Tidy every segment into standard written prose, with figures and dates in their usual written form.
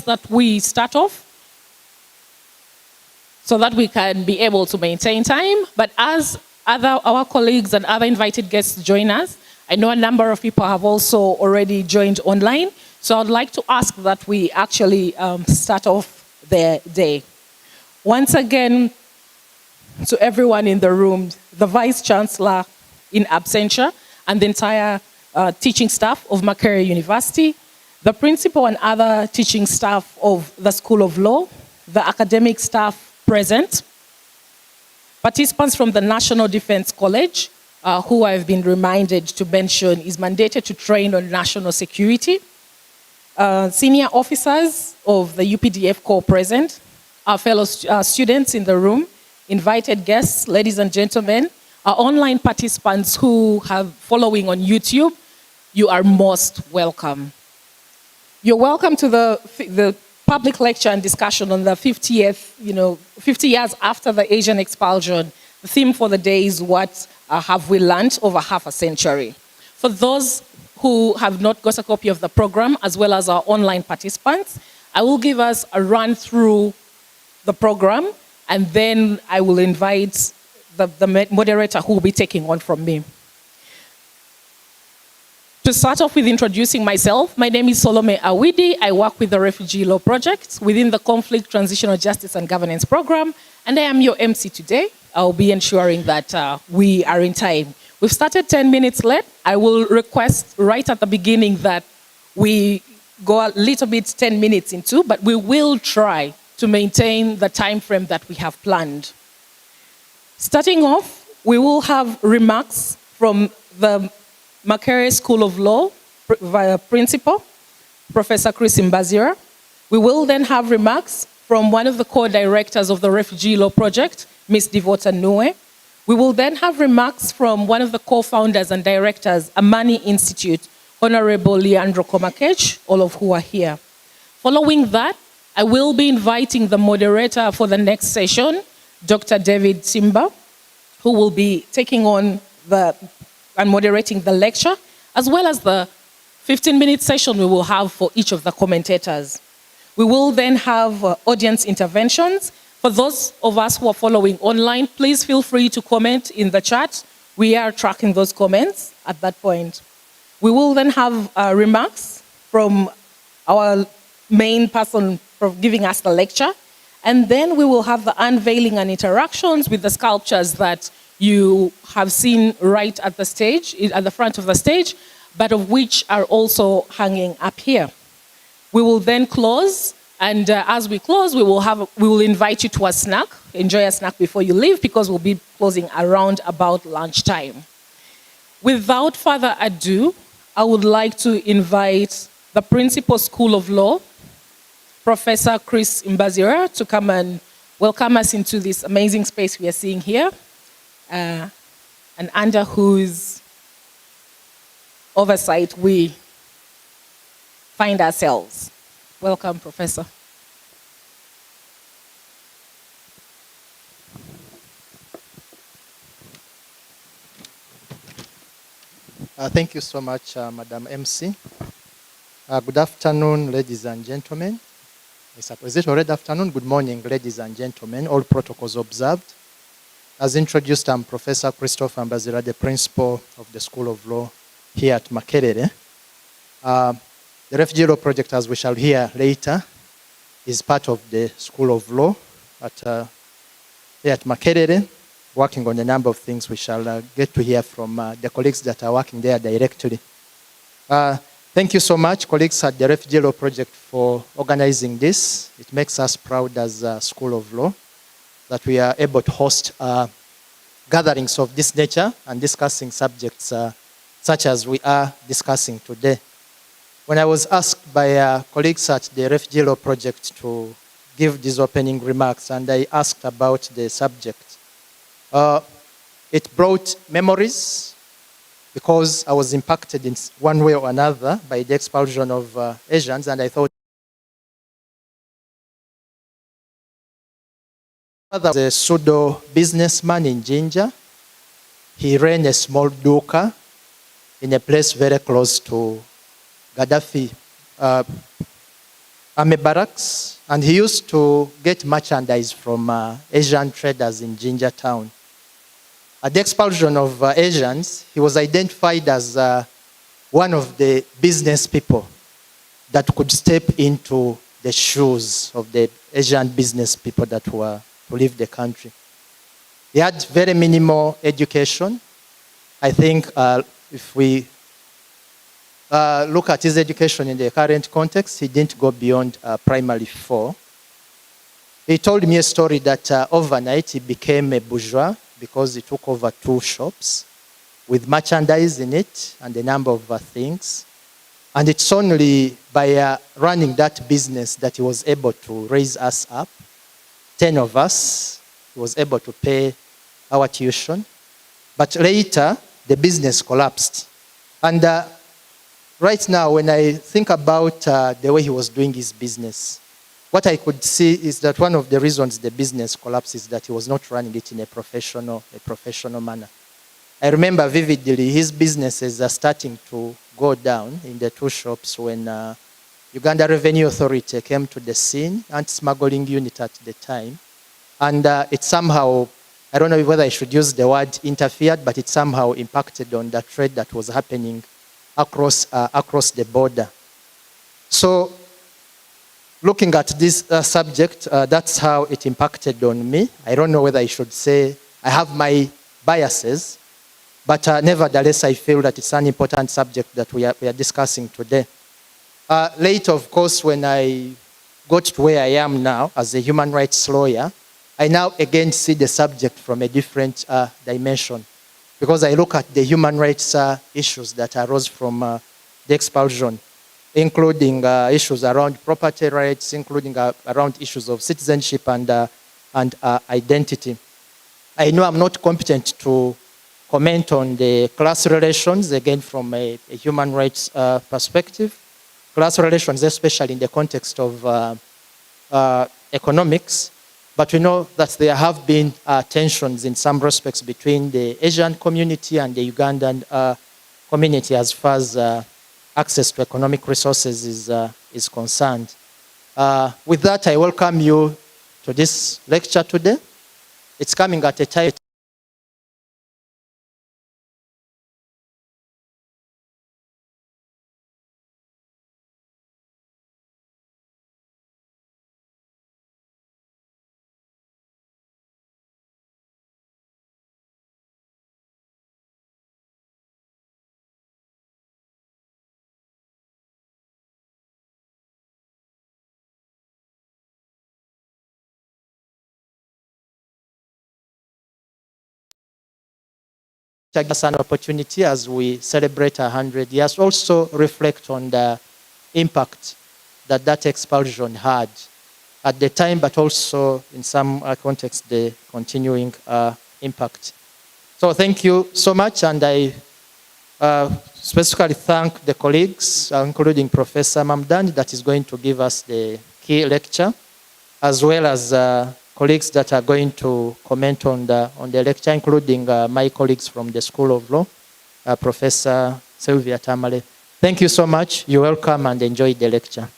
that we start off so that we can be able to maintain time. But as our colleagues and other invited guests join us, I know a number of people have also already joined online. So I'd like to ask that we actually start off the day. Once again, to everyone in the room, the Vice Chancellor in absentia and the entire teaching staff of Makerere University, the principal and other teaching staff of the School of Law, the academic staff present, participants from the National Defense College, who I've been reminded to mention is mandated to train on national security, senior officers of the UPDF Corps present, our fellow students in the room, invited guests, ladies and gentlemen, our online participants who have following on YouTube, you are most welcome. You're welcome to the public lecture and discussion on the 50 years after the Asian Expulsion. The theme for the day is what have we learned over half a century. For those who have not got a copy of the program, as well as our online participants, I will give us a run through the program, and then I will invite the moderator who will be taking on from me. To start off with introducing myself, my name is Solome Awidi. I work with the Refugee Law Project within the Conflict, Transitional Justice and Governance Program, and I am your MC today. I'll be ensuring that we are in time. We've started 10 minutes late. I will request right at the beginning that we go a little bit 10 minutes into, but we will try to maintain the time frame that we have planned. Starting off, we will have remarks from the Makerere School of Law principal, Professor Chris Mbazira. We will then have remarks from one of the co-directors of the Refugee Law Project, Ms. Devota Nue. We will then have remarks from one of the co-founders and directors, Amani Institute, Honorable Leandro Komakech, all of who are here. Following that, I will be inviting the moderator for the next session, Dr. David Simba, who will be taking on and moderating the lecture, as well as the 15-minute session we will have for each of the commentators. We will then have audience interventions. For those of us who are following online, please feel free to comment in the chat. We are tracking those comments at that point. We will then have remarks from our main person giving us the lecture, and then we will have the unveiling and interactions with the sculptures that you have seen right at the stage, at the front of the stage, but of which are also hanging up here. We will then close, and as we close, we will invite you to a snack. Enjoy a snack before you leave, because we'll be closing around about lunchtime. Without further ado, I would like to invite the Principal School of Law, Professor Chris Mbazira, to come and welcome us into this amazing space we are seeing here, and under whose oversight we find ourselves. Welcome, Professor. Thank you so much, Madam MC. Good afternoon, ladies and gentlemen. Is it already afternoon? Good morning, ladies and gentlemen. All protocols observed. As introduced, I'm Professor Christopher Mbazira, the principal of the School of Law here at Makerere. The Refugee Law Project, as we shall hear later, is part of the School of Law here at Makerere, working on a number of things. We shall get to hear from the colleagues that are working there directly. Thank you so much, colleagues at the Refugee Law Project, for organizing this. It makes us proud as a School of Law that we are able to host gatherings of this nature and discussing subjects such as we are discussing today. When I was asked by colleagues at the Refugee Law Project to give these opening remarks, and I asked about the subject, it brought memories, because I was impacted in one way or another by the expulsion of Asians, and I thought was a pseudo businessman in Jinja. He ran a small duka in a place very close to Gaddafi army barracks, and he used to get merchandise from Asian traders in Jinja Town. At the expulsion of Asians, he was identified as one of the business people that could step into the shoes of the Asian business people that were to leave the country. He had very minimal education. I think if we look at his education in the current context, he didn't go beyond primary 4. He told me a story that overnight he became a bourgeois because he took over 2 shops with merchandise in it and a number of things. And it's only by running that business that he was able to raise us up, 10 of us. He was able to pay our tuition. But later, the business collapsed. And right now, when I think about the way he was doing his business, what I could see is that one of the reasons the business collapsed is that he was not running it in a professional manner. I remember vividly his businesses are starting to go down in the 2 shops when Uganda Revenue Authority came to the scene, anti-smuggling unit at the time. And it somehow, I don't know whether I should use the word interfered, but it somehow impacted on the trade that was happening across the border. So looking at this subject, that's how it impacted on me. I don't know whether I should say I have my biases, but nevertheless, I feel that it's an important subject that we are discussing today. Later, of course, when I got to where I am now as a human rights lawyer, I now again see the subject from a different dimension, because I look at the human rights issues that arose from the expulsion, including issues around property rights, including around issues of citizenship and identity. I know I'm not competent to comment on the class relations, again, from a human rights perspective. Class relations, especially in the context of economics. But we know that there have been tensions in some respects between the Asian community and the Ugandan community as far as access to economic resources is concerned. With that, I welcome you to this lecture today. It's coming at a time us an opportunity as we celebrate 100 years, also reflect on the impact that expulsion had at the time, but also in some context, the continuing impact. So thank you so much, and I specifically thank the colleagues, including Professor Mamdani, that is going to give us the key lecture, as well as colleagues that are going to comment on the lecture, including my colleagues from the School of Law, Professor Sylvia Tamale. Thank you so much. You're welcome and enjoy the lecture.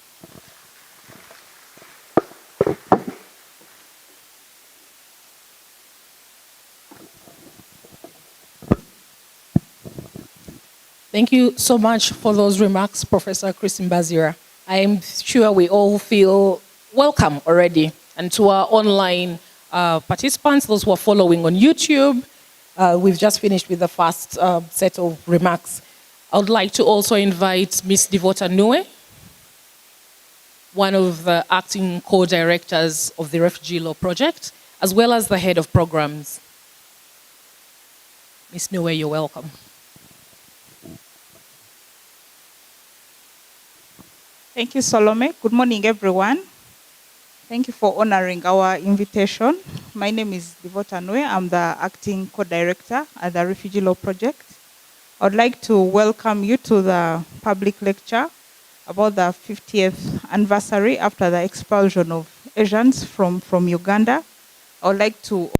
Thank you so much for those remarks, Professor Christine Bazira. I am sure we all feel welcome already. And to our online participants, those who are following on YouTube, we've just finished with the first set of remarks. I would like to also invite Ms. Devota Nue, one of the acting co-directors of the Refugee Law Project, as well as the head of programs. Ms. Nue, you're welcome. Thank you, Salome. Good morning, everyone. Thank you for honoring our invitation. My name is Devota Nue. I'm the acting co-director at the Refugee Law Project. I would like to welcome you to the public lecture about the 50th anniversary after the expulsion of Asians from Uganda. I would like to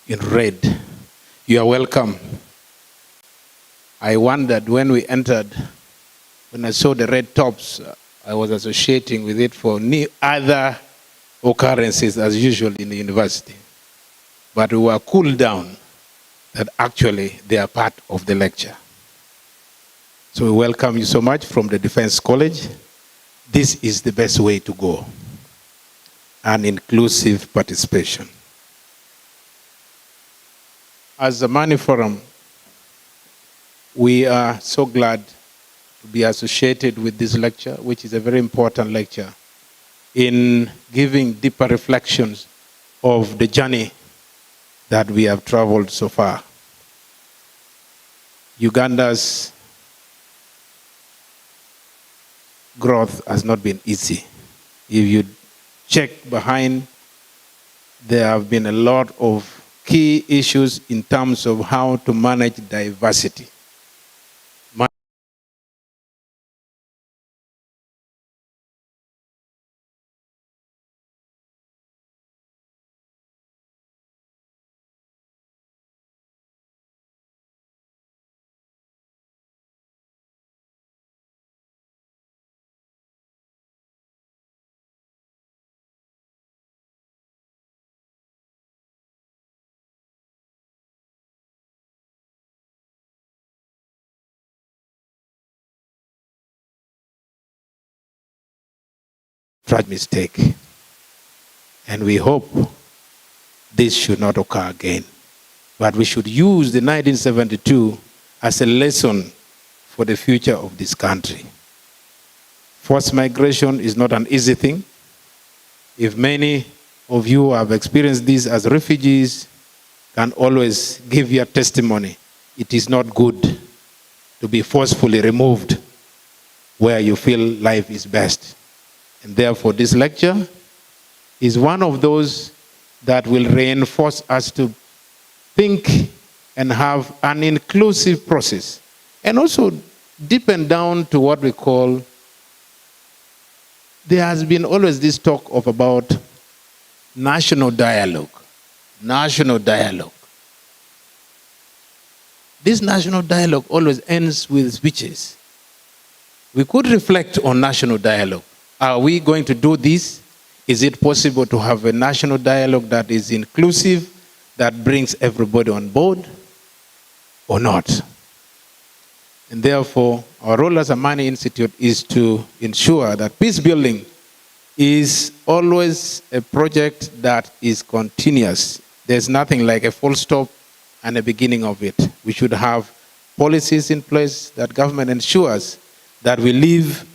in red. You are welcome. I wondered when we entered, when I saw the red tops, I was associating with it for other occurrences as usual in the university. But we were cooled down that actually they are part of the lecture. So we welcome you so much from the Defense College. This is the best way to go. An inclusive participation. As the Money Forum, we are so glad to be associated with this lecture, which is a very important lecture in giving deeper reflections of the journey that we have traveled so far. Uganda's growth has not been easy. If you check behind, there have been a lot of key issues in terms of how to manage diversity. Mistake. And we hope this should not occur again. But we should use the 1972 as a lesson for the future of this country. Forced migration is not an easy thing. If many of you have experienced this as refugees, can always give your testimony. It is not good to be forcefully removed where you feel life is best. And therefore, this lecture is one of those that will reinforce us to think and have an inclusive process. And also deepen down to what we call, there has been always this talk of about national dialogue. National dialogue. This national dialogue always ends with speeches. We could reflect on national dialogue. Are we going to do this? Is it possible to have a national dialogue that is inclusive, that brings everybody on board, or not? And therefore, our role as a Money Institute is to ensure that peace building is always a project that is continuous. There's nothing like a full stop and a beginning of it. We should have policies in place that government ensures that we live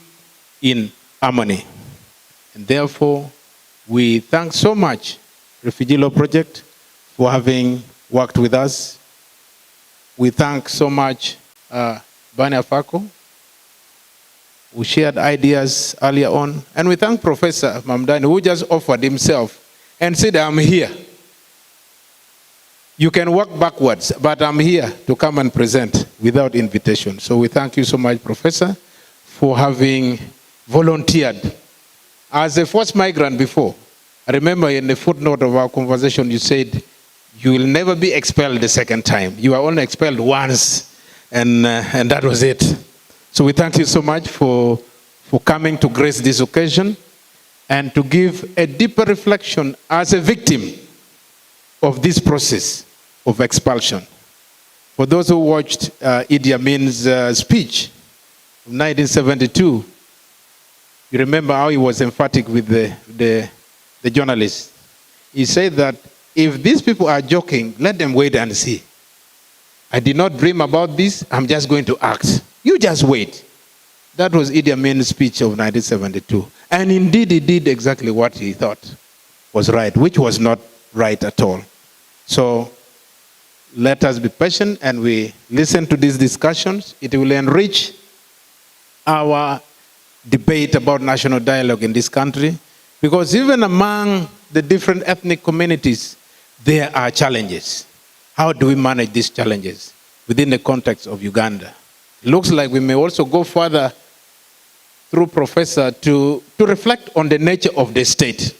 in harmony. And therefore, we thank so much Refugee Law Project for having worked with us. We thank so much Bani Afako, who shared ideas earlier on. And we thank Professor Mamdani, who just offered himself and said, I'm here. You can walk backwards, but I'm here to come and present without invitation. So we thank you so much, Professor, for having volunteered. As a forced migrant before, I remember in the footnote of our conversation, you said, you will never be expelled the second time. You are only expelled once, and that was it. So we thank you so much for coming to grace this occasion and to give a deeper reflection as a victim of this process of expulsion. For those who watched Idi Amin's speech of 1972, you remember how he was emphatic with the journalists. He said that if these people are joking, let them wait and see. I did not dream about this, I'm just going to act. You just wait. That was Idi Amin's speech of 1972. And indeed, he did exactly what he thought was right, which was not right at all. So let us be patient and we listen to these discussions. It will enrich our debate about national dialogue in this country, because even among the different ethnic communities, there are challenges. How do we manage these challenges within the context of Uganda? It looks like we may also go further through Professor to reflect on the nature of the state.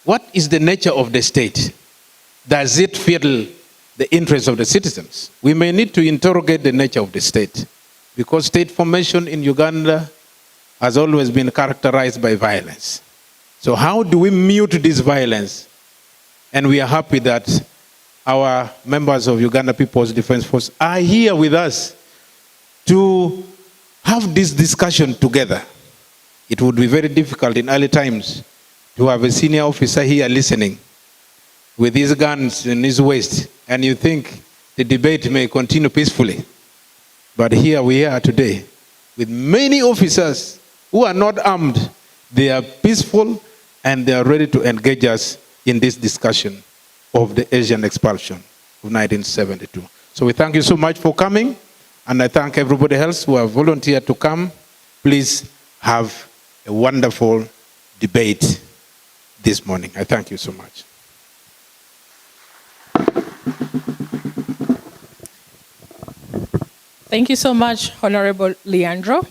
What is the nature of the state? does it fill the interests of the citizens? We may need to interrogate the nature of the state, because state formation in Uganda has always been characterized by violence. So how do we mute this violence? And we are happy that our members of Uganda People's Defense Force are here with us to have this discussion together. It would be very difficult in early times to have a senior officer here listening with his guns in his waist, and you think the debate may continue peacefully. But here we are today with many officers who are not armed. They are peaceful and they are ready to engage us in this discussion of the Asian expulsion of 1972. So we thank you so much for coming, and I thank everybody else who have volunteered to come. Please have a wonderful debate this morning. I thank you so much. Thank you so much, Honorable Leandro.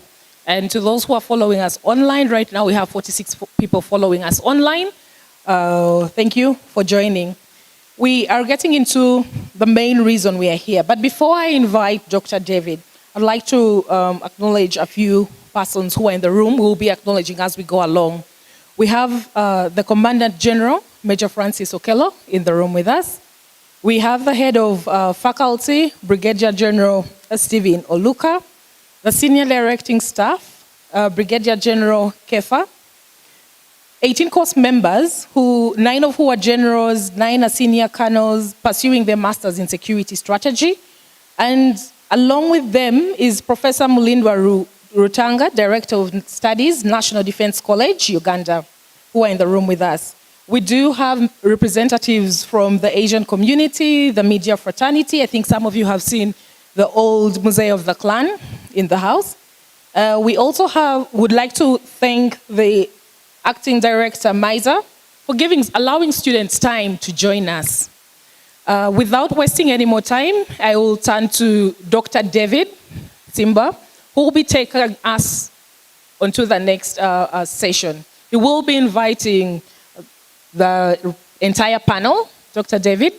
And to those who are following us online, right now we have 46 people following us online. Thank you for joining. We are getting into the main reason we are here. But before I invite Dr. David, I'd like to acknowledge a few persons who are in the room. We'll be acknowledging as we go along. We have the Commandant General, Major Francis Okello, in the room with us. We have the head of faculty, Brigadier General Stephen Oluka, the senior directing staff, Brigadier General Kefa, 18 course members, 9 of who are generals, 9 are senior colonels pursuing their masters in security strategy. And along with them is Professor Mulindwa Rutanga, Director of Studies, National Defense College, Uganda, who are in the room with us. We do have representatives from the Asian community, the media fraternity. I think some of you have seen the old Museum of the Clan in the house. We also would like to thank the Acting Director, Miza, for allowing students time to join us. Without wasting any more time, I will turn to Dr. David Simba, who will be taking us onto the next session. He will be inviting the entire panel. Dr. David.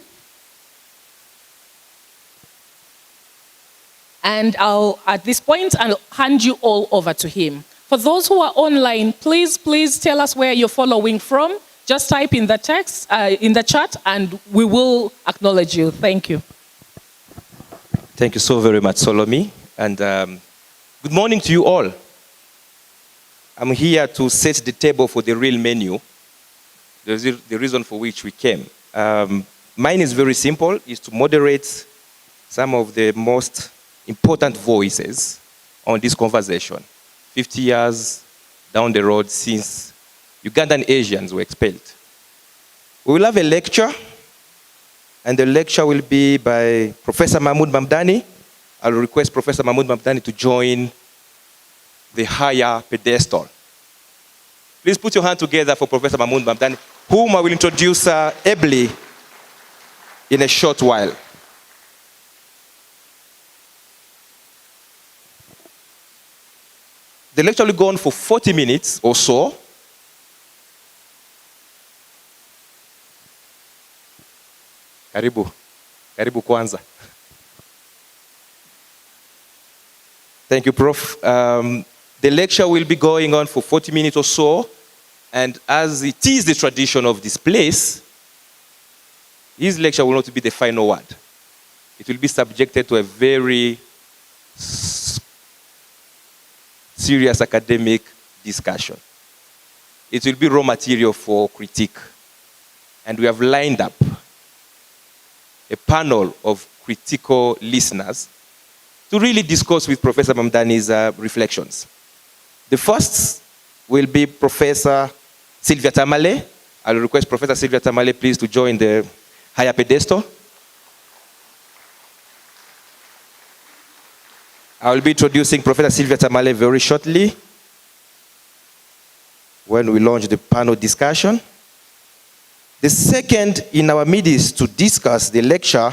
And at this point, I'll hand you all over to him. For those who are online, please tell us where you're following from. Just type in the text, in the chat, and we will acknowledge you. Thank you. Thank you so very much, Solomon. And good morning to you all. I'm here to set the table for the real menu, the reason for which we came. Mine is very simple, is to moderate some of the most important voices on this conversation. 50 years down the road since Ugandan Asians were expelled. We will have a lecture, and the lecture will be by Professor Mahmoud Mamdani. I'll request Professor Mahmoud Mamdani to join the higher pedestal. Please put your hand together for Professor Mahmoud Mamdani, whom I will introduce ably in a short while. The lecture will go on for 40 minutes or so. Karibu kwanza. Thank you, Prof. The lecture will be going on for 40 minutes or so, and as it is the tradition of this place, his lecture will not be the final word. It will be subjected to a very serious academic discussion. It will be raw material for critique. And we have lined up a panel of critical listeners to really discuss with Professor Mamdani's reflections. The first will be Professor Sylvia Tamale. I'll request Professor Sylvia Tamale please to join the higher pedestal. I will be introducing Professor Sylvia Tamale very shortly when we launch the panel discussion. The second in our midst to discuss the lecture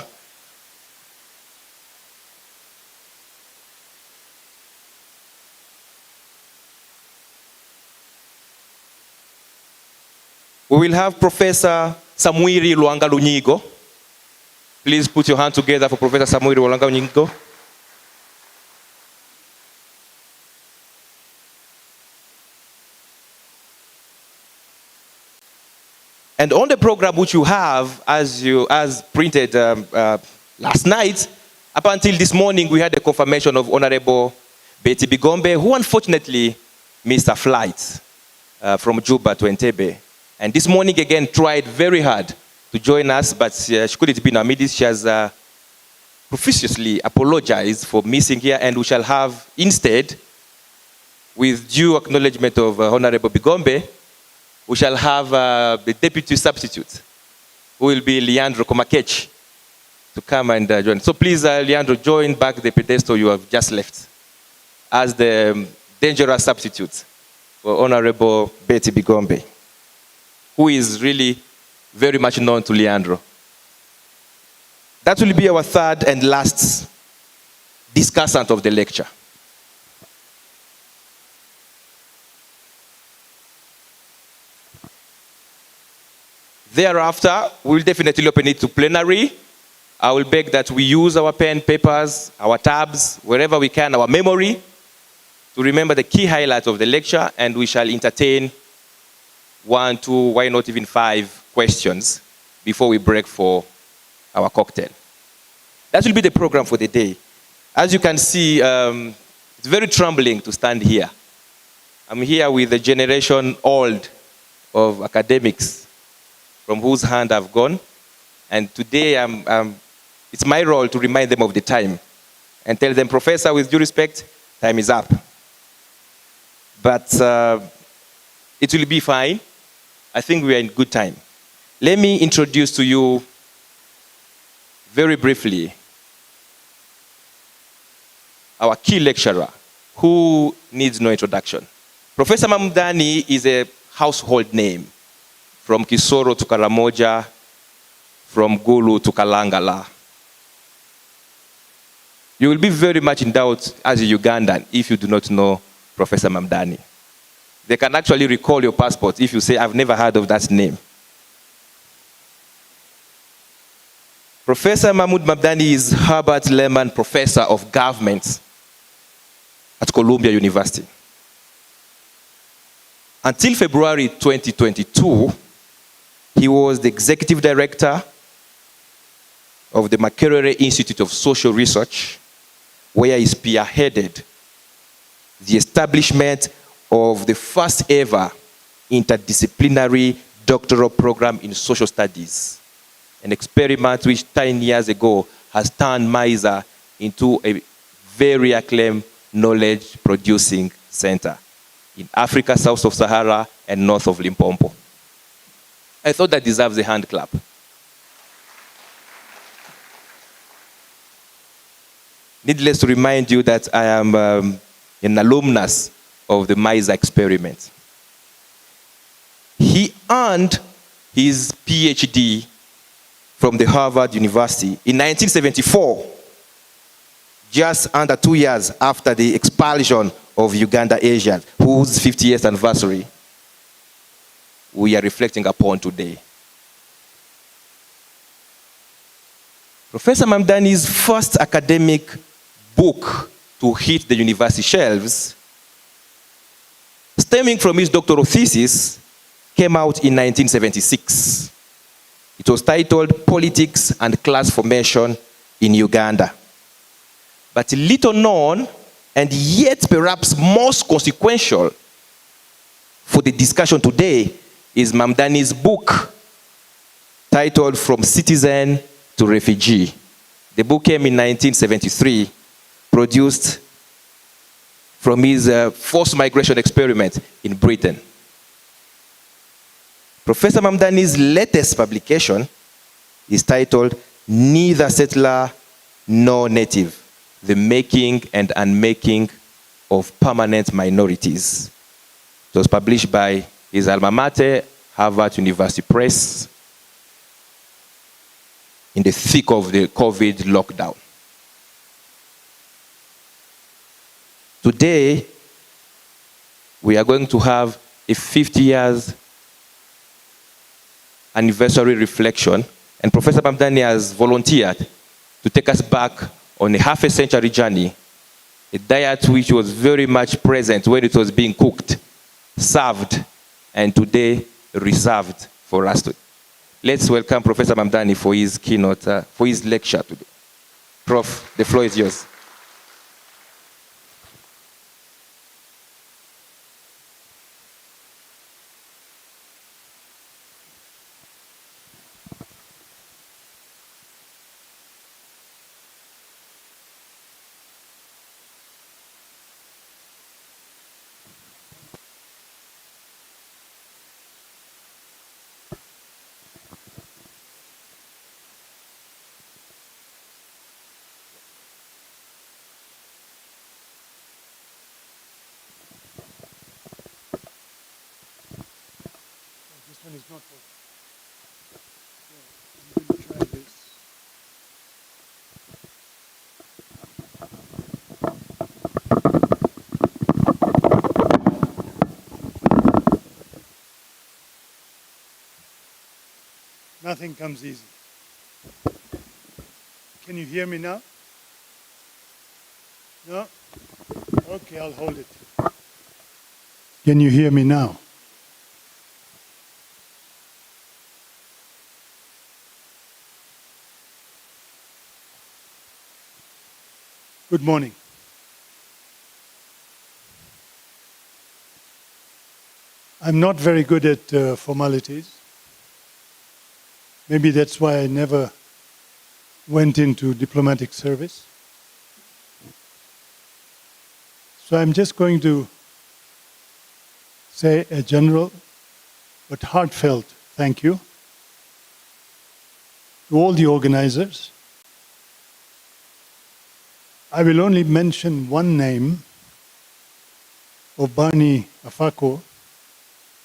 we will have Professor Samwiri Luanga Lunyigo. Please put your hand together for Professor Samuel Wolanga Onyingo. And on the program which you have, as printed last night, up until this morning, we had the confirmation of Honorable Betty Bigombe, who unfortunately missed a flight from Juba to Entebbe. And this morning again tried very hard to join us, but she couldn't be in our midst. She has profusely apologized for missing here, and we shall have instead, with due acknowledgement of Honorable Bigombe, we shall have the deputy substitute, who will be Leandro Komakech, to come and join. So please, Leandro, join back the pedestal you have just left as the dangerous substitute for Honorable Betty Bigombe, who is really very much known to Leandro. That will be our third and last discussant of the lecture. Thereafter, we'll definitely open it to plenary. I will beg that we use our pen, papers, our tabs, wherever we can, our memory, to remember the key highlights of the lecture, and we shall entertain 1, 2, why not even 5 questions before we break for our cocktail. That will be the program for the day. As you can see, it's very trembling to stand here. I'm here with a generation old of academics from whose hand I've gone. And today, it's my role to remind them of the time and tell them, Professor, with due respect, time is up. But it will be fine. I think we are in good time. Let me introduce to you very briefly our key lecturer, who needs no introduction. Professor Mamdani is a household name, from Kisoro to Karamoja, from Gulu to Kalangala. You will be very much in doubt as a Ugandan if you do not know Professor Mamdani. They can actually recall your passport if you say, I've never heard of that name. Professor Mahmoud Mamdani is Herbert Lehman Professor of Government at Columbia University. Until February 2022, he was the Executive Director of the Makerere Institute of Social Research, where he spearheaded the establishment of the first ever interdisciplinary doctoral program in social studies, an experiment which 10 years ago has turned MISA into a very acclaimed knowledge-producing center in Africa, south of Sahara, and north of Limpopo. I thought that deserves a hand clap. Needless to remind you that I am an alumnus of the MISA experiment. He earned his PhD from the Harvard University in 1974, just under 2 years after the expulsion of Uganda Asians, whose 50th anniversary we are reflecting upon today. Professor Mamdani's first academic book to hit the university shelves, stemming from his doctoral thesis, came out in 1976. It was titled Politics and Class Formation in Uganda. But little known, and yet perhaps most consequential for the discussion today, is Mamdani's book titled From Citizen to Refugee. The book came in 1973, produced from his forced migration experiment in Britain. Professor Mamdani's latest publication is titled Neither Settler Nor Native, The Making and Unmaking of Permanent Minorities. It was published by his alma mater, Harvard University Press, in the thick of the COVID lockdown. Today, we are going to have a 50 years anniversary reflection And Professor Mamdani has volunteered to take us back on a half a century journey, a diet which was very much present when it was being cooked, served, and today reserved for us. Let's welcome Professor Mamdani for his keynote, for his lecture today. Prof, the floor is yours. This one is not working. I'm going to try this. Nothing comes easy. Can you hear me now? No? Okay, I'll hold it. Can you hear me now? Good morning. I'm not very good at formalities. Maybe that's why I never went into diplomatic service. So I'm just going to say a general but heartfelt thank you to all the organizers. I will only mention one name of Barney Afako,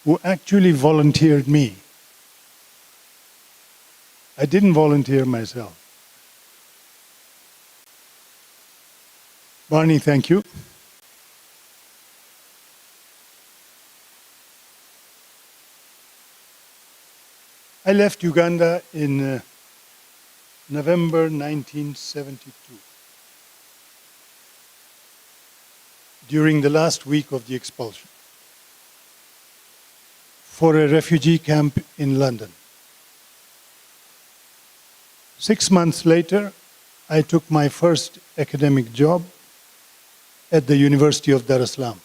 who actually volunteered me. I didn't volunteer myself. Barney, thank you. I left Uganda in November 1972. During the last week of the expulsion, for a refugee camp in London. 6 months later, I took my first academic job at the University of Dar es Salaam.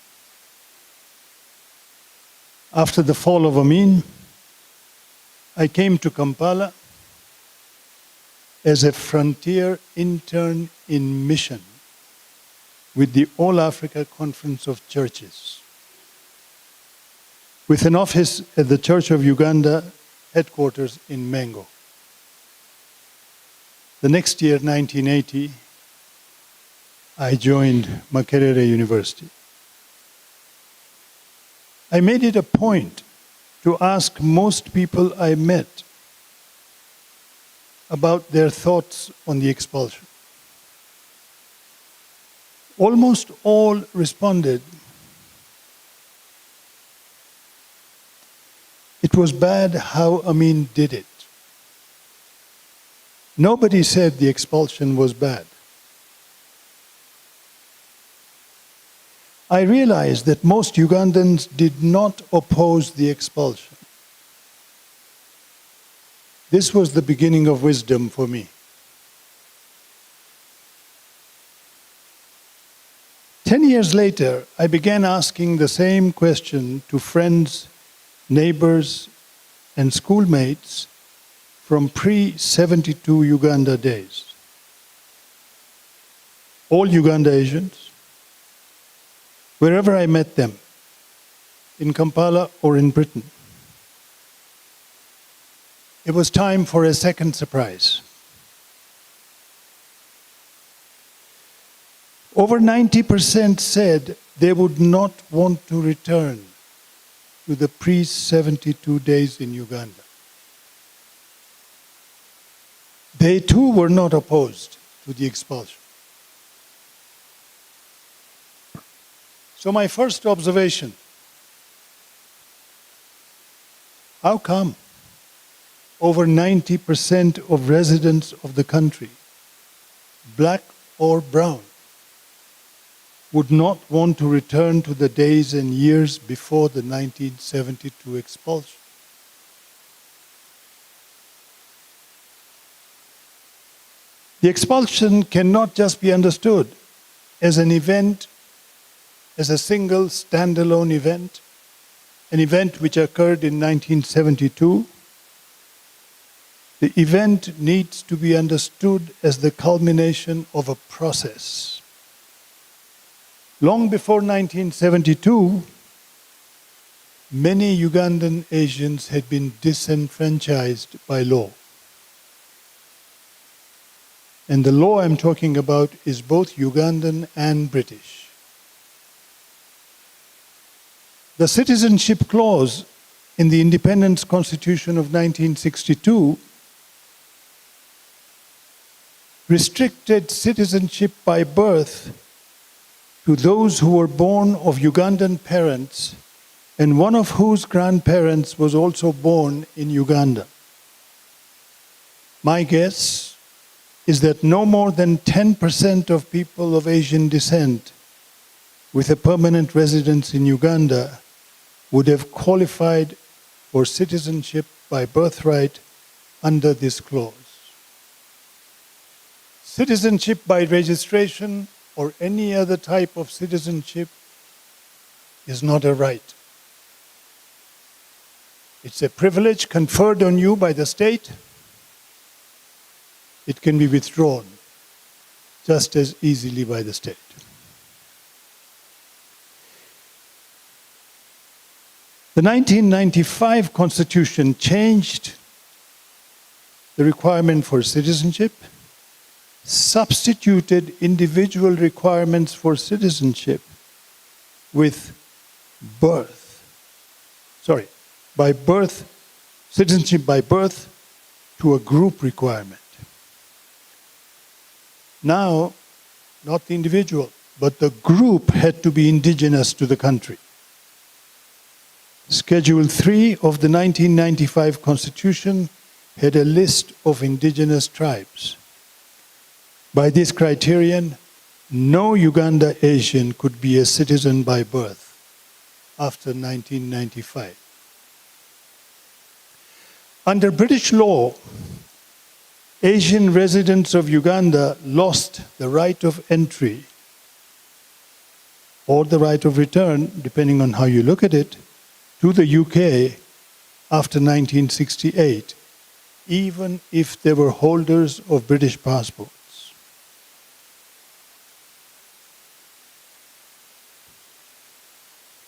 After the fall of Amin, I came to Kampala as a frontier intern in mission with the All Africa Conference of Churches, with an office at the Church of Uganda headquarters in Mengo. The next year, 1980, I joined Makerere University. I made it a point to ask most people I met about their thoughts on the expulsion. Almost all responded, it was bad how Amin did it. Nobody said the expulsion was bad. I realized that most Ugandans did not oppose the expulsion. This was the beginning of wisdom for me. 10 years later, I began asking the same question to friends, neighbors, and schoolmates from pre-72 Uganda days. All Uganda Asians, wherever I met them, in Kampala or in Britain. It was time for a second surprise. Over 90% said they would not want to return to the pre-72 days in Uganda. They too were not opposed to the expulsion. So my first observation, how come? over 90% of residents of the country, black or brown, would not want to return to the days and years before the 1972 expulsion. The expulsion cannot just be understood as an event, as a single standalone event, an event which occurred in 1972. The event needs to be understood as the culmination of a process. Long before 1972, many Ugandan Asians had been disenfranchised by law. And the law I'm talking about is both Ugandan and British. The citizenship clause in the Independence Constitution of 1962 restricted citizenship by birth to those who were born of Ugandan parents and one of whose grandparents was also born in Uganda. My guess is that no more than 10% of people of Asian descent with a permanent residence in Uganda would have qualified for citizenship by birthright under this clause. Citizenship by registration or any other type of citizenship is not a right. It's a privilege conferred on you by the state. It can be withdrawn just as easily by the state. The 1995 Constitution changed the requirement for citizenship, substituted individual requirements for citizenship with citizenship by birth to a group requirement. Now, not the individual, but the group had to be indigenous to the country. Schedule 3 of the 1995 Constitution had a list of indigenous tribes. By this criterion, no Uganda Asian could be a citizen by birth after 1995. Under British law, Asian residents of Uganda lost the right of entry or the right of return, depending on how you look at it, to the UK after 1968, even if they were holders of British passports.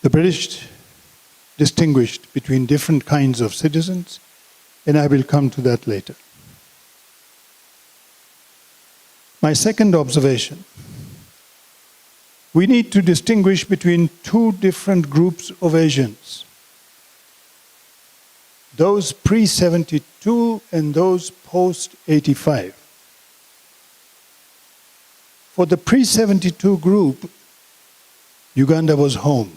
The British distinguished between different kinds of citizens, and I will come to that later. My second observation, we need to distinguish between two different groups of Asians. Those pre-72 and those post-85. For the pre-72 group, Uganda was home.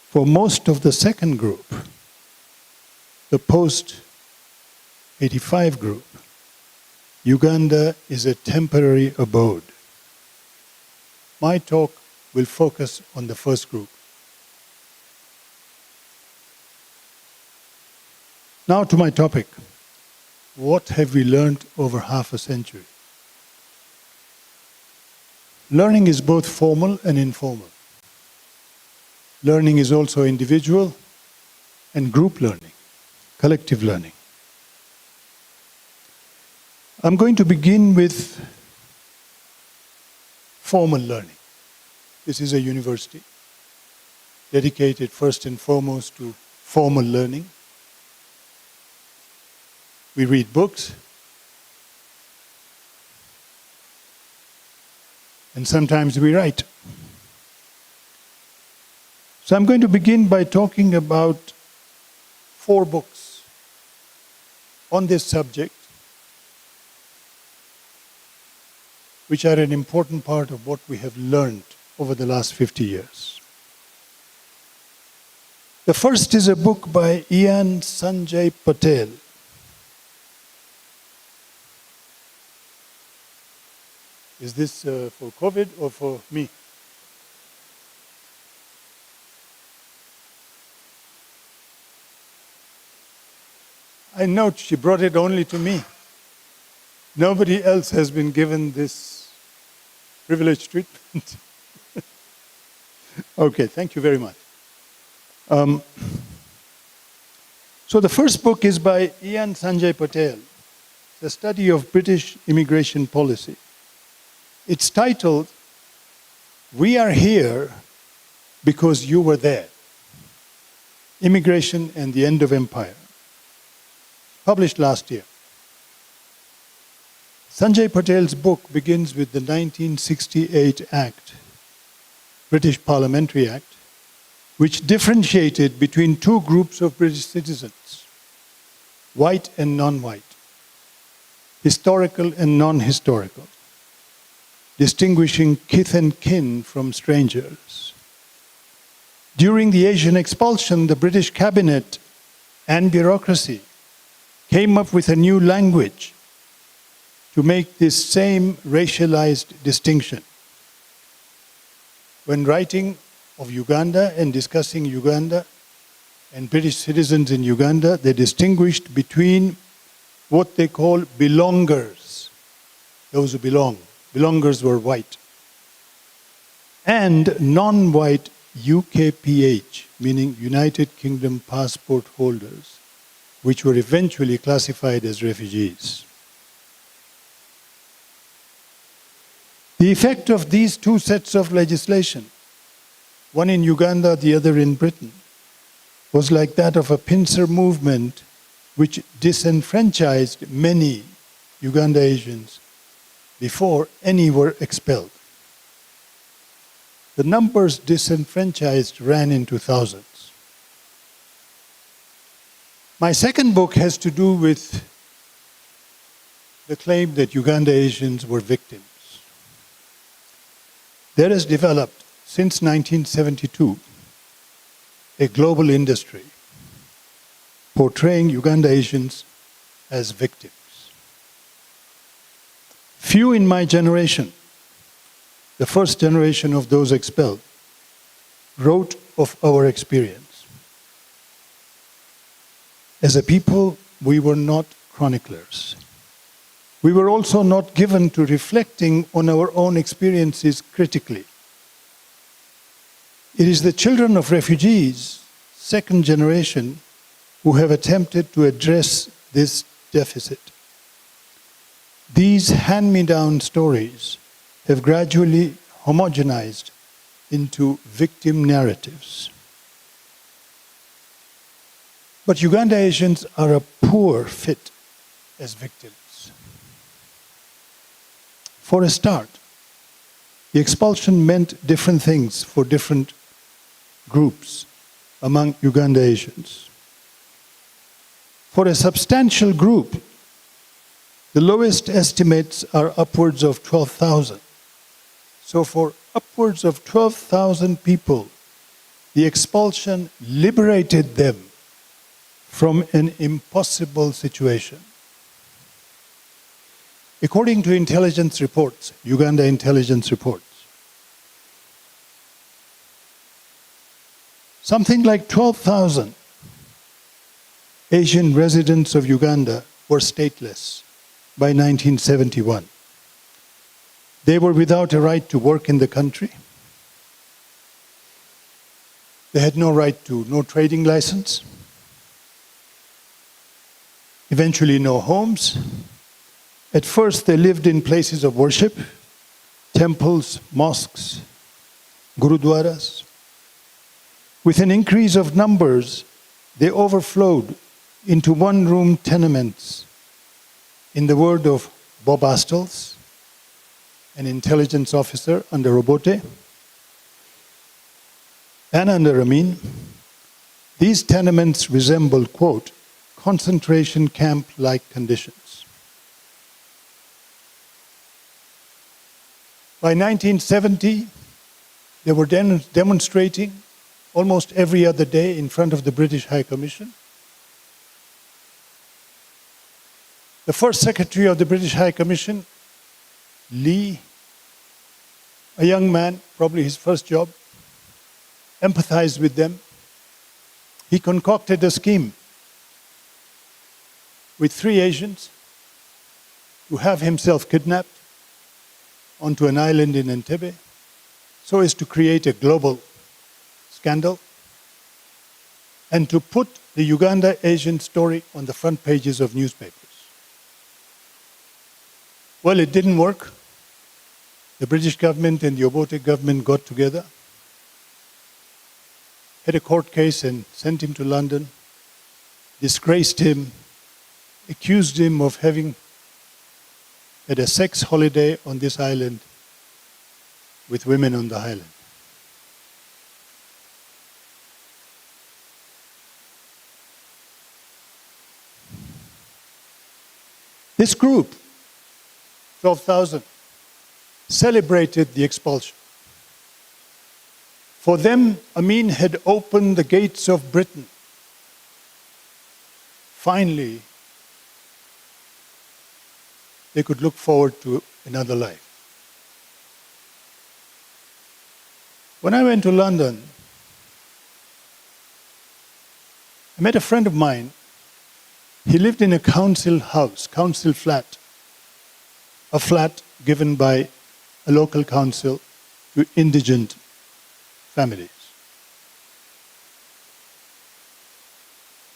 For most of the second group, the post-85 group, Uganda is a temporary abode. My talk will focus on the first group. Now to my topic. What have we learned over half a century? Learning is both formal and informal. Learning is also individual and group learning, collective learning. I'm going to begin with formal learning. This is a university dedicated first and foremost to formal learning. We read books, and sometimes we write. So I'm going to begin by talking about 4 books on this subject, which are an important part of what we have learned over the last 50 years. The first is a book by Ian Sanjay Patel. Is this for COVID or for me? I note she brought it only to me. Nobody else has been given this privileged treatment. Okay, thank you very much. So the first book is by Ian Sanjay Patel, The Study of British Immigration Policy. It's titled, We Are Here Because You Were There, Immigration and the End of Empire, published last year. Sanjay Patel's book begins with the 1968 Act, British Parliamentary Act, which differentiated between two groups of British citizens, white and non-white, historical and non-historical, distinguishing kith and kin from strangers. During the Asian Expulsion, the British cabinet and bureaucracy came up with a new language to make this same racialized distinction. When writing of Uganda and discussing Uganda and British citizens in Uganda, they distinguished between what they call belongers, those who belong. Belongers were white. And non-white UKPH, meaning United Kingdom passport holders, which were eventually classified as refugees. The effect of these two sets of legislation, one in Uganda, the other in Britain, was like that of a pincer movement which disenfranchised many Uganda Asians before any were expelled. The numbers disenfranchised ran into thousands. My second book has to do with the claim that Uganda Asians were victims. There has developed, since 1972, a global industry portraying Uganda Asians as victims. Few in my generation, the first generation of those expelled, wrote of our experience. As a people, we were not chroniclers. We were also not given to reflecting on our own experiences critically. It is the children of refugees, second generation, who have attempted to address this deficit. These hand-me-down stories have gradually homogenized into victim narratives. But Uganda Asians are a poor fit as victims. For a start, the expulsion meant different things for different groups among Uganda Asians. For a substantial group, the lowest estimates are upwards of 12,000. So for upwards of 12,000 people, the expulsion liberated them from an impossible situation. According to intelligence reports, Uganda intelligence reports, something like 12,000 Asian residents of Uganda were stateless by 1971. They were without a right to work in the country. They had no right to no trading license. Eventually no homes. At first they lived in places of worship, temples, mosques, gurudwaras. With an increase of numbers, they overflowed into one-room tenements. In the word of Bob Astles, an intelligence officer under Obote, and under Amin, these tenements resemble, quote, concentration camp-like conditions. By 1970, they were demonstrating almost every other day in front of the British High Commission. The first secretary of the British High Commission, Lee, a young man, probably his first job, empathized with them. He concocted a scheme with 3 Asians to have himself kidnapped onto an island in Entebbe so as to create a global scandal and to put the Uganda Asian story on the front pages of newspapers. Well, it didn't work. The British government and the Obote government got together, had a court case and sent him to London, disgraced him, accused him of having had a sex holiday on this island with women on the island. This group, 12,000, celebrated the expulsion. For them, Amin had opened the gates of Britain. Finally, they could look forward to another life. When I went to London, I met a friend of mine. He lived in a council house, council flat, a flat given by a local council to indigent families.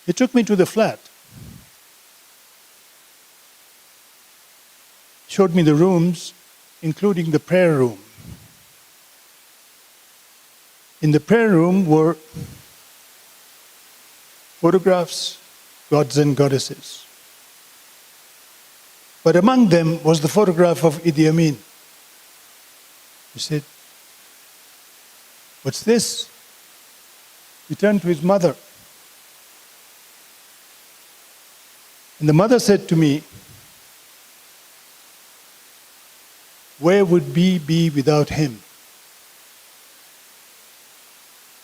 He took me to the flat, showed me the rooms, including the prayer room. In the prayer room were photographs, gods and goddesses. But among them was the photograph of Idi Amin. He said, "What's this?" He turned to his mother. And the mother said to me, "Where would we be without him?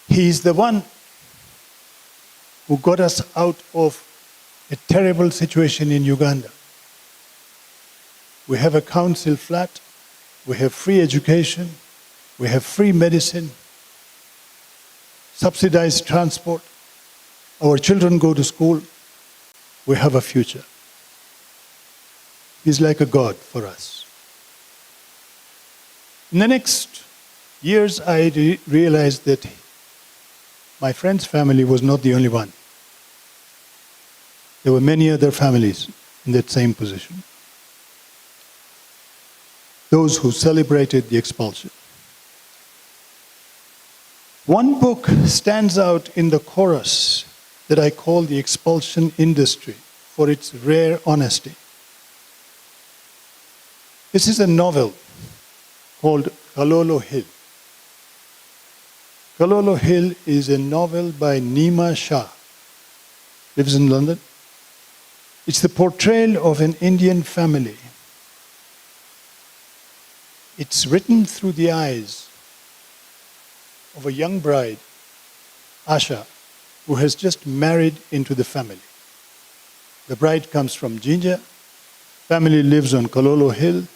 He is the one who got us out of a terrible situation in Uganda. We have a council flat, we have free education, we have free medicine, subsidized transport, our children go to school, we have a future. He's like a god for us." In the next years, I realized that my friend's family was not the only one. There were many other families in that same position. Those who celebrated the expulsion. One book stands out in the chorus that I call the expulsion industry for its rare honesty. This is a novel called Kalolo Hill. Kalolo Hill is a novel by Nima Shah, lives in London. It's the portrayal of an Indian family. It's written through the eyes of a young bride, Asha, who has just married into the family. The bride comes from Jinja. Family lives on Kalolo Hill.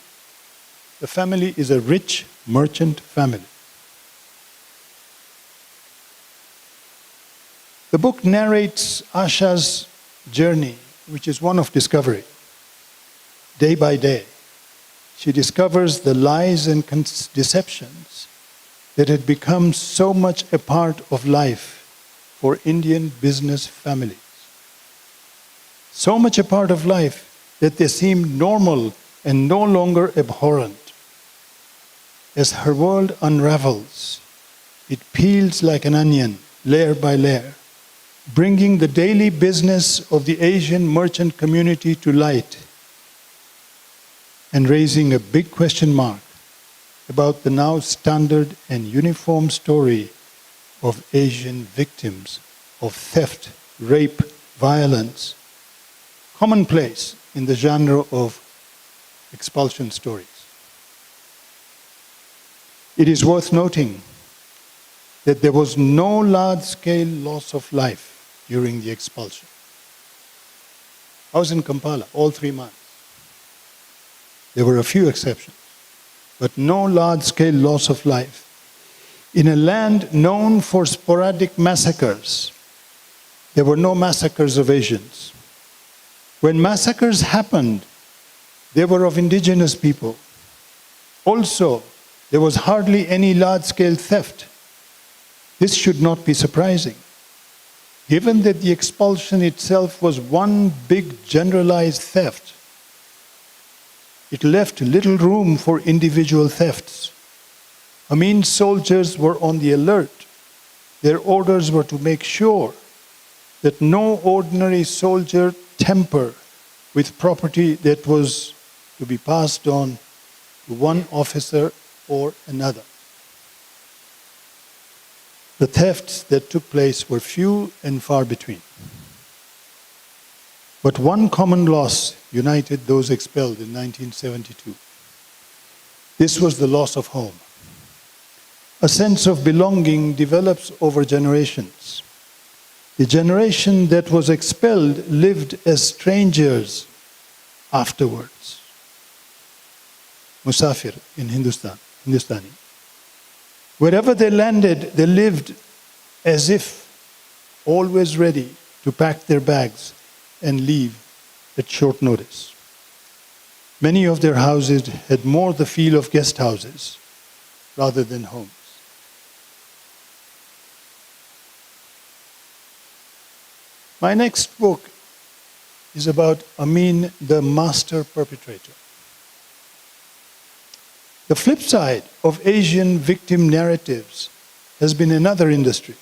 The family is a rich merchant family. The book narrates Asha's journey, which is one of discovery. Day by day, she discovers the lies and deceptions that had become so much a part of life for Indian business families. So much a part of life that they seem normal and no longer abhorrent. As her world unravels, it peels like an onion, layer by layer, bringing the daily business of the Asian merchant community to light and raising a big question mark about the now standard and uniform story of Asian victims of theft, rape, violence, commonplace in the genre of expulsion stories. It is worth noting that there was no large-scale loss of life during the expulsion. I was in Kampala all 3 months. There were a few exceptions, but no large-scale loss of life. In a land known for sporadic massacres, there were no massacres of Asians. When massacres happened, they were of indigenous people. Also, there was hardly any large-scale theft. This should not be surprising, given that the expulsion itself was one big generalized theft. It left little room for individual thefts. Amin's soldiers were on the alert. Their orders were to make sure that no ordinary soldier tamper with property that was to be passed on to one officer or another. The thefts that took place were few and far between. But one common loss united those expelled in 1972. This was the loss of home. A sense of belonging develops over generations. The generation that was expelled lived as strangers afterwards. Musafir in Hindustani. Wherever they landed, they lived as if always ready to pack their bags and leave at short notice. Many of their houses had more the feel of guest houses rather than homes. My next book is about Amin, the master perpetrator. The flip side of Asian victim narratives has been another industry,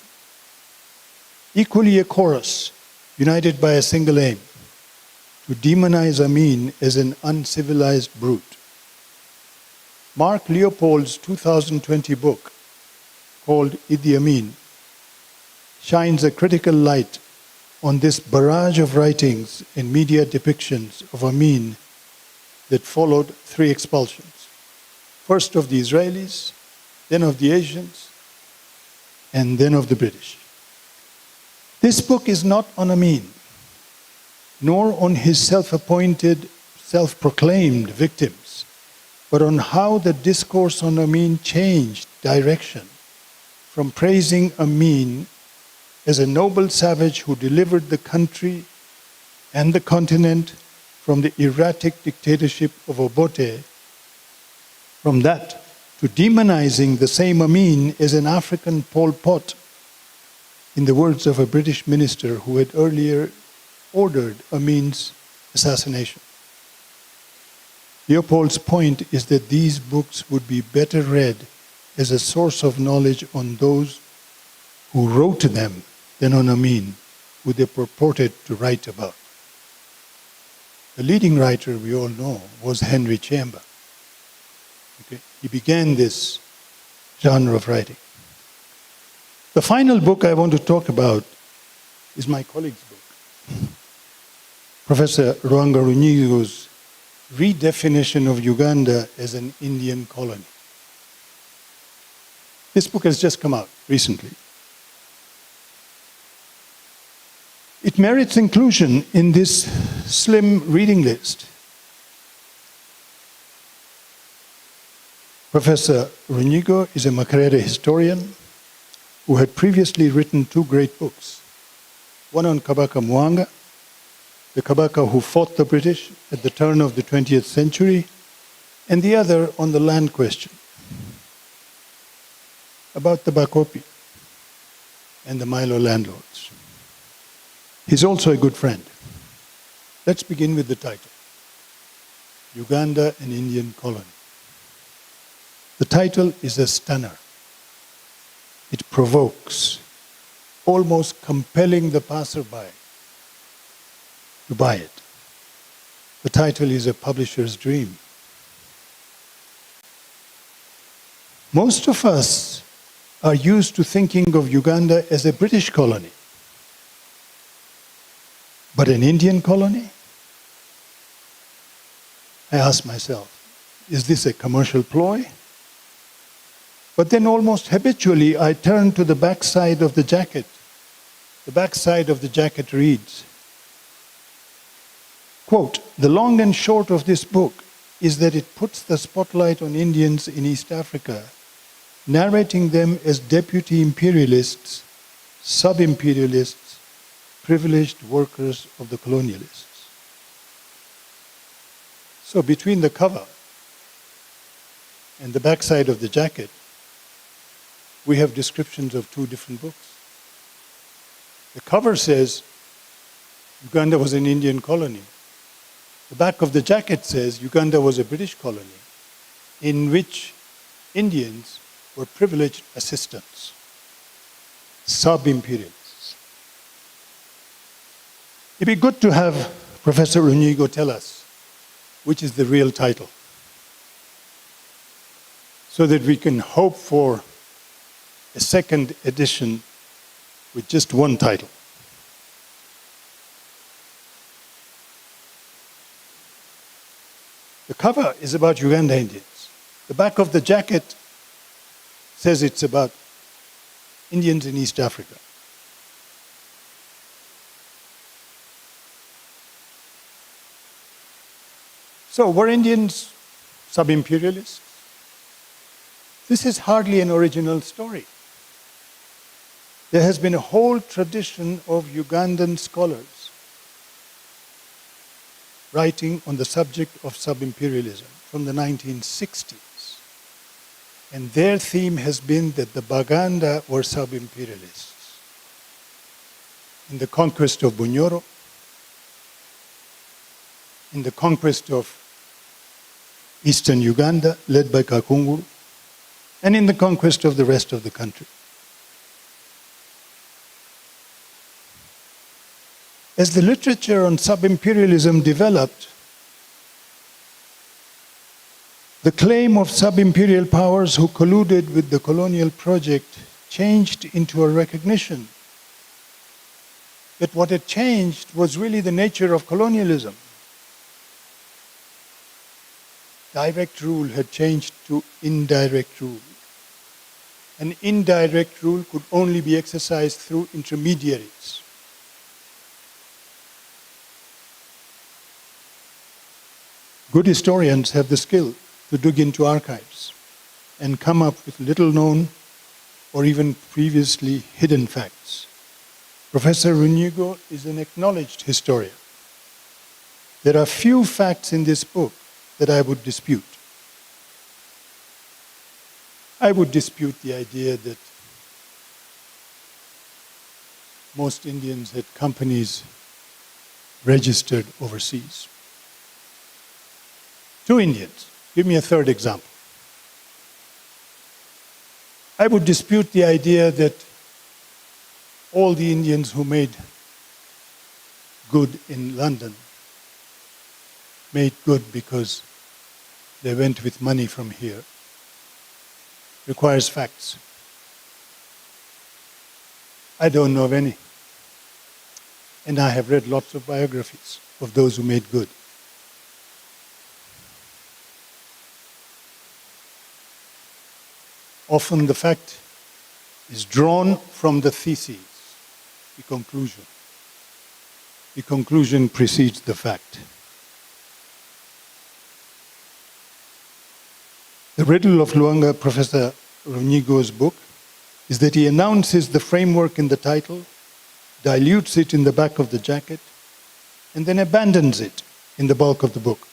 equally a chorus, united by a single aim, to demonize Amin as an uncivilized brute. Mark Leopold's 2020 book, called Idi Amin, shines a critical light on this barrage of writings and media depictions of Amin that followed 3 expulsions. First of the Israelis, then of the Asians, and then of the British. This book is not on Amin, nor on his self-appointed, self-proclaimed victims, but on how the discourse on Amin changed direction from praising Amin as a noble savage who delivered the country and the continent from the erratic dictatorship of Obote, from that to demonizing the same Amin as an African Pol Pot, in the words of a British minister who had earlier ordered Amin's assassination. Leopold's point is that these books would be better read as a source of knowledge on those who wrote them than on Amin, who they purported to write about. The leading writer we all know was Henry Chamber. Okay? He began this genre of writing. The final book I want to talk about is my colleague's book, Professor Rwanga-Runyigo's redefinition of Uganda as an Indian colony. This book has just come out recently. It merits inclusion in this slim reading list. Professor Runyigo is a Makerere historian who had previously written 2 great books, one on Kabaka Mwanga, the Kabaka who fought the British at the turn of the 20th century, and the other on the land question, about the Bakopi and the Milo landlords. He's also a good friend. Let's begin with the title, Uganda, an Indian Colony. The title is a stunner. It provokes, almost compelling the passerby to buy it. The title is a publisher's dream. Most of us are used to thinking of Uganda as a British colony. But an Indian colony? I ask myself, is this a commercial ploy? But then almost habitually, I turn to the backside of the jacket. The backside of the jacket reads, quote, "The long and short of this book is that it puts the spotlight on Indians in East Africa, narrating them as deputy imperialists, sub-imperialists, privileged workers of the colonialists." So between the cover and the backside of the jacket, we have descriptions of two different books. The cover says Uganda was an Indian colony. The back of the jacket says Uganda was a British colony in which Indians were privileged assistants, sub-imperialists. It'd be good to have Professor Runyigo tell us which is the real title, so that we can hope for a second edition with just one title. The cover is about Uganda Indians. The back of the jacket says it's about Indians in East Africa. So were Indians sub-imperialists? This is hardly an original story. There has been a whole tradition of Ugandan scholars writing on the subject of sub-imperialism from the 1960s. And their theme has been that the Baganda were sub-imperialists. In the conquest of Bunyoro, in the conquest of eastern Uganda, led by Kakunguru, and in the conquest of the rest of the country. As the literature on sub-imperialism developed, the claim of sub-imperial powers who colluded with the colonial project changed into a recognition that what had changed was really the nature of colonialism. Direct rule had changed to indirect rule. And indirect rule could only be exercised through intermediaries. Good historians have the skill to dig into archives and come up with little known or even previously hidden facts. Professor Runyigo is an acknowledged historian. There are few facts in this book that I would dispute. I would dispute the idea that most Indians had companies registered overseas. 2 Indians. Give me a third example. I would dispute the idea that all the Indians who made good in London made good because they went with money from here. Requires facts. I don't know of any. And I have read lots of biographies of those who made good. Often the fact is drawn from the thesis, the conclusion. The conclusion precedes the fact. The riddle of Luanga, Professor Runyigo's book, is that he announces the framework in the title, dilutes it in the back of the jacket, and then abandons it in the bulk of the book.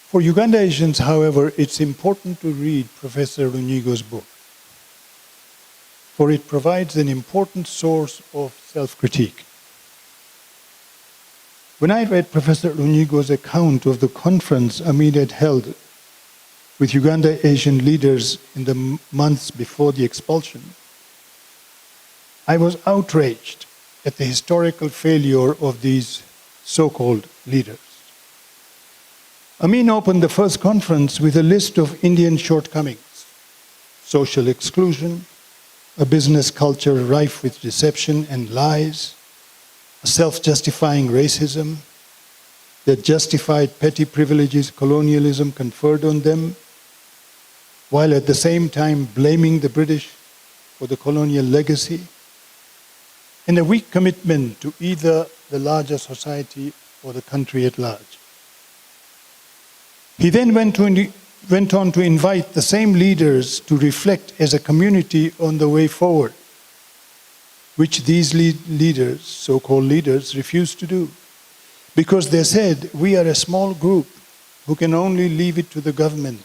For Uganda Asians, however, it's important to read Professor Runyigo's book, for it provides an important source of self-critique. When I read Professor Runyigo's account of the conference Amin had held with Uganda Asian leaders in the months before the expulsion, I was outraged at the historical failure of these so-called leaders. Amin opened the first conference with a list of Indian shortcomings: social exclusion, a business culture rife with deception and lies, a self-justifying racism, that justified petty privileges colonialism conferred on them, while at the same time blaming the British for the colonial legacy, and a weak commitment to either the larger society or the country at large. He then went on to invite the same leaders to reflect as a community on the way forward, which these leaders, so-called leaders, refused to do. Because they said, we are a small group who can only leave it to the government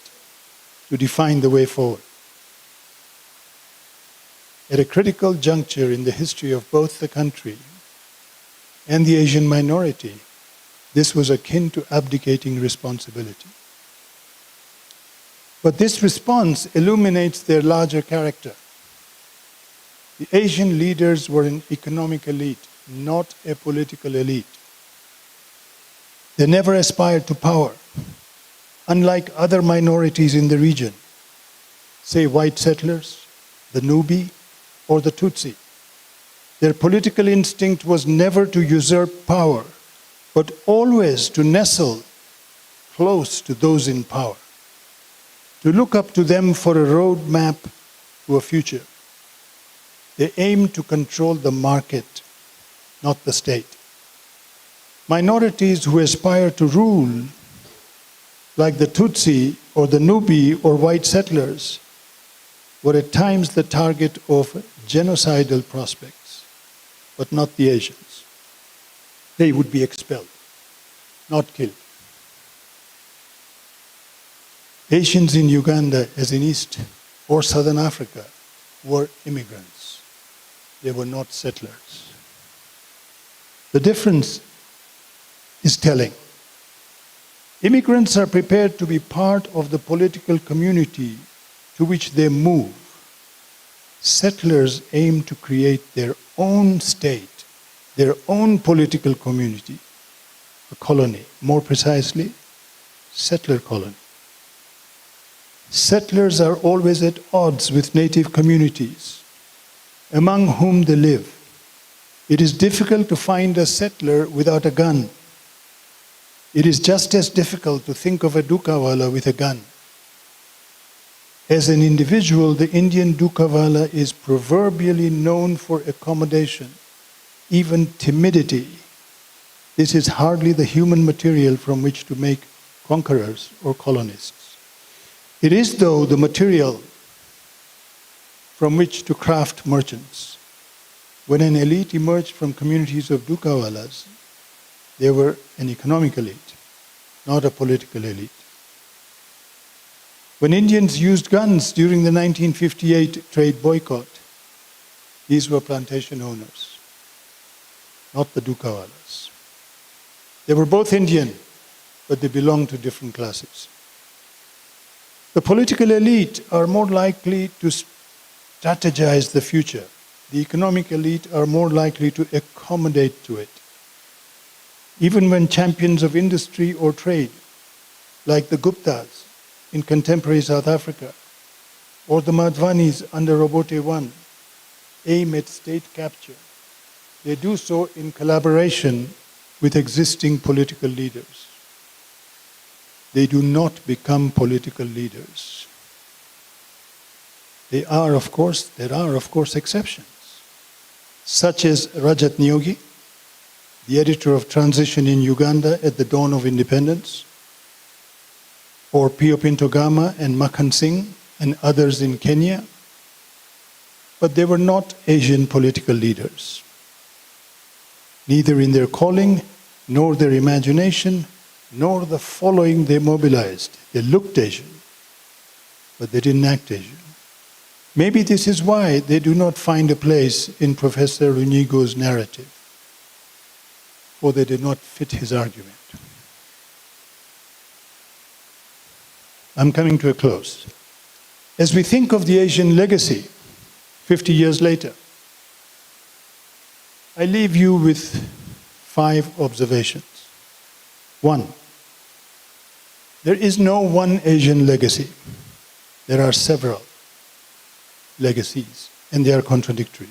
to define the way forward. At a critical juncture in the history of both the country and the Asian minority, this was akin to abdicating responsibility. But this response illuminates their larger character. The Asian leaders were an economic elite, not a political elite. They never aspired to power, unlike other minorities in the region, say white settlers, the Nubi, or the Tutsi. Their political instinct was never to usurp power, but always to nestle close to those in power, to look up to them for a road map to a future. They aim to control the market, not the state. Minorities who aspire to rule, like the Tutsi or the Nubi or white settlers, were at times the target of genocidal prospects, but not the Asians. They would be expelled, not killed. Asians in Uganda, as in East or Southern Africa, were immigrants. They were not settlers. The difference is telling. Immigrants are prepared to be part of the political community to which they move. Settlers aim to create their own state, their own political community, a colony, more precisely, settler colony. Settlers are always at odds with native communities among whom they live. It is difficult to find a settler without a gun. It is just as difficult to think of a Dukawala with a gun. As an individual, the Indian Dukawala is proverbially known for accommodation, even timidity. This is hardly the human material from which to make conquerors or colonists. It is, though, the material from which to craft merchants. When an elite emerged from communities of Dukawalas, they were an economic elite, not a political elite. When Indians used guns during the 1958 trade boycott, these were plantation owners, not the Dukawalas. They were both Indian, but they belonged to different classes. The political elite are more likely to strategize the future. The economic elite are more likely to accommodate to it. Even when champions of industry or trade, like the Guptas in contemporary South Africa, or the Madhvanis under Obote I, aim at state capture, they do so in collaboration with existing political leaders. They do not become political leaders. There are, of course, exceptions, such as Rajat Nyogi, the editor of Transition in Uganda at the dawn of independence, or Pio Pinto Gama and Makhan Singh and others in Kenya, but they were not Asian political leaders. Neither in their calling, nor their imagination, nor the following they mobilized. They looked Asian, but they didn't act Asian. Maybe this is why they do not find a place in Professor Runigo's narrative, for they did not fit his argument. I'm coming to a close. As we think of the Asian legacy 50 years later, I leave you with 5 observations. 1, there is no one Asian legacy. There are several legacies, and they are contradictory.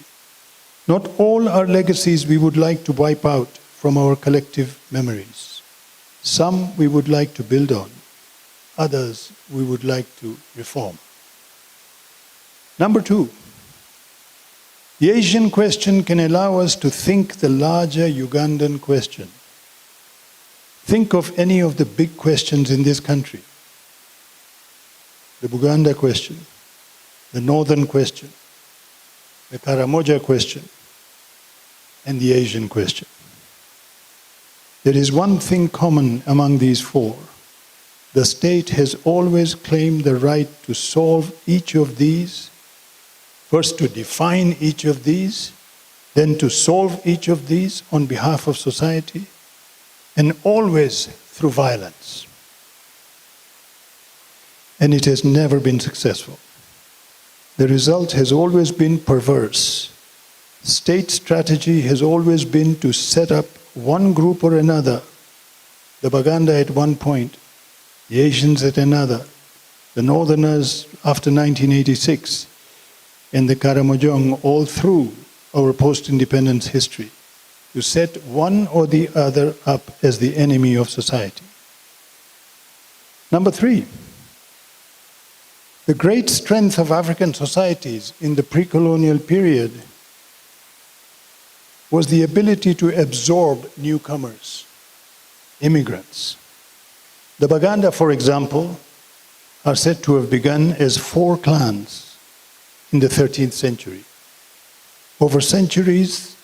Not all are legacies we would like to wipe out from our collective memories. Some we would like to build on, others we would like to reform. Number two, the Asian question can allow us to think the larger Ugandan question. Think of any of the big questions in this country. The Buganda question, the Northern question, the Karamoja question, and the Asian question. There is one thing common among these four. The state has always claimed the right to solve each of these, first to define each of these, then to solve each of these on behalf of society, and always through violence. And it has never been successful. The result has always been perverse. State strategy has always been to set up one group or another, the Baganda at one point, the Asians at another, the Northerners after 1986, and the Karamojong all through our post-independence history, to set one or the other up as the enemy of society. Number three, the great strength of African societies in the pre-colonial period was the ability to absorb newcomers, immigrants. The Baganda, for example, are said to have begun as 4 clans in the 13th century. Over centuries,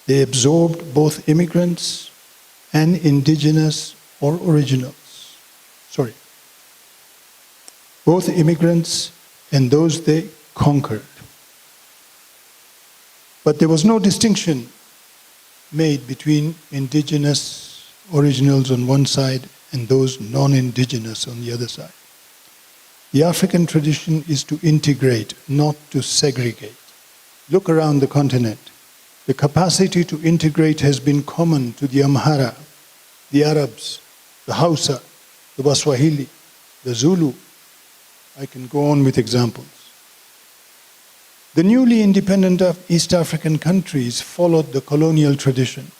they absorbed both immigrants and indigenous or originals. Both immigrants and those they conquered. But there was no distinction made between indigenous originals on one side and those non-indigenous on the other side. The African tradition is to integrate, not to segregate. Look around the continent. The capacity to integrate has been common to the Amhara, the Arabs, the Hausa, the Waswahili, the Zulu. I can go on with examples. The newly independent East African countries followed the colonial tradition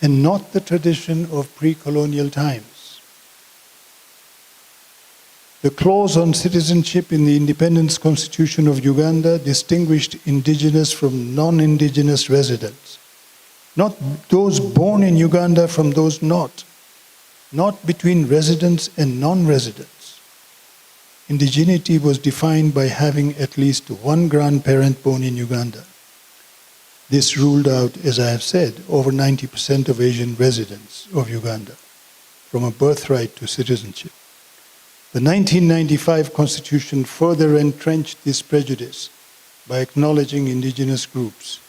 and not the tradition of pre-colonial times. The clause on citizenship in the Independence Constitution of Uganda distinguished indigenous from non-indigenous residents, not those born in Uganda from those not between residents and non-residents. Indigeneity was defined by having at least one grandparent born in Uganda. This ruled out, as I have said, over 90% of Asian residents of Uganda, from a birthright to citizenship. The 1995 Constitution further entrenched this prejudice by acknowledging indigenous groups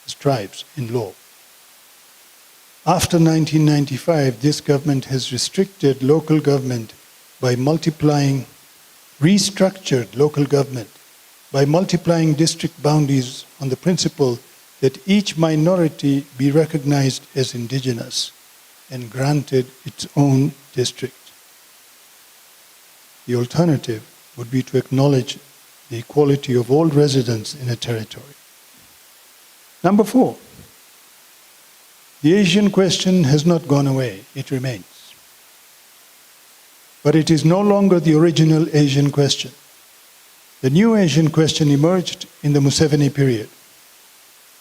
as tribes in law. After 1995, this government has restricted local government by restructured local government by multiplying district boundaries on the principle that each minority be recognized as indigenous and granted its own district. The alternative would be to acknowledge the equality of all residents in a territory. Number 4, the Asian question has not gone away, it remains. But it is no longer the original Asian question. The new Asian question emerged in the Museveni period.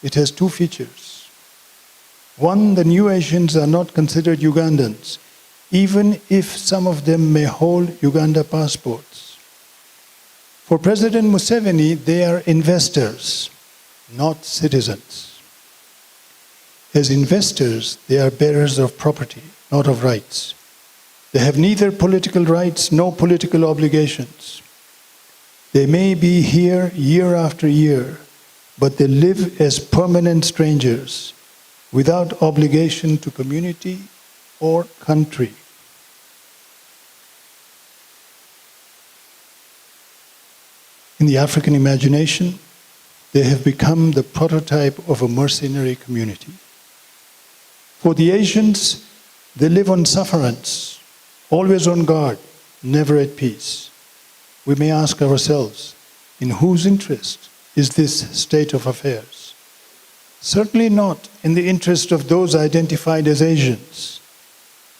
It has 2 features. One, the new Asians are not considered Ugandans, even if some of them may hold Uganda passports. For President Museveni, they are investors, not citizens. As investors, they are bearers of property, not of rights. They have neither political rights nor political obligations. They may be here year after year, but they live as permanent strangers without obligation to community or country. In the African imagination, they have become the prototype of a mercenary community. For the Asians, they live on sufferance, always on guard, never at peace. We may ask ourselves, in whose interest is this state of affairs? Certainly not in the interest of those identified as Asians.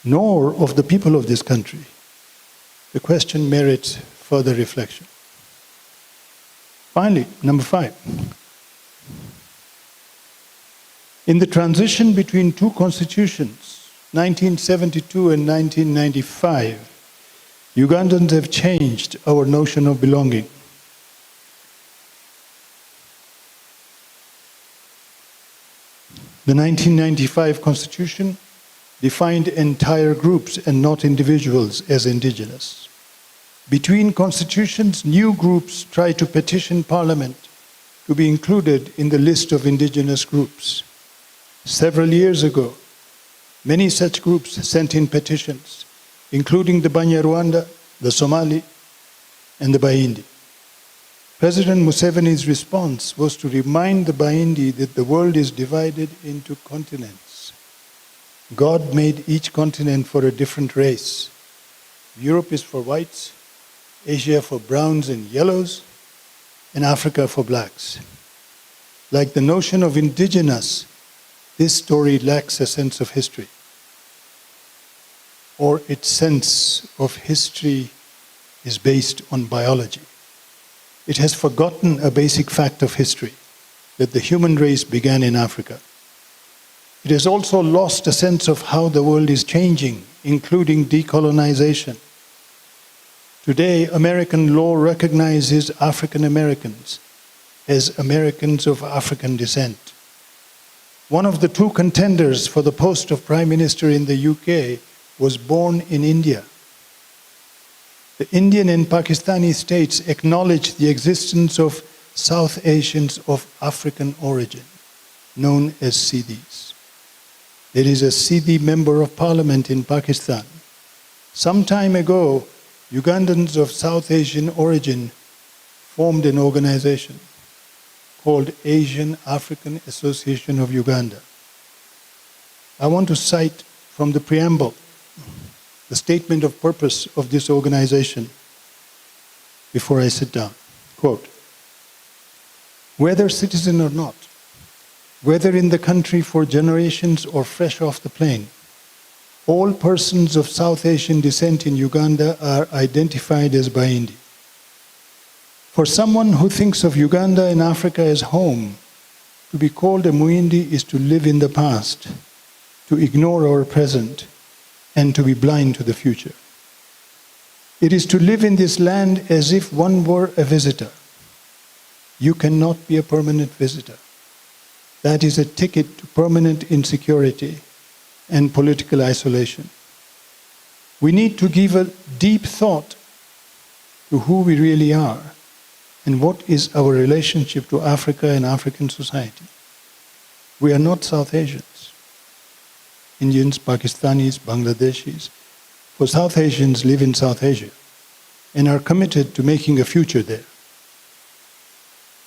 nor of the people of this country, the question merits further reflection. Finally, number 5. In the transition between two constitutions, 1972 and 1995, Ugandans have changed our notion of belonging. The 1995 constitution defined entire groups and not individuals as indigenous. Between constitutions, new groups tried to petition Parliament to be included in the list of indigenous groups. Several years ago, many such groups sent in petitions, including the Banyarwanda, the Somali, and the Baindi. President Museveni's response was to remind the Baindi that the world is divided into continents. God made each continent for a different race. Europe is for whites, Asia for browns and yellows, and Africa for blacks. Like the notion of indigenous, this story lacks a sense of history, or its sense of history is based on biology. It has forgotten a basic fact of history, that the human race began in Africa. It has also lost a sense of how the world is changing, including decolonization. Today, American law recognizes African Americans as Americans of African descent. One of the two contenders for the post of Prime Minister in the UK was born in India. The Indian and Pakistani states acknowledge the existence of South Asians of African origin, known as Siddhis. There is a Siddhi member of parliament in Pakistan. Some time ago, Ugandans of South Asian origin formed an organization called Asian African Association of Uganda. I want to cite from the preamble the statement of purpose of this organization before I sit down. Quote, whether citizen or not, whether in the country for generations or fresh off the plane, all persons of South Asian descent in Uganda are identified as Baindi. For someone who thinks of Uganda and Africa as home, to be called a Muindi is to live in the past, to ignore our present, and to be blind to the future. It is to live in this land as if one were a visitor. You cannot be a permanent visitor. That is a ticket to permanent insecurity and political isolation. We need to give a deep thought to who we really are and what is our relationship to Africa and African society. We are not South Asians. Indians, Pakistanis, Bangladeshis, for South Asians live in South Asia and are committed to making a future there.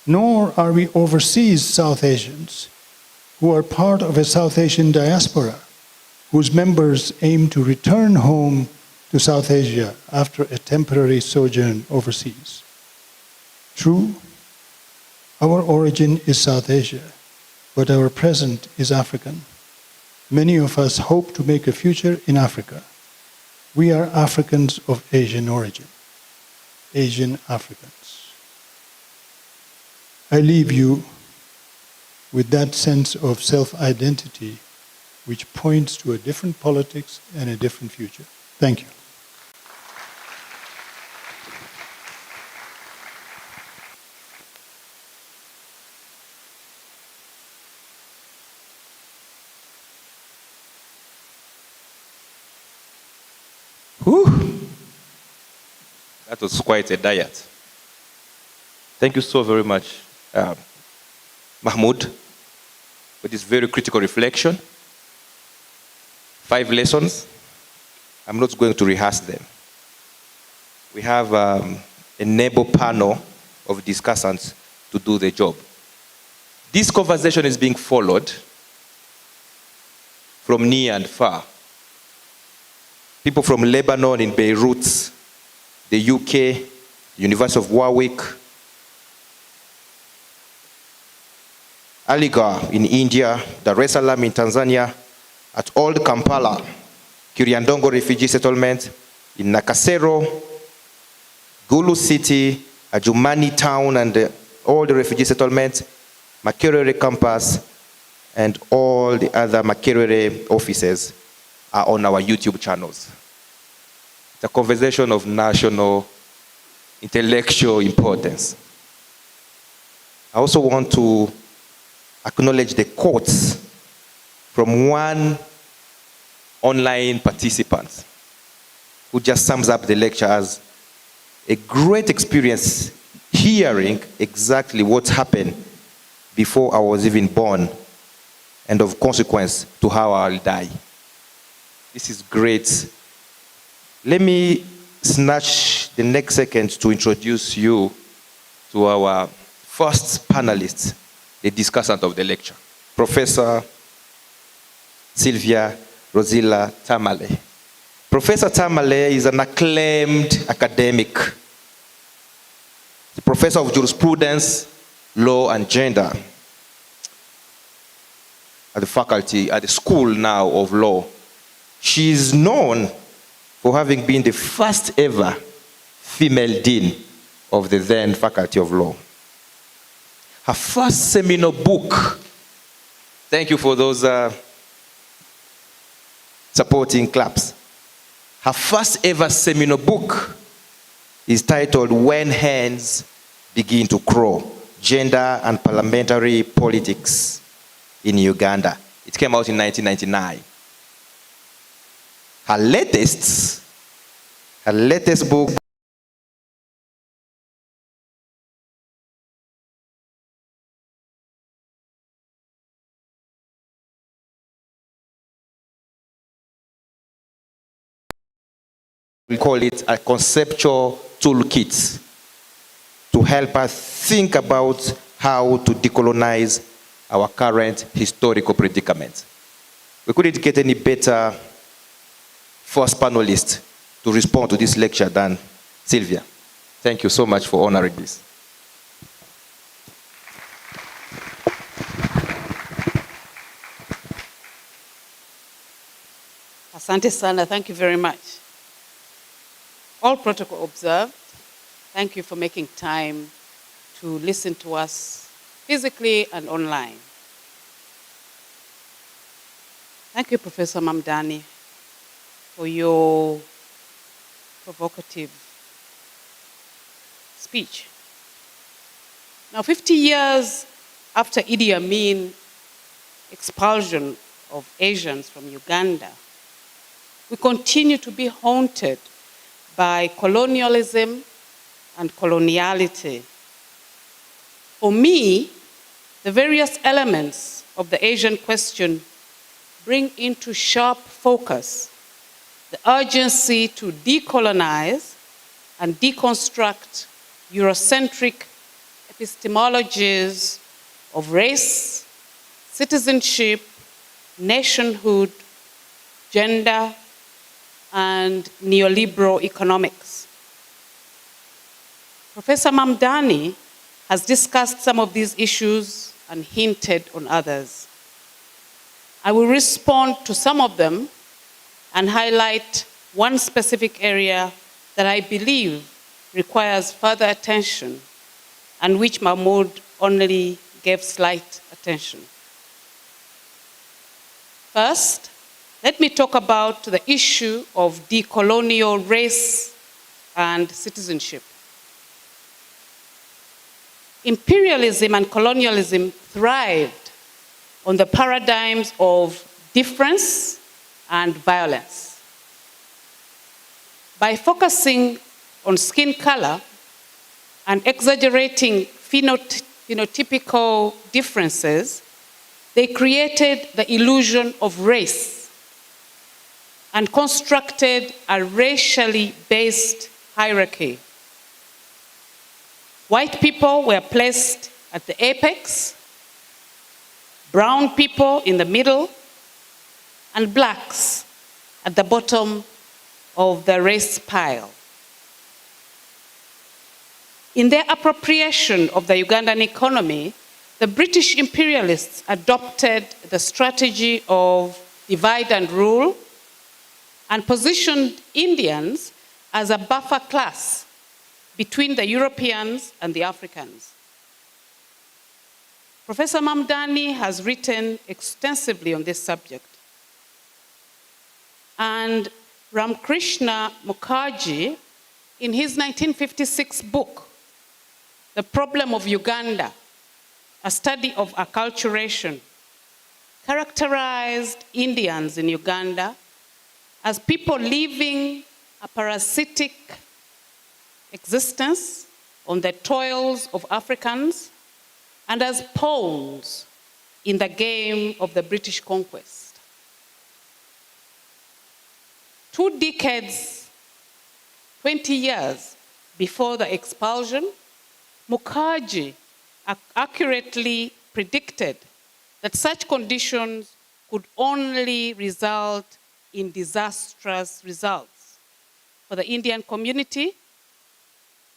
Nor are we overseas South Asians who are part of a South Asian diaspora whose members aim to return home to South Asia after a temporary sojourn overseas. True, our origin is South Asia, but our present is African. Many of us hope to make a future in Africa. We are Africans of Asian origin, Asian Africans. I leave you with that sense of self-identity which points to a different politics and a different future. Thank you. Whew. That was quite a diet. Thank you so very much, Mahmoud, for this very critical reflection. 5 lessons. I'm not going to rehearse them. We have a noble panel of discussants to do the job. This conversation is being followed from near and far. People from Lebanon in Beirut, the UK, University of Warwick, Aligarh in India, Dar es Salaam in Tanzania, at Old Kampala, Kiriandongo Refugee Settlement, in Nakasero, Gulu City, Adjumani Town, and all the refugee settlements, Makerere Campus, and all the other Makerere offices are on our YouTube channels. It's a conversation of national intellectual importance. I also want to acknowledge the quotes from one online participant who just sums up the lecture as a great experience hearing exactly what happened before I was even born and of consequence to how I'll die. This is great. Let me snatch the next second to introduce you to our first panelist, the discussant of the lecture, Professor Sylvia Rosilla Tamale. Professor Tamale is an acclaimed academic, the professor of jurisprudence, law, and gender at the school now of law. She is known for having been the first ever female dean of the then Faculty of Law. Her first seminal book, thank you for those supporting claps. Her first ever seminal book is titled When Hens Begin to Crow, Gender and Parliamentary Politics in Uganda. It came out in 1999. Her latest book we call it a conceptual toolkit to help us think about how to decolonize our current historical predicament. We couldn't get any better first panelist to respond to this lecture than Sylvia. Thank you so much for honoring this. Asante sana, thank you very much. All protocol observed, thank you for making time to listen to us physically and online. Thank you, Professor Mamdani, for your provocative speech. Now, 50 years after Idi Amin expulsion of Asians from Uganda, we continue to be haunted by colonialism and coloniality. For me, the various elements of the Asian question bring into sharp focus the urgency to decolonize and deconstruct Eurocentric epistemologies of race, citizenship, nationhood, gender, and neoliberal economics. Professor Mamdani has discussed some of these issues and hinted on others. I will respond to some of them and highlight one specific area that I believe requires further attention and which Mahmoud only gave slight attention. First, let me talk about the issue of decolonial race and citizenship. Imperialism and colonialism thrived on the paradigms of difference and violence. By focusing on skin color and exaggerating phenotypical differences, they created the illusion of race and constructed a racially based hierarchy. White people were placed at the apex, brown people in the middle, and blacks at the bottom of the race pile. In their appropriation of the Ugandan economy, the British imperialists adopted the strategy of divide and rule and positioned Indians as a buffer class between the Europeans and the Africans. Professor Mamdani has written extensively on this subject. And Ramkrishna Mukherjee, in his 1956 book, The Problem of Uganda, a study of acculturation, characterized Indians in Uganda as people living a parasitic existence on the toils of Africans and as pawns in the game of the British conquest. 2 decades, 20 years before the expulsion, Mukherjee accurately predicted that such conditions could only result in disastrous results for the Indian community,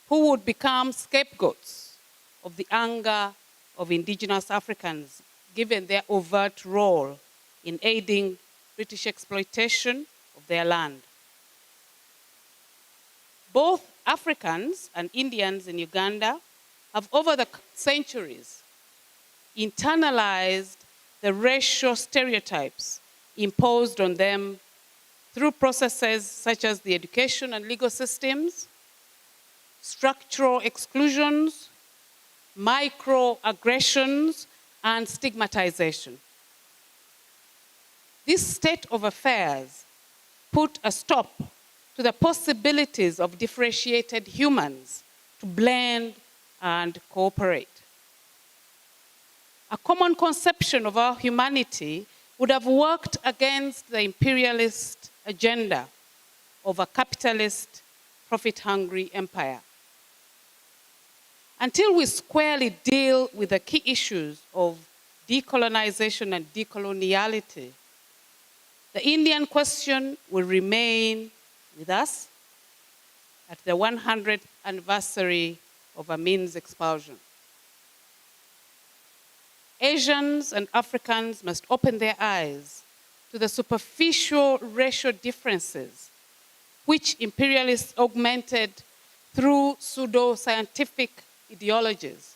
who would become scapegoats of the anger of indigenous Africans, given their overt role in aiding British exploitation of their land. Both Africans and Indians in Uganda have, over the centuries, internalized the racial stereotypes imposed on them through processes such as the education and legal systems, structural exclusions, microaggressions, and stigmatization. This state of affairs put a stop to the possibilities of differentiated humans to blend and cooperate. A common conception of our humanity would have worked against the imperialist agenda of a capitalist, profit-hungry empire. Until we squarely deal with the key issues of decolonization and decoloniality, the Indian question will remain with us at the 100th anniversary of Amin's expulsion. Asians and Africans must open their eyes to the superficial racial differences which imperialists augmented through pseudo-scientific ideologies.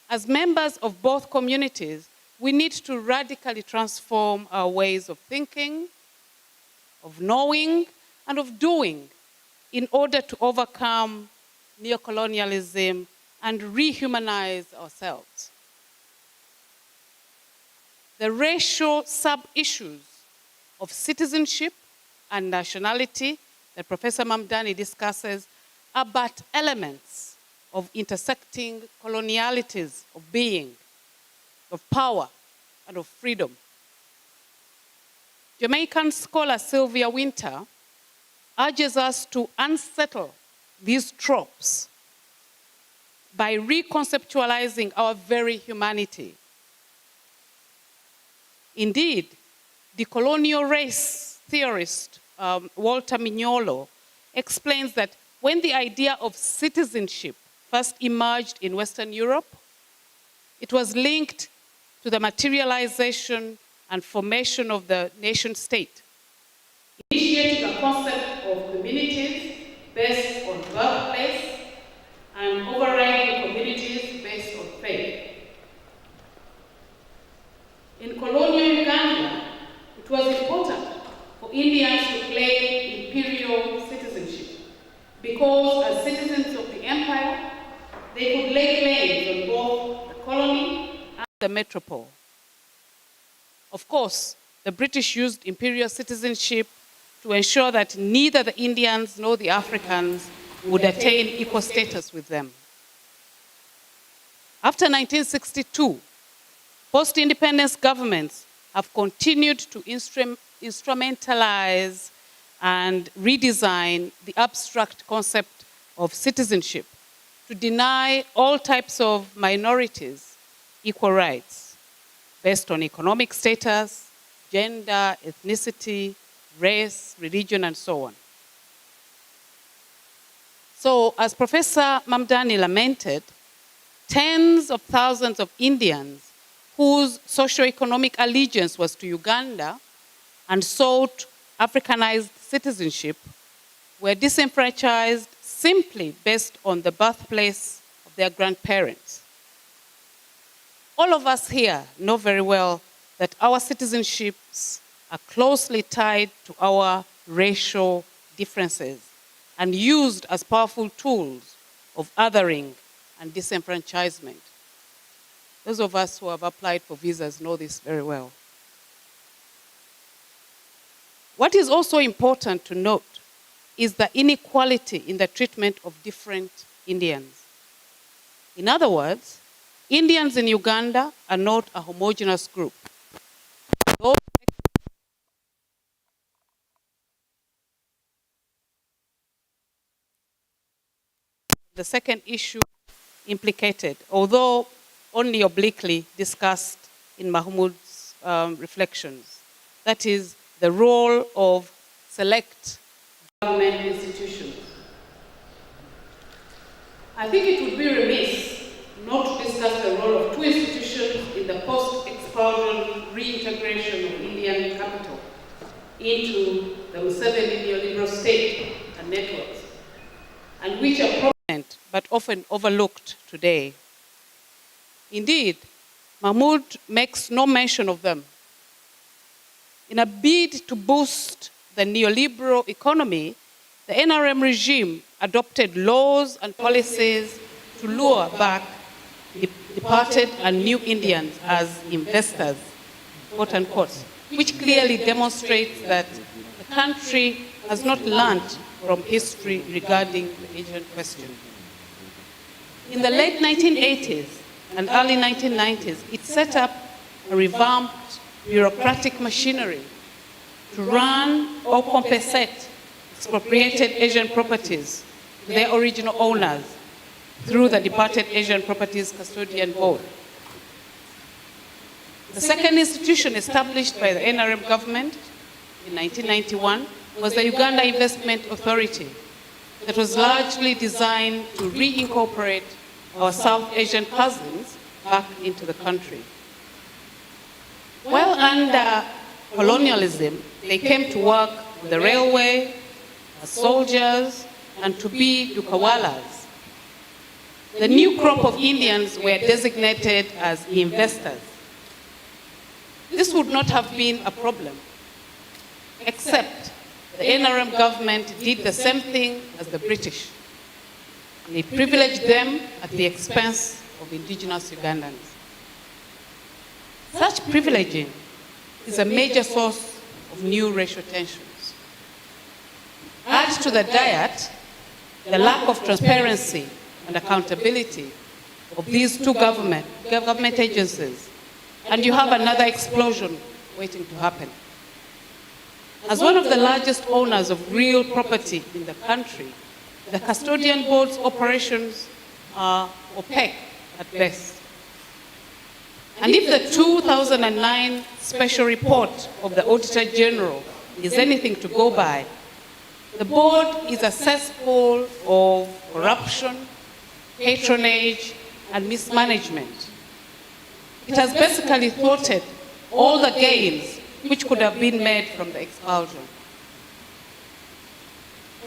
As members of both communities, we need to radically transform our ways of thinking, of knowing, and of doing in order to overcome neocolonialism and rehumanize ourselves. The racial sub-issues of citizenship and nationality that Professor Mamdani discusses are but elements of intersecting colonialities of being, of power, and of freedom. Jamaican scholar Sylvia Winter urges us to unsettle these tropes by reconceptualizing our very humanity. Indeed, the colonial race theorist Walter Mignolo explains that when the idea of citizenship first emerged in Western Europe, it was linked to the materialization and formation of the nation state, initiating a concept of communities based on birthplace and overriding communities based on faith. In colonial Uganda, it was important for Indians to claim imperial citizenship because as citizens of the empire, they could lay claims on both the colony and the metropole. Of course, the British used imperial citizenship to ensure that neither the Indians nor the Africans would attain equal status with them. After 1962, post-independence governments have continued to instrumentalize and redesign the abstract concept of citizenship to deny all types of minorities equal rights based on economic status, gender, ethnicity, race, religion, and so on. So, as Professor Mamdani lamented, tens of thousands of Indians whose socio-economic allegiance was to Uganda and sought Africanized citizenship were disenfranchised simply based on the birthplace of their grandparents. All of us here know very well that our citizenships are closely tied to our racial differences and used as powerful tools of othering and disenfranchisement. Those of us who have applied for visas know this very well. What is also important to note is the inequality in the treatment of different Indians. In other words, Indians in Uganda are not a homogeneous group. The second issue implicated, although only obliquely discussed in Mahmoud's reflections, that is the role of select government institutions. I think it would be remiss not to discuss the role of two institutions in the post-expulsion reintegration of Indian capital into the Museveni neoliberal state and networks, and which are prominent but often overlooked today. Indeed, Mahmoud makes no mention of them. In a bid to boost the neoliberal economy, the NRM regime adopted laws and policies to lure back departed and new Indians as investors, quote unquote, which clearly demonstrates that the country has not learned from history regarding the Asian question. In the late 1980s and early 1990s, it set up a revamped bureaucratic machinery to run or compensate expropriated Asian properties to their original owners through the Departed Asian Properties Custodian Board. The second institution established by the NRM government in 1991 was the Uganda Investment Authority that was largely designed to reincorporate our South Asian cousins back into the country. While under colonialism, they came to work on the railway, as soldiers, and to be dukawalas. The new crop of Indians were designated as investors. This would not have been a problem, except the NRM government did the same thing as the British. They privileged them at the expense of indigenous Ugandans. Such privileging is a major source of new racial tensions. Add to the diet the lack of transparency and accountability of these two government agencies, and you have another explosion waiting to happen. As one of the largest owners of real property in the country, the custodian board's operations are opaque at best. And if the 2009 special report of the Auditor General is anything to go by, the board is a cesspool of corruption, patronage, and mismanagement. It has basically thwarted all the gains which could have been made from the expulsion.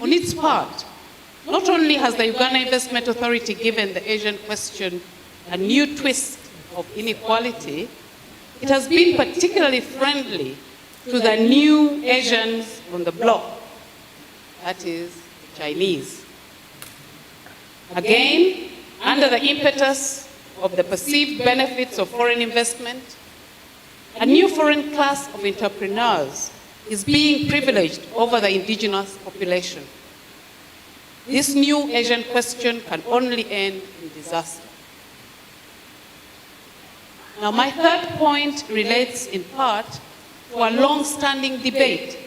On its part, not only has the Uganda Investment Authority given the Asian question a new twist of inequality, it has been particularly friendly to the new Asians on the block, that is, the Chinese. Again, under the impetus of the perceived benefits of foreign investment, a new foreign class of entrepreneurs is being privileged over the indigenous population. This new Asian question can only end in disaster. Now, my third point relates in part to a long-standing debate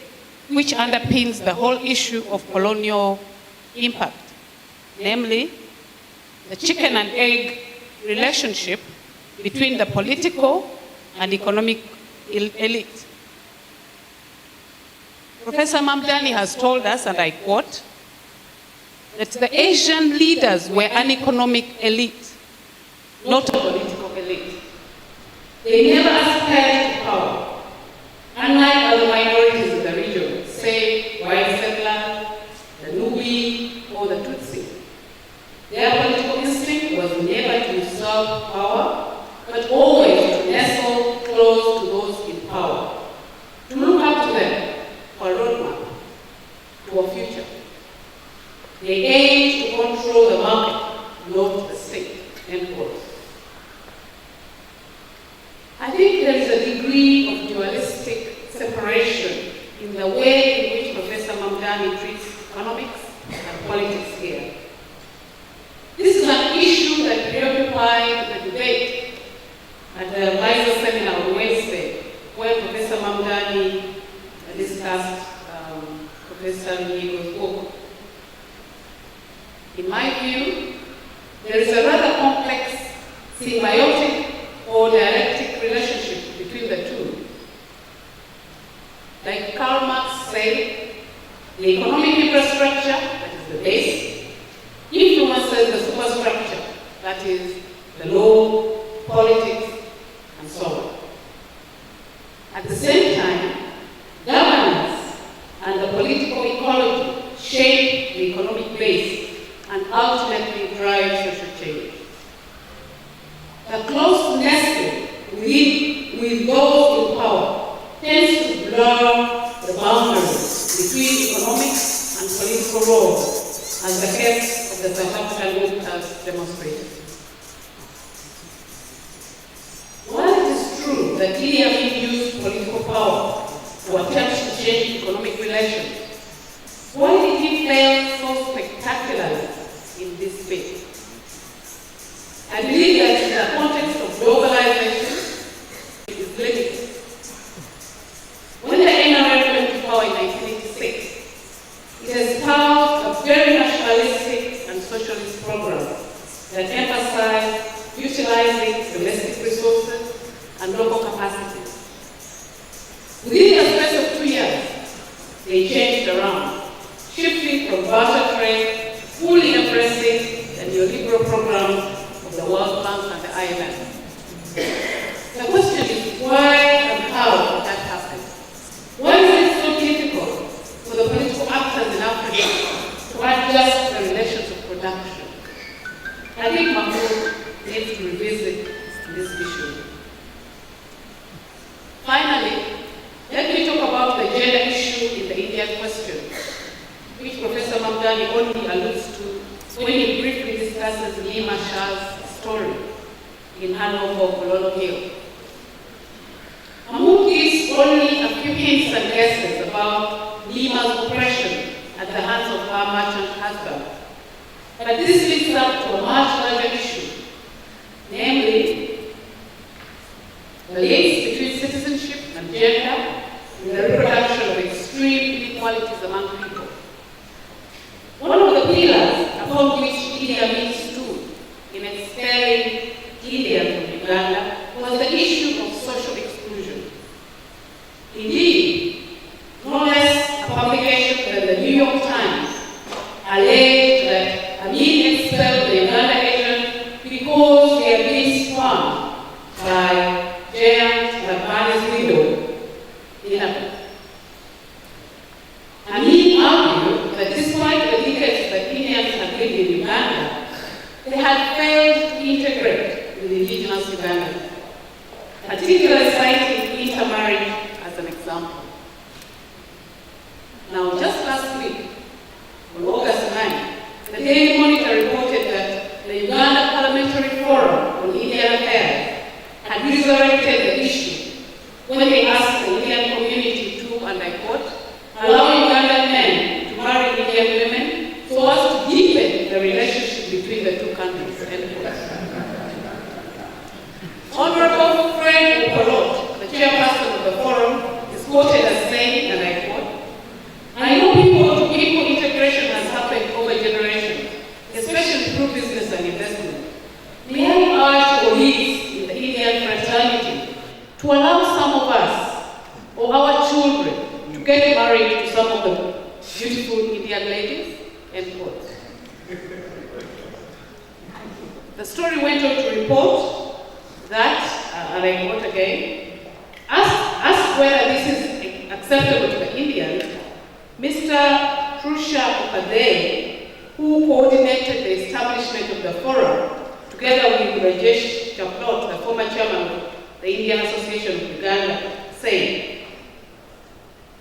which underpins the whole issue of colonial impact, namely the chicken and egg relationship between the political and economic elite. Professor Mamdani has told us, and I quote, that the Asian leaders were an economic elite, not a political elite. They never aspired to power, unlike other minority I think there is a degree of dualistic separation in the way in which Professor Mamdani treats economics and politics here. This is an issue that preoccupied the debate at the Riser seminar on Wednesday, where Professor Mamdani discussed Professor Nyigo's book. In my view, there is a rather complex symbiotic or dialectic relationship between the two. Like Karl Marx said, the economic infrastructure, that is the base, influences the superstructure, that is the law, politics, and so on. At the same time, governance and the political ecology shape the economic base and ultimately drive social change. The close nesting with those in power tends to blur the boundaries between economic and political roles, as the case of the South African book has demonstrated. While it is true that Idi Amin used political power to attempt to change economic relations, why did he fail so spectacularly in this space? I believe that in the context of globalization, it is limited. When the NRF went to power in 1986, it espoused a very nationalistic and socialist program that emphasized utilizing domestic resources and local capacities. Within the space of 2 years, they changed around, shifting from barter trade to fully embracing the neoliberal program of the World Bank and the IMF. The question is why and how did that happen? Why is it so difficult for the political actors in Africa to adjust the relations of production? I think Mahmoud needs to revisit this issue. Finally, let me talk about the gender issue in the Indian question, which Professor Mamdani only alludes to when he briefly discusses Nima Shah's story in Hanover, Kololo Hill. Mahmoud gives only a few hints and guesses about Nima's oppression at the hands of her merchant husband. But this leads up to a much larger issue, namely the links between citizenship and gender in the reproduction of extreme inequalities among people. One of the pillars upon which Idi Amin stood in expelling Indians from Uganda was the issue of social exclusion. Indeed, no less a publication than the New York Times alleged that Amin expelled the Uganda agent because they had been swarmed by giant Labani's widow, Ina. Amin argued that despite the decades that Indians had lived in Uganda, they had failed to integrate with indigenous Ugandans, particularly citing intermarriage as an example. Now, just last week, on August 9, the Daily Monitor reported that the Uganda Parliamentary Forum on Indian Affairs had resurrected the issue when they asked the Indian community to, and I quote, allow Ugandan men to marry Indian women so as to deepen the relationship between the two countries, end quote. Honorable Fred Okolot, the chairperson of the forum, is quoted as saying, and I quote, I know people integration has happened over generations, especially through business and investment. May I urge colleagues in the Indian fraternity to allow some of us or our children to get married to some of the beautiful Indian ladies, end quote. The story went on to report that, and I quote again, asked whether this is acceptable to the Indians, Mr. Trusha Upadhyay, who coordinated the establishment of the forum, together with Rajesh Chaplot, the former chairman of the Indian Association of Uganda, said,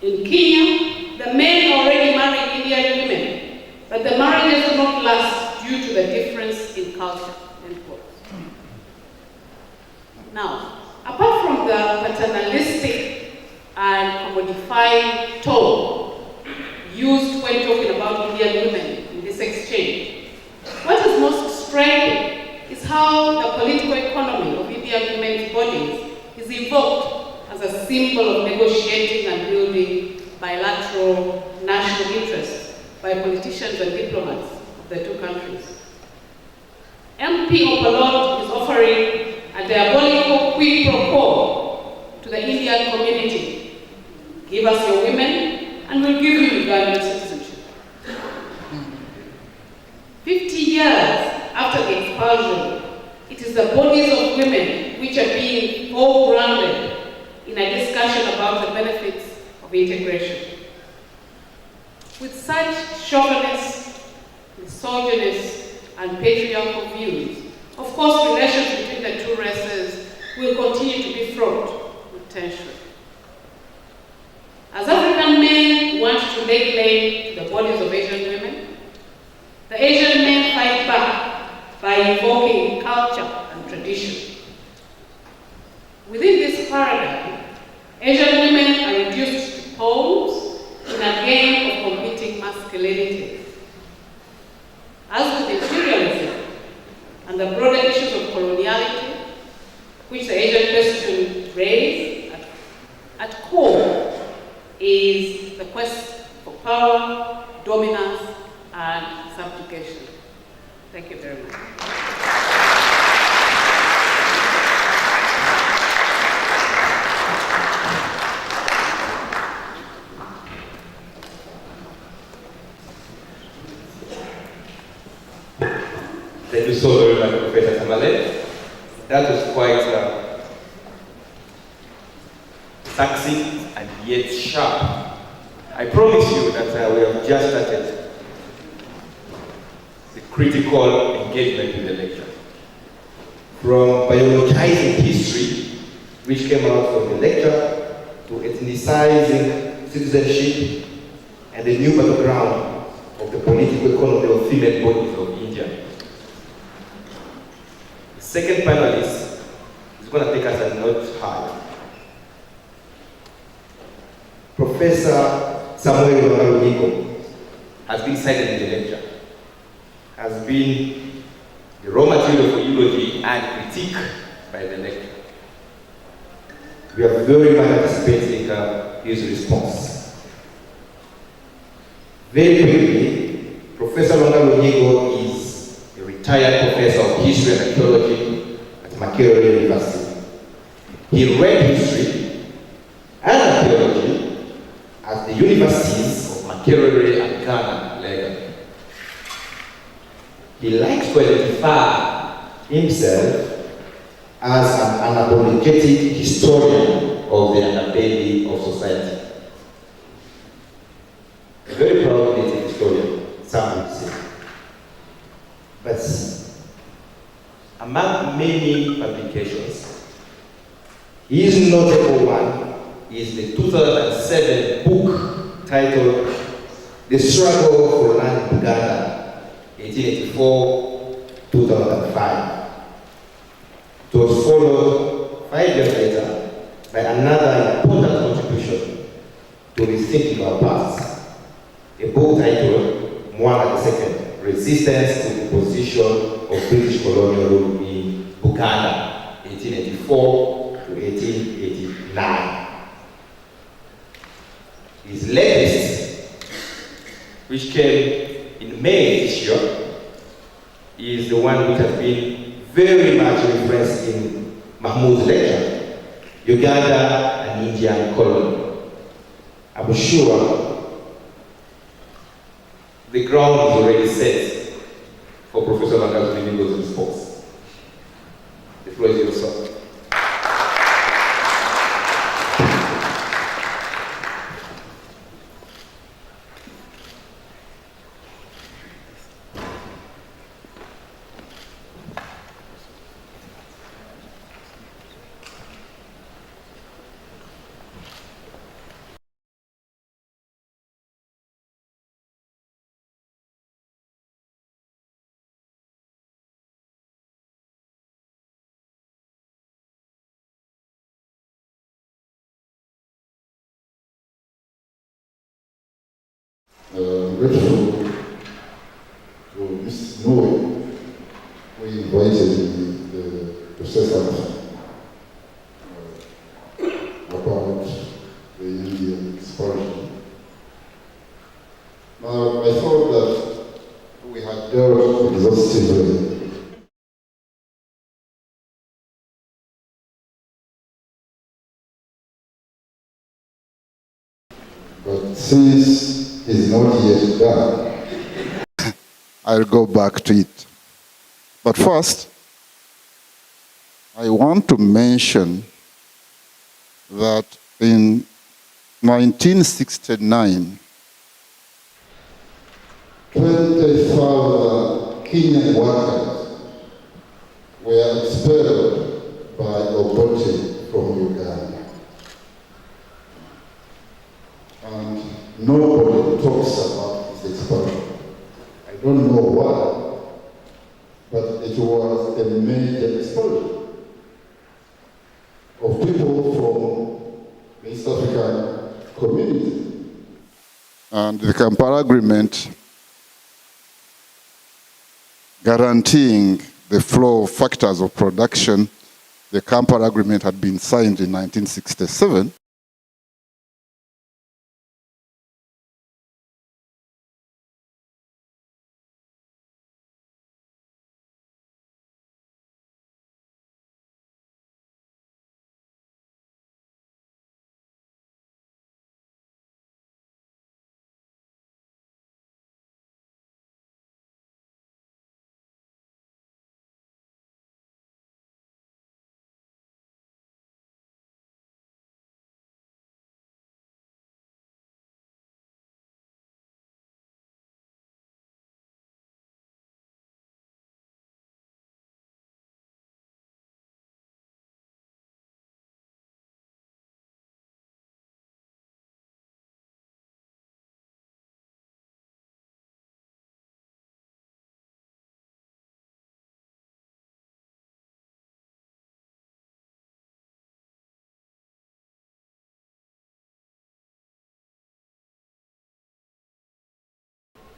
in Kenya, the men already marry Indian women, but the marriages do not last due to the difference in culture, end quote. Now, apart from paternalistic and commodifying tone used when talking about Indian women in this exchange. What is most striking is how the political economy of Indian women's bodies is evoked as a symbol of negotiating and building bilateral national interests by politicians and diplomats of the two countries. MP Opalot is offering a diabolical quid pro quo to the Indian community. Give us your women and we'll give you Ugandan citizenship. 50 years after the expulsion, it is the bodies of women which are being foregrounded in a discussion about the benefits of integration. With such chauvinist, misogynist, and patriarchal views, of course relations between the two races will continue to be fraught with tension. As African men want to lay claim to the bodies of Asian women, the Asian men fight back by invoking culture and tradition. Within this paradigm, Asian women are reduced to pawns in a game of competing masculinities. As with imperialism and the broader issues of coloniality, which the Asian question raised, at core is the quest for power, dominance, and subjugation. Thank you very much. Thank you so very much, Professor Tamale. That was quite succinct and yet sharp. I promise you that we have just started the critical engagement in the lecture. From biologizing history, which came out from the lecture, to ethnicizing citizenship and the new background of the political economy of female bodies of India. The second panelist is going to take us a notch higher. Professor Samuel Wangalunigo has been cited in the lecture, has been the raw material for eulogy and critique by the lecture. We are very much anticipating his response. Very quickly, Professor Wangalunigo is a retired professor of history and archaeology at Makerere University. He read history and archaeology at the universities of Makerere and Ghana, Lagos. He likes to identify himself as an unapologetic historian of the underbelly of society. A very proud native historian, some would say. But among many publications, his notable one is the 2007 book titled The Struggle for Land in Uganda, 1884-2005. It was followed 5 years later by another important contribution to rethinking our past, a book titled Mwanga II, Resistance to the Imposition of British Colonial Rule in Uganda, 1884 to 1889. His latest, which came in May this year, is the one which has been very much referenced in Mahmoud's lecture, Uganda and Indian colony. I'm sure the ground is already set for Professor Wangalunigo's response. The floor is yours, sir. grateful to Ms. Noe, who invited the session about the Indian expulsion. Now, I thought that we had dealt exhaustively but since it's not yet done, I'll go back to it. But first, I want to mention that in 1969, 20,000 Kenyan workers were expelled by Obote from Uganda. And nobody talks about this expulsion. I don't know why, but it was a major expulsion of people from the East African community. And the Kampala Agreement guaranteeing the flow of factors of production, the Kampala Agreement had been signed in 1967.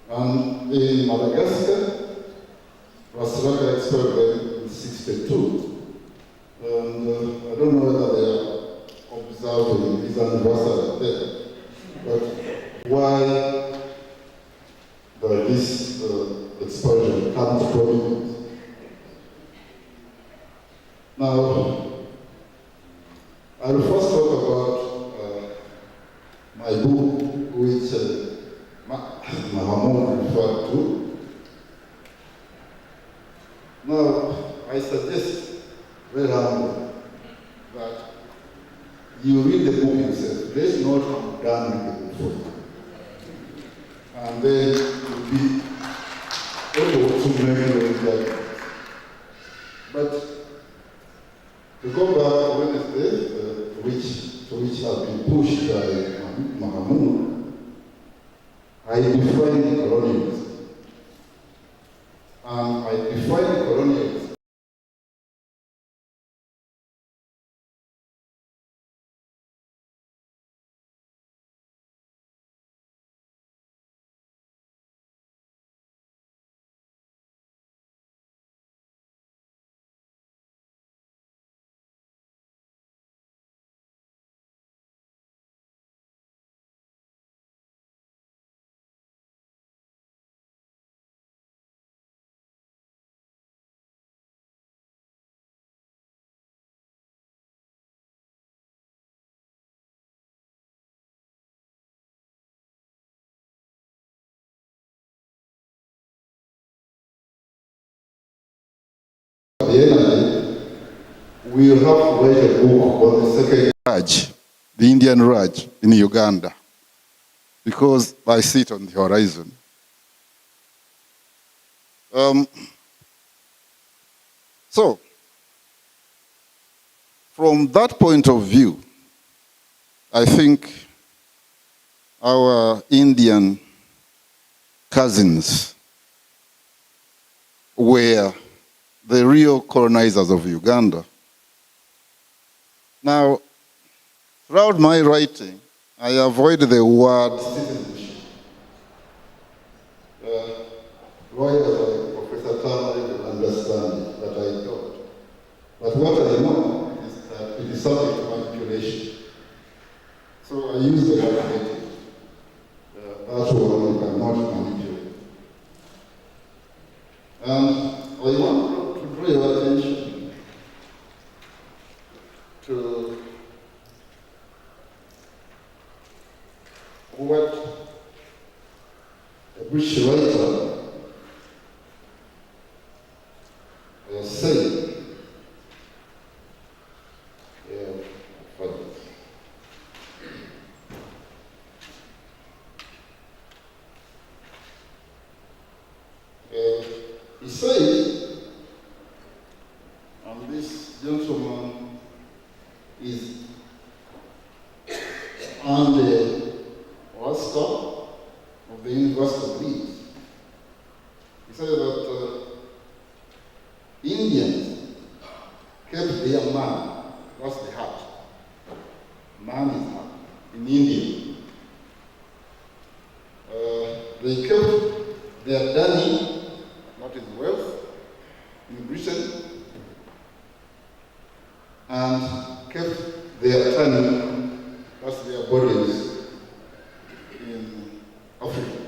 And in Madagascar, Australia expelled them in 62. And I don't know whether they are observing this anniversary there, but why this expulsion comes prominent? Now, I will first talk about my book, which Mahamud referred to. Now, I suggest very humbly that you read the book yourself. Let's not done with the book. And then you'll be able to make your judgment. But to go back to Wednesday, to which has been pushed by Mahamud, I define colonialism. And I define colonialism the energy, we will have to write a book on the second Raj, the Indian Raj in Uganda, because I see it on the horizon. So, from that point of view, I think our Indian cousins were the real colonizers of Uganda. Now, throughout my writing, I avoid the word citizenship lawyers like Professor Tama will understand it, but I don't. But what I know is that it is subject to manipulation. So I use the word native. That's what you cannot manipulate. And I want to draw your attention to what a British writer said. He says, and this gentleman is Andy Oster of the University of Leeds. He said that Indians kept their man, that's the heart. Man is heart in India. They kept their Danny, not his wealth, in Britain, and kept their attorney, that's their bodies, in Africa,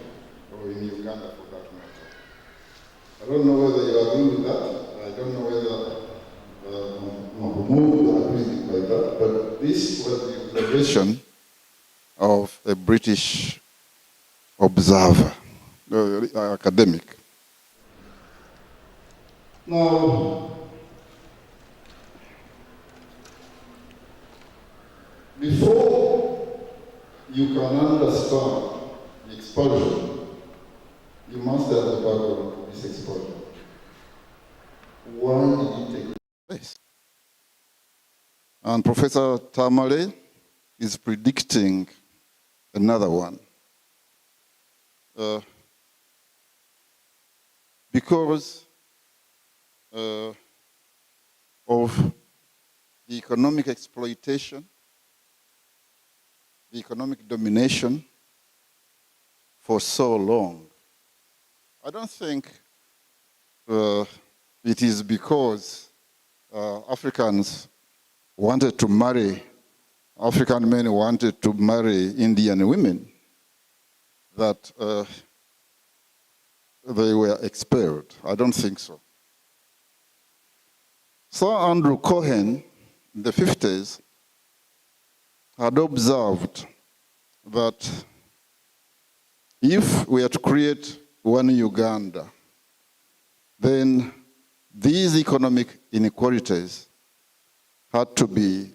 or in Uganda for that matter. I don't know whether you agree with that. I don't know whether Mahmoud agrees with that, but this was the observation of a British observer, academic. Now, before you can understand the expulsion, you must have the background of this expulsion. Why did it take place? And Professor Tamale is predicting another one. Because of the economic exploitation, the economic domination for so long. I don't think it is because Africans wanted to marry, African men wanted to marry Indian women that they were expelled. I don't think so. Sir Andrew Cohen, in the 50s, had observed that if we are to create one Uganda, then these economic inequalities had to be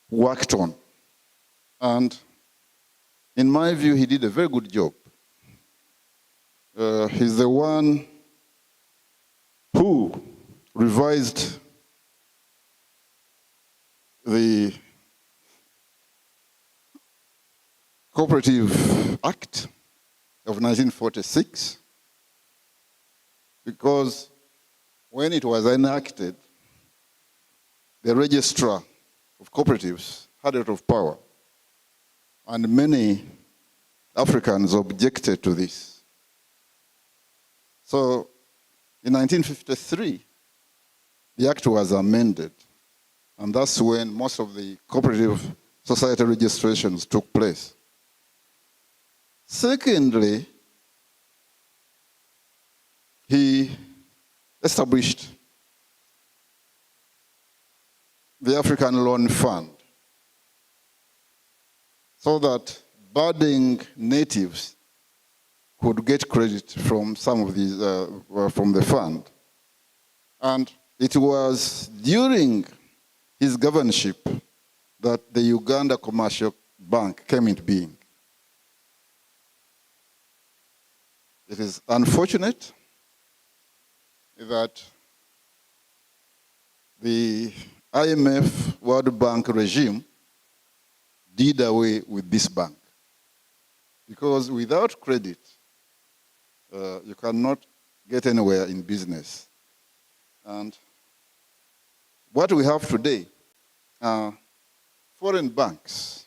worked on. And in my view, he did a very good job. He's the one who revised the Cooperative Act of 1946, because when it was enacted, the registrar of cooperatives had a lot of power, and many Africans objected to this. So in 1953, the act was amended, and that's when most of the cooperative society registrations took place. Secondly, he established the African Loan Fund so that budding natives could get credit from some of these, from the fund. And it was during his governorship that the Uganda Commercial Bank came into being. It is unfortunate that the IMF World Bank regime did away with this bank, because without credit, you cannot get anywhere in business. And what we have today are foreign banks.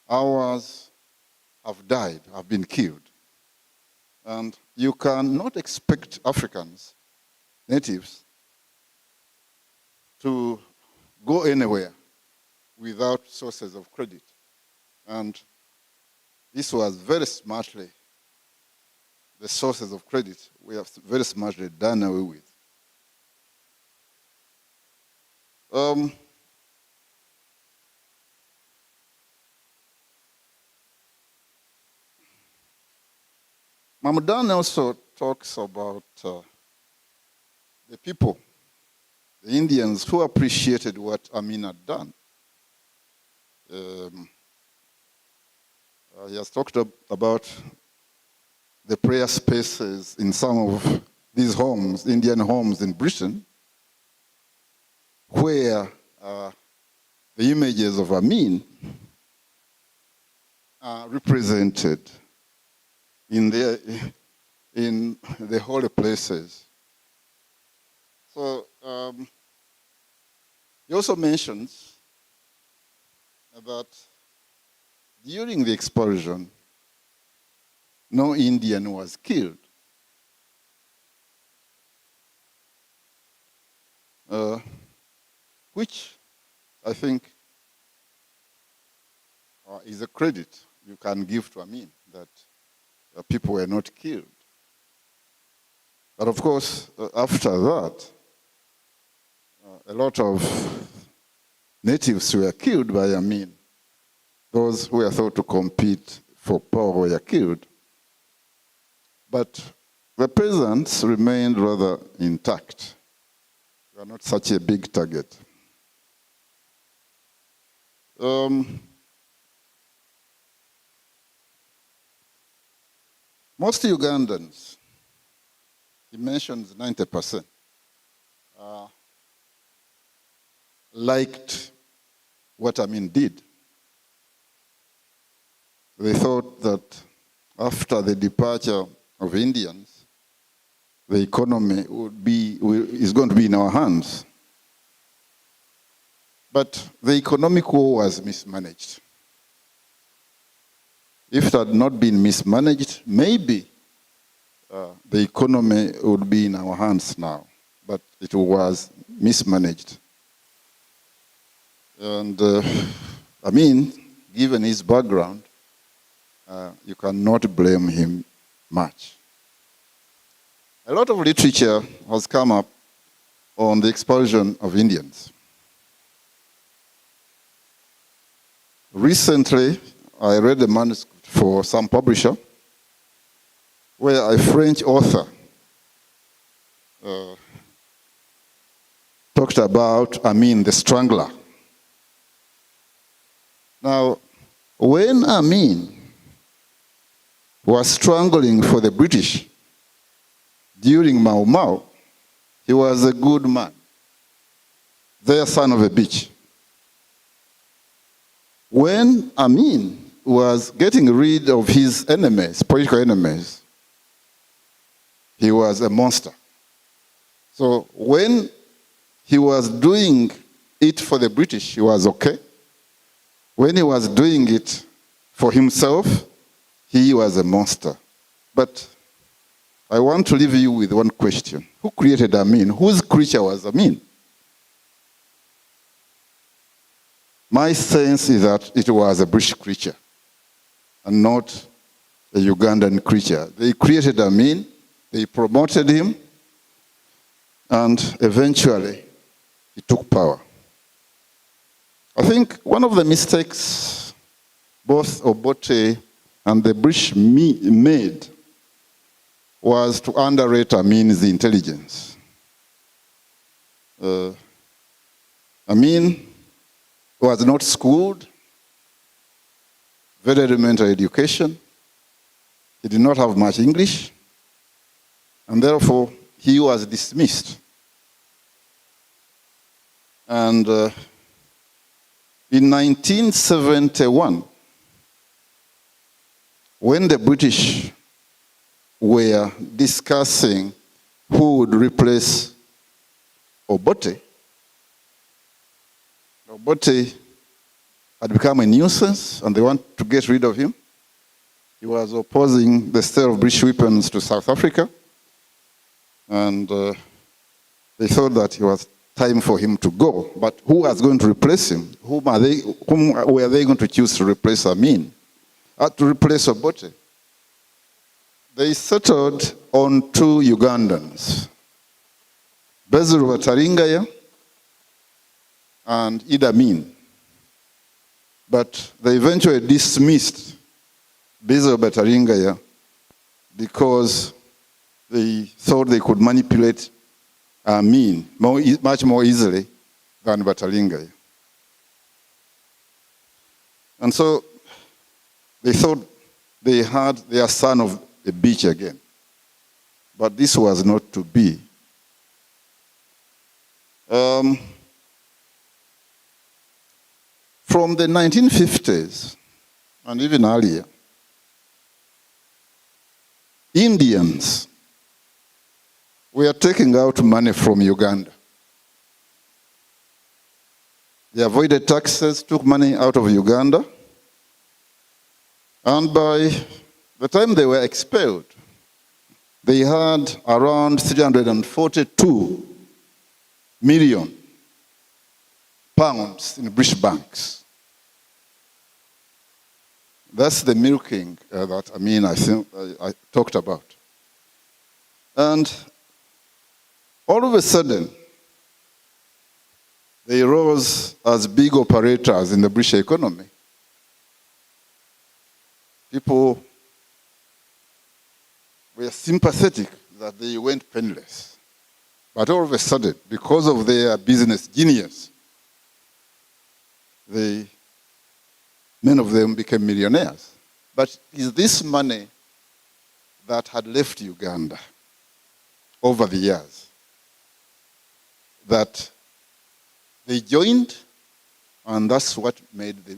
Ours have died, have been killed. And you cannot expect Africans, natives, to go anywhere without sources of credit. And this was very smartly, the sources of credit, we have very smartly done away with. Mahmudan also talks about the people, the Indians who appreciated what Amin had done. He has talked about the prayer spaces in some of these homes, Indian homes in Britain, where the images of Amin are represented in the holy places. So he also mentions that during the expulsion, no Indian was killed. Which I think is a credit you can give to Amin, that people were not killed. But of course, after that, a lot of natives were killed by Amin. Those who were thought to compete for power were killed. But the peasants remained rather intact. They are not such a big target. Most Ugandans, he mentions 90%, liked what Amin did. They thought that after the departure of Indians, the economy is going to be in our hands. But the economic war was mismanaged. If it had not been mismanaged, maybe the economy would be in our hands now. But it was mismanaged. And I mean, given his background, you cannot blame him much. A lot of literature has come up on the expulsion of Indians. Recently, I read a manuscript for some publisher where a French author talked about Amin the Strangler. Now, when Amin was strangling for the British during Mau Mau, he was a good man, their son of a bitch. When Amin was getting rid of his enemies, political enemies, he was a monster. So when he was doing it for the British, he was okay. When he was doing it for himself, he was a monster. But I want to leave you with one question. Who created Amin? Whose creature was Amin? My sense is that it was a British creature and not a Ugandan creature. They created Amin, they promoted him, and eventually he took power. I think one of the mistakes both Obote and the British made was to underrate Amin's intelligence. Amin was not schooled, very elementary education. He did not have much English, and therefore he was dismissed. And in 1971, when the British were discussing who would replace Obote, Obote had become a nuisance and they want to get rid of him. He was opposing the sale of British weapons to South Africa. And they thought that it was time for him to go. But who was going to replace him? Whom were they going to choose to replace Amin? To replace Obote? They settled on 2 Ugandans, Basil Bataringaya and Idi Amin. But they eventually dismissed Basil Bataringaya because they thought they could manipulate Amin much more easily than Bataringaya. And so they thought they had their son of a beach again. But this was not to be. From the 1950s and even earlier, Indians were taking out money from Uganda. They avoided taxes, took money out of Uganda, and by the time they were expelled, they had around 342 million pounds in British banks. That's the milking that I think I talked about. And all of a sudden, they rose as big operators in the British economy. People were sympathetic that they went penniless. But all of a sudden, because of their business genius, many of them became millionaires. But is this money that had left Uganda over the years that they joined, and that's what made the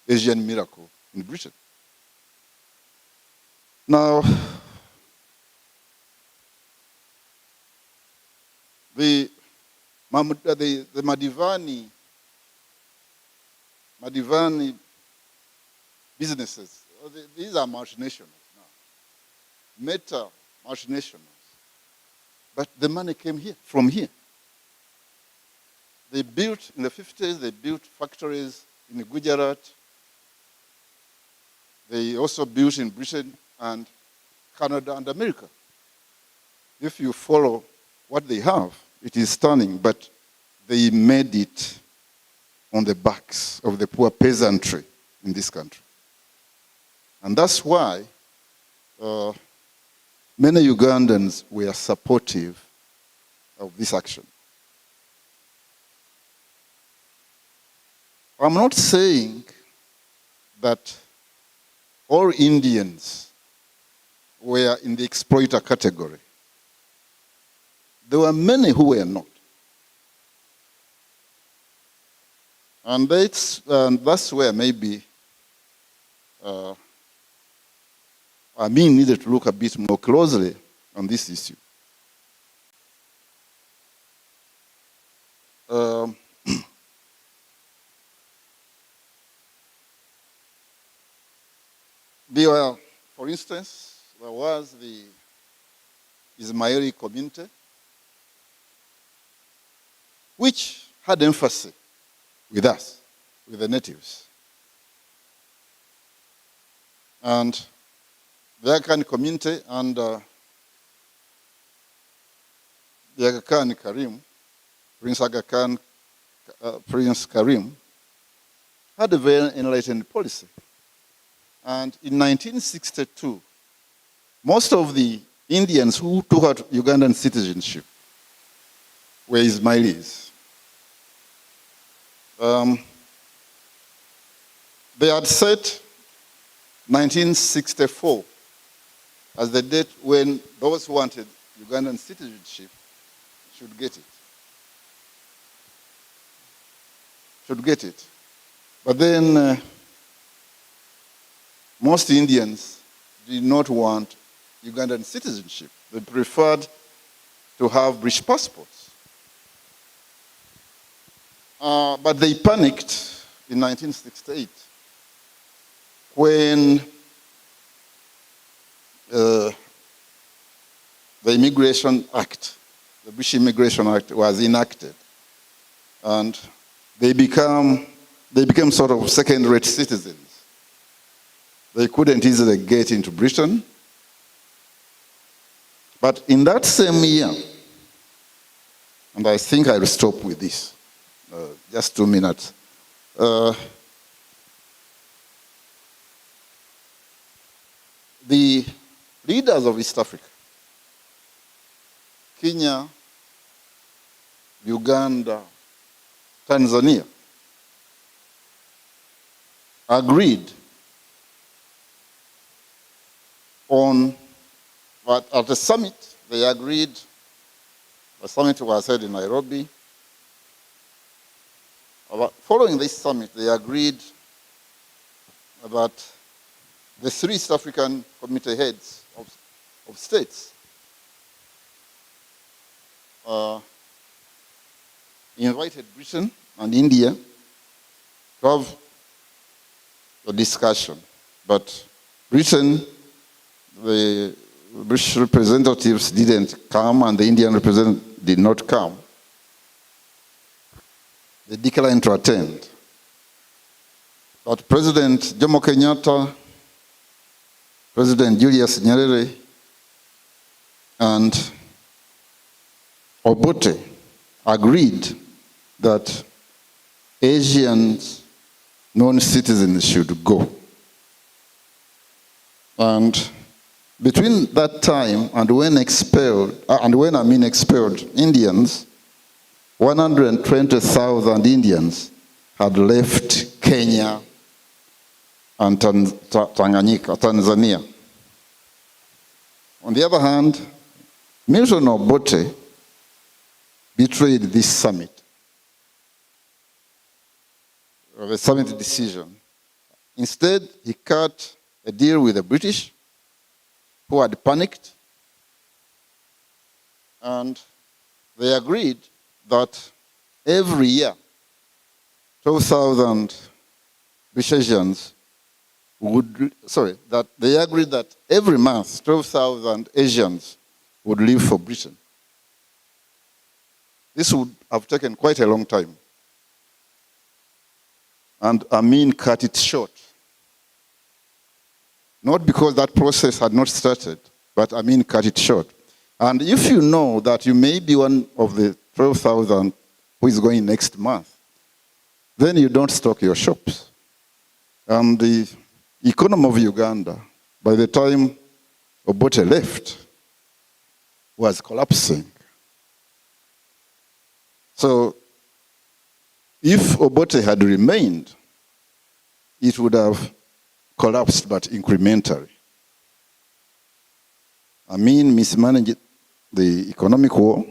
Asian miracle in Britain? Now, the Madivani businesses, these are multinationals now. Meta multinationals. But the money came from here. They built, in the 50s, they built factories in Gujarat. They also built in Britain and Canada and America. If you follow what they have, it is stunning, but they made it on the backs of the poor peasantry in this country. And that's why many Ugandans were supportive of this action. I'm not saying that all Indians were in the exploiter category. There were many who were not. And that's where maybe Amin needed to look a bit more closely on this issue. There were, for instance, there was the Ismaili community, which had emphasis with us, with the natives. And the Aga Khan community and the Aga Khan Karim, Prince Aga Khan, Prince Karim, had a very enlightened policy. And in 1962, most of the Indians who took out Ugandan citizenship were Ismailis. They had set 1964 as the date when those who wanted Ugandan citizenship should get it. But then most Indians did not want Ugandan citizenship. They preferred to have British passports. But they panicked in 1968 when the Immigration Act, the British Immigration Act was enacted. And they became sort of second-rate citizens. They couldn't easily get into Britain. But in that same year, and I think I'll stop with this, just 2 minutes. The leaders of East Africa, Kenya, Uganda, Tanzania, agreed on, but at the summit, they agreed, the summit was held in Nairobi. Following this summit, they agreed about the 3 East African community heads of states invited Britain and India to have a discussion. But Britain, the British representatives didn't come and the Indian representatives did not come. They declined to attend. But President Jomo Kenyatta, President Julius Nyerere, and Obote agreed that Asian non-citizens should go. And between that time and when Amin expelled Indians, 120,000 Indians had left Kenya and Tanzania. On the other hand, Milton Obote betrayed this summit, the summit decision. Instead, he cut a deal with the British, who had panicked, and they agreed that every year, 12,000 British they agreed that every month, 12,000 Asians would leave for Britain. This would have taken quite a long time. And Amin cut it short. Not because that process had not started, but Amin cut it short. And if you know that you may be one of the 12,000 who is going next month, then you don't stock your shops. And the economy of Uganda, by the time Obote left, was collapsing. So if Obote had remained, it would have collapsed, but incrementally. Amin mismanaged the economic war.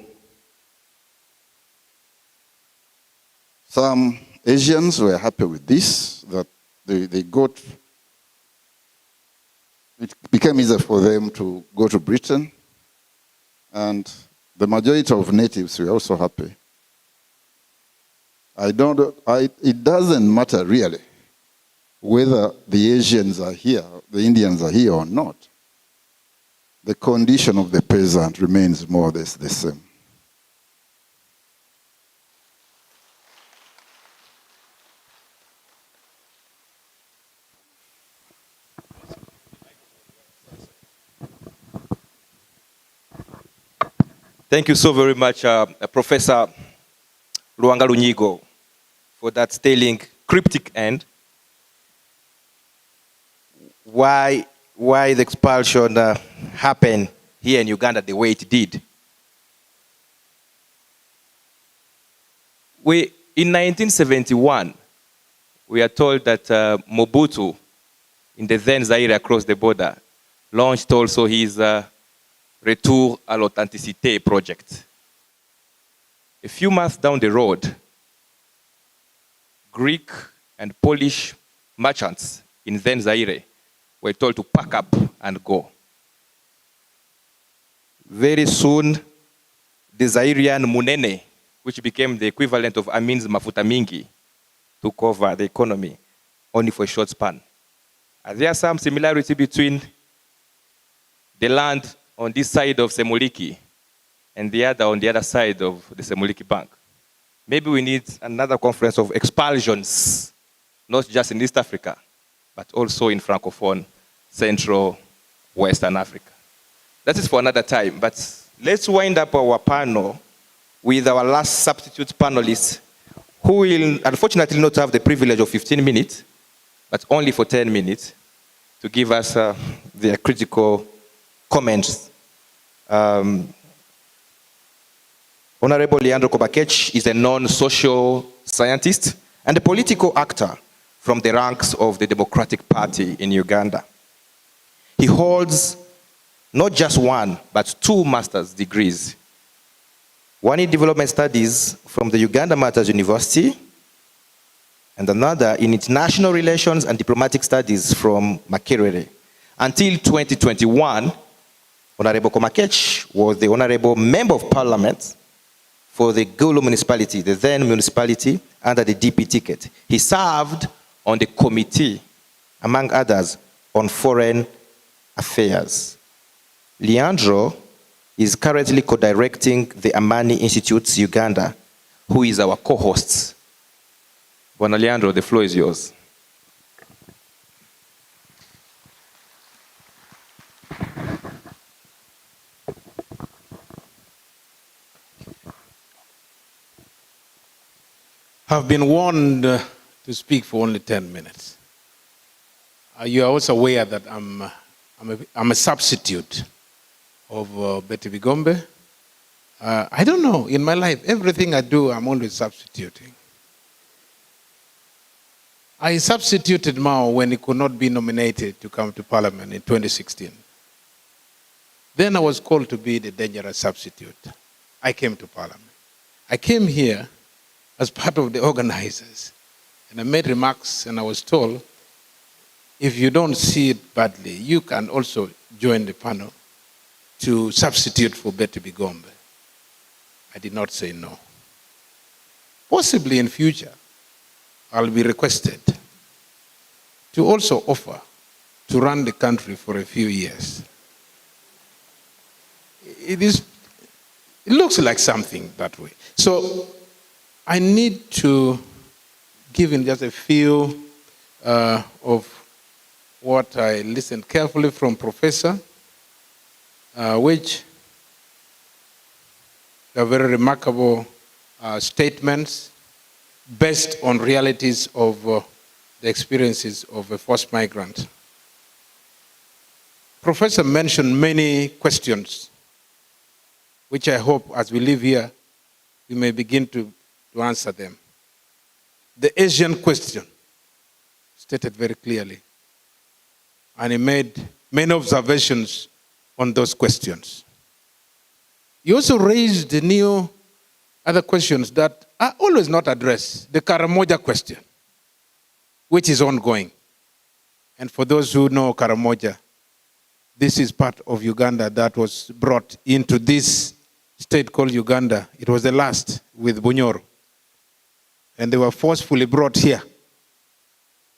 Some Asians were happy with this, that they got, it became easier for them to go to Britain, and the majority of natives were also happy. It doesn't matter really whether the Asians are here, the Indians are here or not. The condition of the peasant remains more or less the same. Thank you so very much, Professor Luanga Lunyigo, for that sterling cryptic end. Why the expulsion happened here in Uganda the way it did. In 1971, we are told that Mobutu, in the then Zaire across the border, launched also his Retour à l'authenticité project. A few months down the road, Greek and Polish merchants in then Zaire were told to pack up and go. Very soon, the Zairean Munene, which became the equivalent of Amin's Mafuta Mingi, took over the economy, only for a short span. Are there some similarity between the land on this side of Semuliki and the other on the other side of the Semuliki Bank. Maybe we need another conference of expulsions, not just in East Africa, but also in Francophone, Central, Western Africa. That is for another time, but let's wind up our panel with our last substitute panelist, who will unfortunately not have the privilege of 15 minutes, but only for 10 minutes, to give us their critical comments. Honorable Leandro Kobakech is a non-social scientist and a political actor from the ranks of the Democratic Party in Uganda. He holds not just one, but 2 master's degrees. One in development studies from the Uganda Matters University, and another in international relations and diplomatic studies from Makerere. Until 2021, Honorable Kobakech was the Honorable Member of Parliament for the Gulu municipality, the then municipality, under the DP ticket. He served on the committee, among others, on foreign affairs. Leandro is currently co-directing the Amani Institute's Uganda, who is our co-host. Bwana Leandro, the floor is yours. I've been warned to speak for only 10 minutes. You are also aware that I'm a substitute of Betty Bigombe. I don't know, in my life, everything I do, I'm always substituting. I substituted Mao when he could not be nominated to come to Parliament in 2016. Then I was called to be the dangerous substitute. I came to Parliament. I came here as part of the organizers, and I made remarks, and I was told, if you don't see it badly, you can also join the panel to substitute for Betty Bigombe. I did not say no. Possibly in future, I'll be requested to also offer to run the country for a few years. It looks like something that way. So I need to give in just a few of what I listened carefully from Professor, which are very remarkable statements based on realities of the experiences of a forced migrant. Professor mentioned many questions, which I hope as we leave here, we may begin to answer them. The Asian question, stated very clearly, and he made many observations on those questions. He also raised the new other questions that are always not addressed. The Karamoja question, which is ongoing. And for those who know Karamoja, this is part of Uganda that was brought into this state called Uganda. It was the last with Bunyoro. And they were forcefully brought here.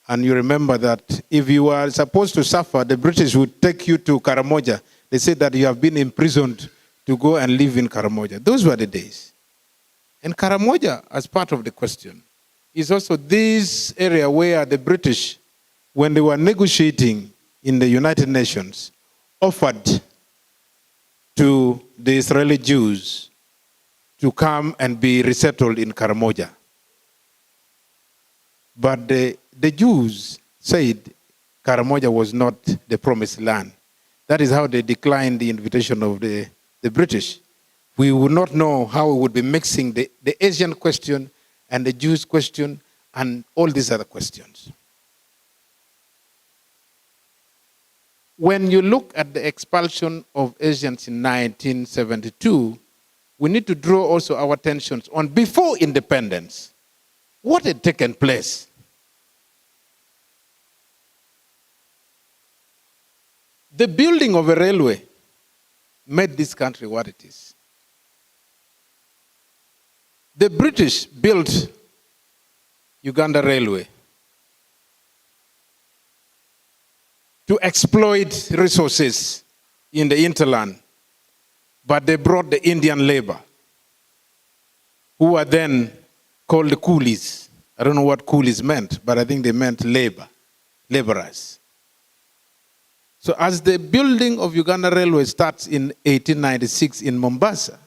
And you remember that if you were supposed to suffer, the British would take you to Karamoja. They said that you have been imprisoned to go and live in Karamoja. Those were the days. And Karamoja, as part of the question, is also this area where the British, when they were negotiating in the United Nations, offered to the Israeli Jews to come and be resettled in Karamoja. But the Jews said Karamoja was not the promised land. That is how they declined the invitation of the British. We would not know how we would be mixing the Asian question and the Jews question and all these other questions. When you look at the expulsion of Asians in 1972, we need to draw also our attentions on before independence. What had taken place? The building of a railway made this country what it is. The British built Uganda Railway to exploit resources in the hinterland but they brought the Indian labor, who were then called the coolies. I don't know what coolies meant, but I think they meant laborers. So as the building of Uganda Railway starts in 1896 in Mombasa,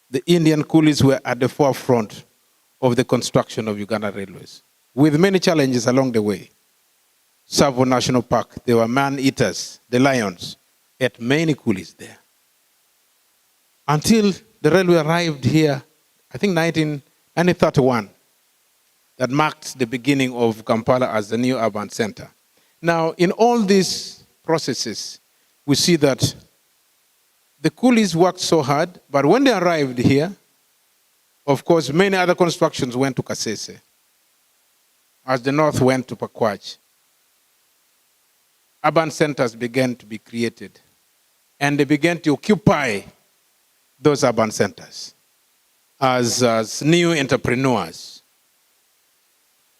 the Indian coolies were at the forefront of the construction of Uganda Railways, with many challenges along the way. Savo National Park, there were man-eaters, the lions, ate many coolies there. Until the railway arrived here, I think 1931, that marked the beginning of Kampala as the new urban center. Now, in all these processes, we see that the coolies worked so hard, but when they arrived here, of course, many other constructions went to Kasese, as the north went to Pakwach. Urban centers began to be created, and they began to occupy those urban centers as new entrepreneurs.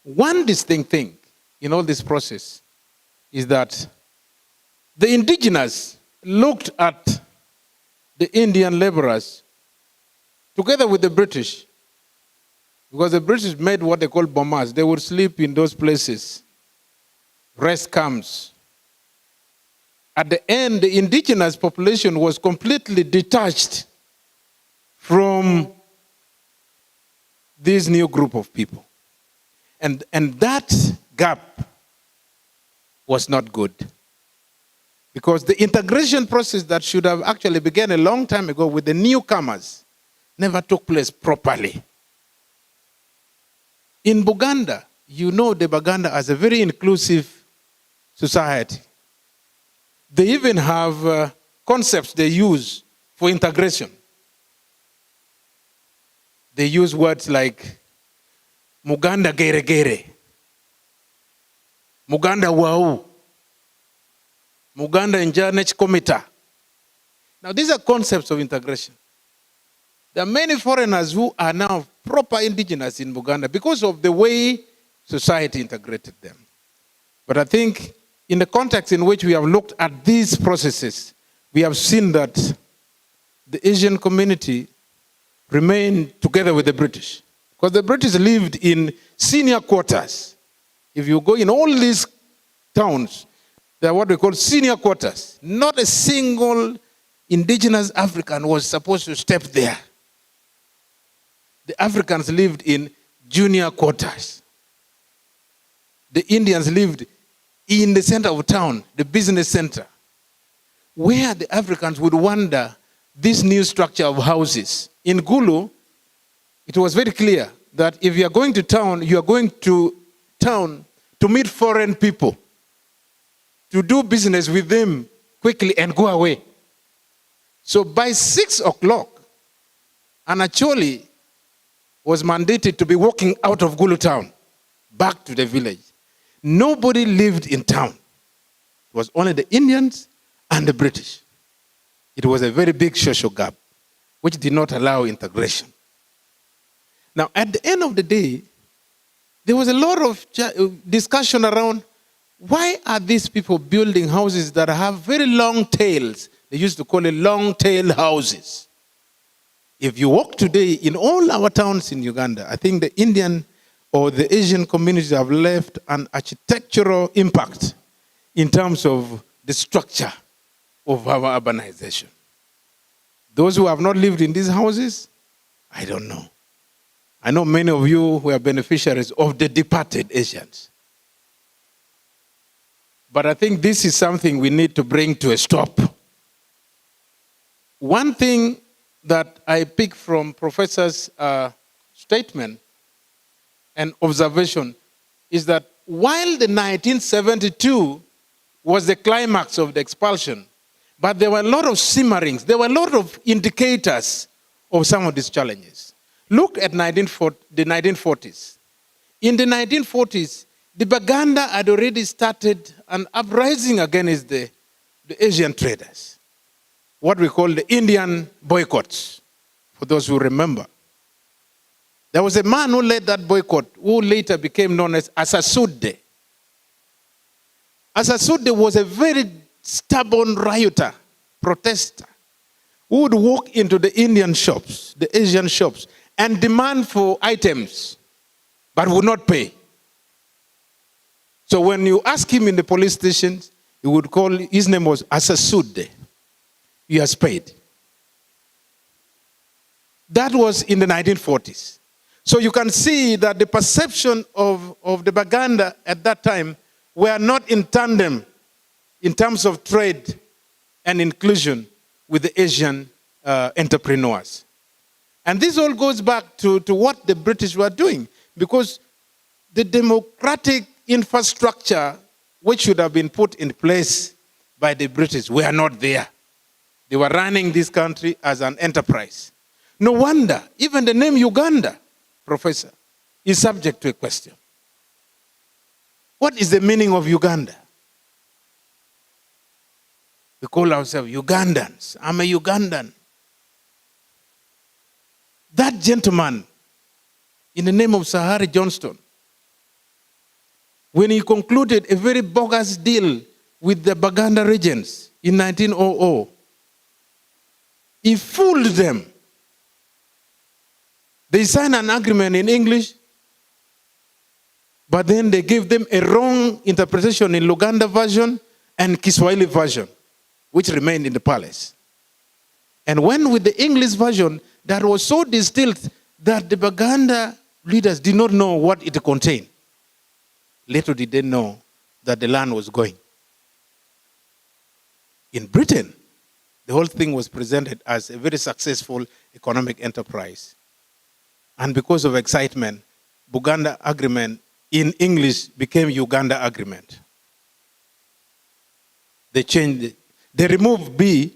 One distinct thing in all this process is that the indigenous looked at the Indian laborers together with the British, because the British made what they call bombers. They would sleep in those places, rest camps. At the end, the indigenous population was completely detached from this new group of people. And that gap was not good. Because the integration process that should have actually begun a long time ago with the newcomers never took place properly. In Buganda, you know the Buganda as a very inclusive society. They even have concepts they use for integration. They use words like Muganda gere gere, Muganda wau, Muganda Njanech Komita. Now these are concepts of integration. There are many foreigners who are now proper indigenous in Uganda because of the way society integrated them. But I think in the context in which we have looked at these processes, we have seen that the Asian community remained together with the British. Because the British lived in senior quarters. If you go in all these towns, they are what we call senior quarters. Not a single indigenous African was supposed to step there. The Africans lived in junior quarters. The Indians lived in the center of town, the business center, where the Africans would wander this new structure of houses. In Gulu, it was very clear that if you are going to town, you are going to town to meet foreign people, to do business with them quickly and go away. So by 6 o'clock, Anacholi was mandated to be walking out of Gulu town, back to the village. Nobody lived in town. It was only the Indians and the British. It was a very big social gap, which did not allow integration. Now, at the end of the day, there was a lot of discussion around why are these people building houses that have very long tails? They used to call it long-tail houses. If you walk today in all our towns in Uganda, I think the Indian or the Asian communities have left an architectural impact in terms of the structure of our urbanization. Those who have not lived in these houses, I don't know. I know many of you who are beneficiaries of the departed Asians. But I think this is something we need to bring to a stop. One thing that I pick from Professor's statement and observation is that while the 1972 was the climax of the expulsion, but there were a lot of simmerings, there were a lot of indicators of some of these challenges. Look at the 1940s. In the 1940s, the Baganda had already started an uprising against the Asian traders. What we call the Indian boycotts, for those who remember. There was a man who led that boycott, who later became known as Asasude. Asasude was a very stubborn rioter, protester who would walk into the Indian shops, the Asian shops, and demand for items, but would not pay. So when you ask him in the police station, he would call, his name was Asasude. He has paid. That was in the 1940s. So you can see that the perception of the Baganda at that time were not in tandem in terms of trade and inclusion with the Asian entrepreneurs. And this all goes back to what the British were doing, because the democratic infrastructure which should have been put in place by the British were not there. They were running this country as an enterprise. No wonder, even the name Uganda, Professor, is subject to a question. What is the meaning of Uganda? We call ourselves Ugandans. I'm a Ugandan. That gentleman, in the name of Sahari Johnston, when he concluded a very bogus deal with the Baganda regents in 1900, he fooled them. They signed an agreement in English, but then they gave them a wrong interpretation in Luganda version and Kiswahili version, which remained in the palace. And when with the English version, that was so distilled that the Baganda leaders did not know what it contained. Little did they know that the land was going. In Britain, the whole thing was presented as a very successful economic enterprise. And because of excitement, Buganda Agreement in English became Uganda Agreement. They changed it. They removed B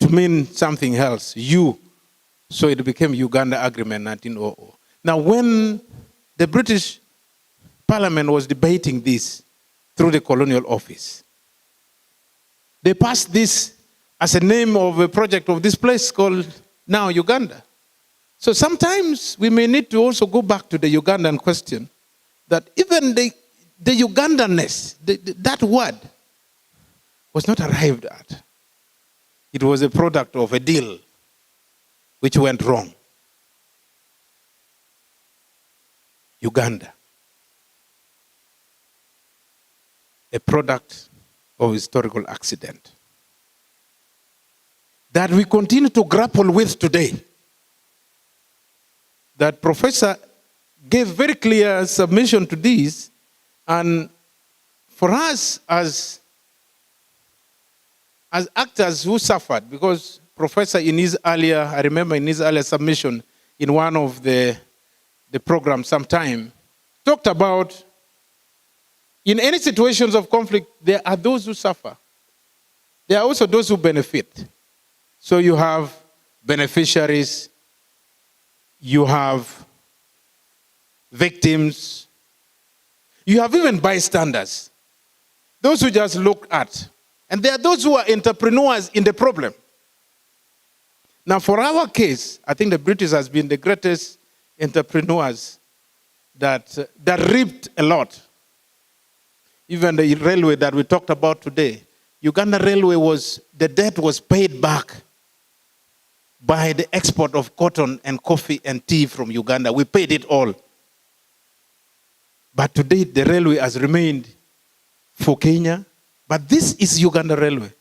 to mean something else, U. So it became Uganda Agreement 1900. Now when the British Parliament was debating this through the Colonial Office, they passed this as a name of a project of this place called now Uganda. So sometimes we may need to also go back to the Ugandan question, that even the Ugandanness, that word, was not arrived at. It was a product of a deal which went wrong. Uganda. A product of historical accident that we continue to grapple with today. That professor gave very clear submission to this, and for us as actors who suffered, because professor in his earlier, I remember in his earlier submission in one of the programs sometime, talked about in any situations of conflict, there are those who suffer. There are also those who benefit. So you have beneficiaries, you have victims, you have even bystanders, those who just look at. And there are those who are entrepreneurs in the problem. Now for our case, I think the British has been the greatest entrepreneurs that reaped a lot. Even the railway that we talked about today, Uganda Railway the debt was paid back by the export of cotton and coffee and tea from Uganda. We paid it all. But today the railway has remained for Kenya. But this is Uganda Railway.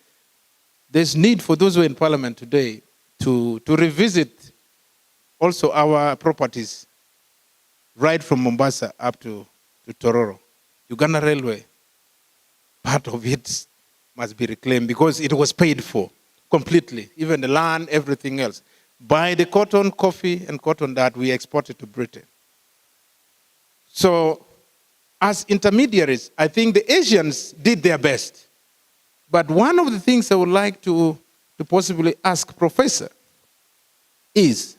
There's need for those who are in Parliament today to revisit also our properties right from Mombasa up to Tororo. Uganda Railway, part of it must be reclaimed because it was paid for completely, even the land, everything else, by the cotton, coffee, and cotton that we exported to Britain. So, as intermediaries, I think the Asians did their best. But one of the things I would like to possibly ask Professor is,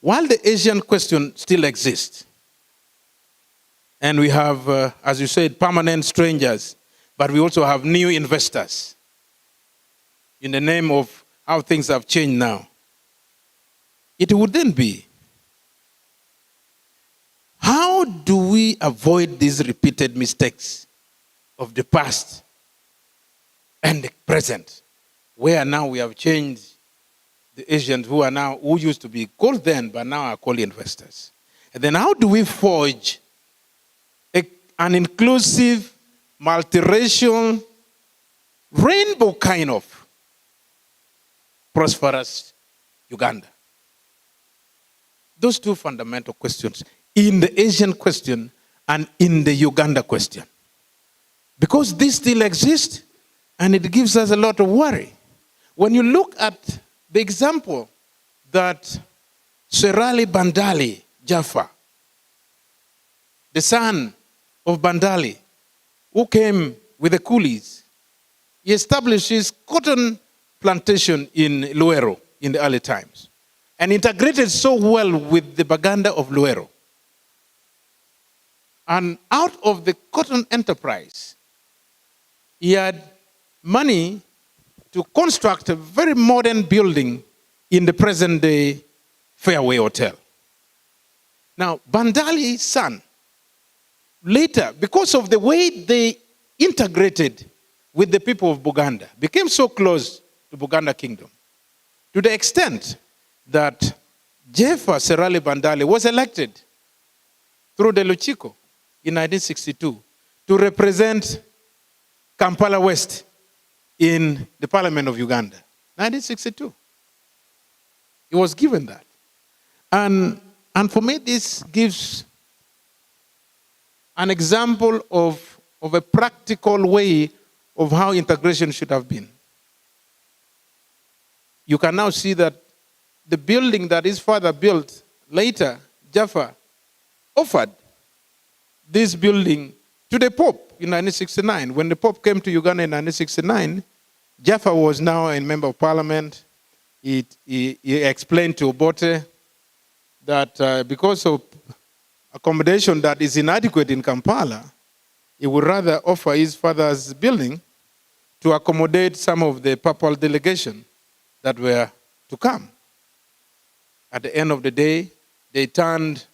while the Asian question still exists, and we have, as you said, permanent strangers, but we also have new investors in the name of how things have changed now. It would then be, how do we avoid these repeated mistakes of the past and the present where now we have changed the Asians who used to be called then, but now are called investors. And then how do we forge an inclusive, multiracial, rainbow kind of prosperous Uganda? Those two fundamental questions in the Asian question and in the Uganda question. Because this still exists and it gives us a lot of worry. When you look at the example that Serali Bandali Jaffa, the son of Bandali, who came with the coolies, he established his cotton plantation in Luero in the early times and integrated so well with the Baganda of Luero. And out of the cotton enterprise, he had money to construct a very modern building in the present-day Fairway Hotel. Now, Bandali's son, later, because of the way they integrated with the people of Buganda, became so close to Buganda Kingdom, to the extent that Jeffa Serali Bandali was elected through the Luchiko in 1962 to represent Kampala West in the Parliament of Uganda. 1962. He was given that. And for me, this gives an example of a practical way of how integration should have been. You can now see that the building that his father built later, Jaffa, offered this building to the Pope in 1969. When the Pope came to Uganda in 1969, Jaffa was now a member of parliament. He explained to Obote that because of accommodation that is inadequate in Kampala, he would rather offer his father's building to accommodate some of the papal delegation that were to come. At the end of the day, they turned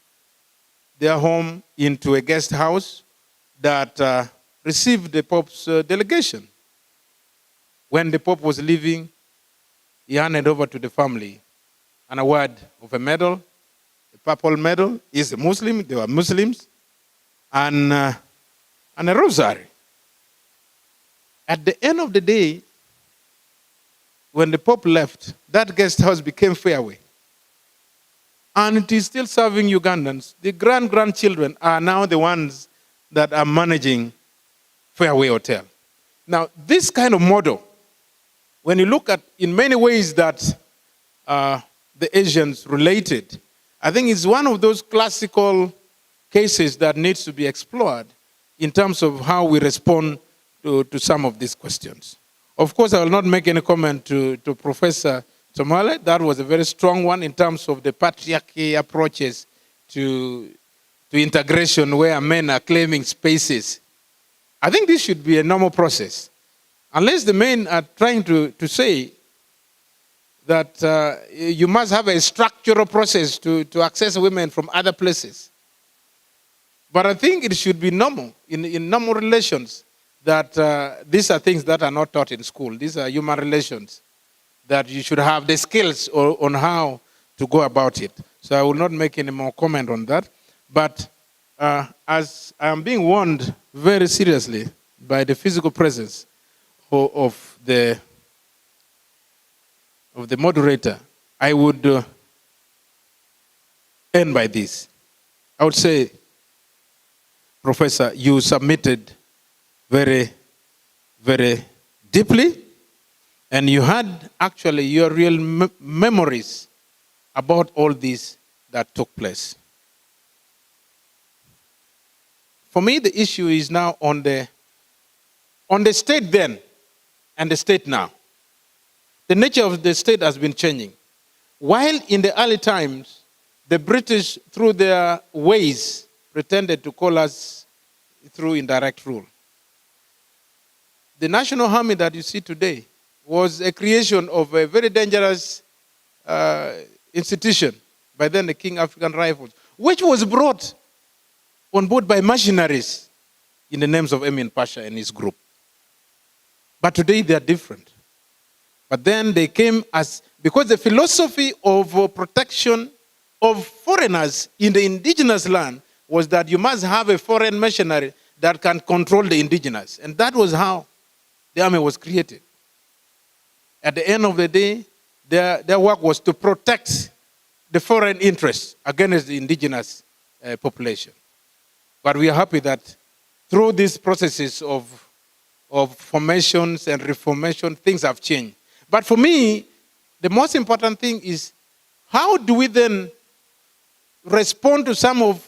their home into a guest house that received the Pope's delegation. When the Pope was leaving, he handed over to the family an award of a medal, a papal medal. He's a Muslim, they were Muslims, and a rosary. At the end of the day, when the Pope left, that guest house became Fairway. And it is still serving Ugandans. The grandchildren are now the ones that are managing Fairway Hotel. Now, this kind of model, when you look at in many ways that the Asians related, I think it's one of those classical cases that needs to be explored in terms of how we respond to some of these questions. Of course, I will not make any comment to Professor Tomale. That was a very strong one in terms of the patriarchy approaches to integration where men are claiming spaces. I think this should be a normal process. Unless the men are trying to say that you must have a structural process to access women from other places. But I think it should be normal, in normal relations, that these are things that are not taught in school. These are human relations, that you should have the skills on how to go about it. So I will not make any more comment on that. But as I am being warned very seriously by the physical presence of the moderator, I would end by this. I would say, Professor, you submitted very, very deeply, and you had actually your real memories about all this that took place. For me, the issue is now on the state then and the state now. The nature of the state has been changing. While in the early times, the British, through their ways, pretended to call us through indirect rule. The National Army that you see today was a creation of a very dangerous institution, by then the King African Rifles, which was brought on board by mercenaries in the names of Emin Pasha and his group. But today they are different. But then they came because the philosophy of protection of foreigners in the indigenous land was that you must have a foreign missionary that can control the indigenous. And that was how the army was created. At the end of the day, their work was to protect the foreign interests against the indigenous population. But we are happy that through these processes of formations and reformation, things have changed. But for me, the most important thing is how do we then respond to some of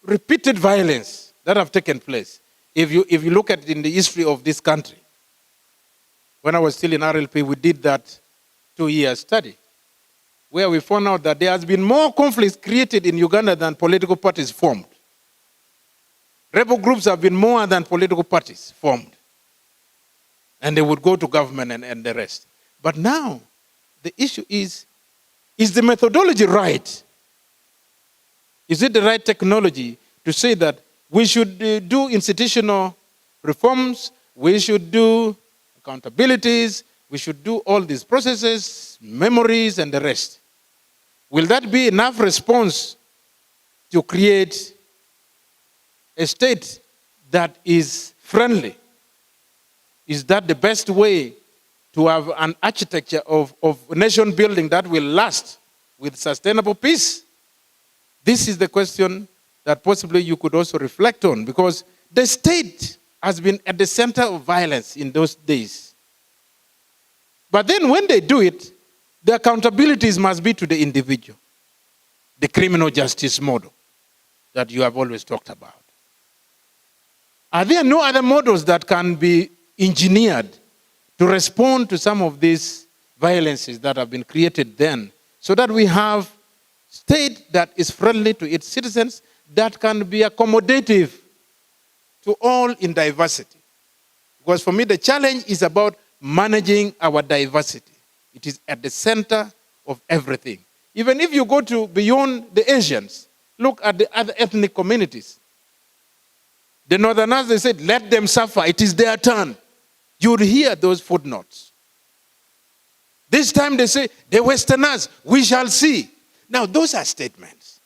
repeated violence that have taken place? If you look at it in the history of this country, when I was still in RLP, we did that 2-year study where we found out that there has been more conflicts created in Uganda than political parties formed. Rebel groups have been more than political parties formed. And they would go to government and the rest. But now, the issue is the methodology right? Is it the right technology to say that we should do institutional reforms, we should do accountabilities, we should do all these processes, memories, and the rest? Will that be enough response to create a state that is friendly? Is that the best way to have an architecture of nation building that will last with sustainable peace? This is the question that possibly you could also reflect on, because the state has been at the center of violence in those days. But then when they do it, the accountabilities must be to the individual. The criminal justice model that you have always talked about. Are there no other models that can be engineered to respond to some of these violences that have been created then, so that we have state that is friendly to its citizens, that can be accommodative to all in diversity? Because for me, the challenge is about managing our diversity. It is at the center of everything. Even if you go to beyond the Asians, look at the other ethnic communities. The Northerners, they said, let them suffer, it is their turn. You would hear those footnotes. This time they say, the Westerners, we shall see. Now, those are statements.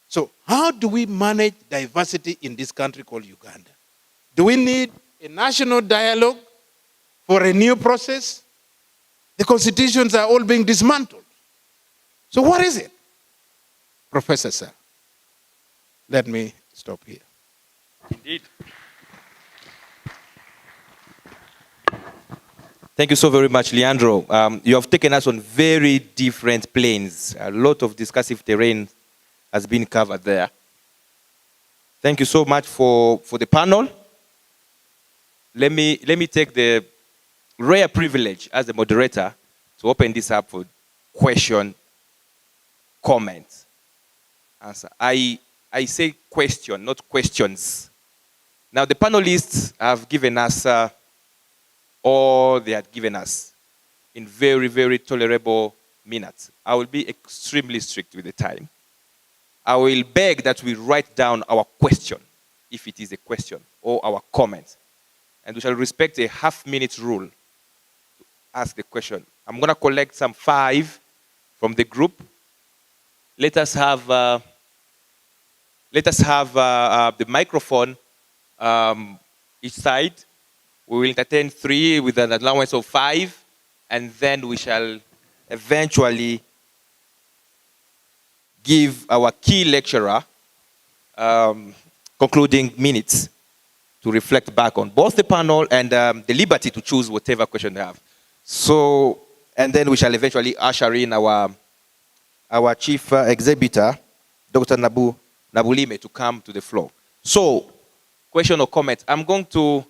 So, how do we manage diversity in this country called Uganda? Do we need a national dialogue for a new process? The constitutions are all being dismantled. So, what is it? Professor, sir, let me stop here. Indeed. Thank you so very much, Leandro. You have taken us on very different planes. A lot of discussive terrain has been covered there. Thank you so much for the panel. Let me take the rare privilege as the moderator to open this up for question, comment, answer. I say question, not questions. Now, the panelists have given us all they had given us in very, very tolerable minutes. I will be extremely strict with the time. I will beg that we write down our question, if it is a question, or our comment. And we shall respect a half-minute rule to ask the question. I'm going to collect some 5 from the group. Let us have the microphone each side. We will entertain 3 with an allowance of 5, and then we shall eventually give our key lecturer concluding minutes to reflect back on both the panel and the liberty to choose whatever question they have. So, and then we shall eventually usher in our chief exhibitor, Dr. Nabulime, to come to the floor. So, question or comment? I'm going to,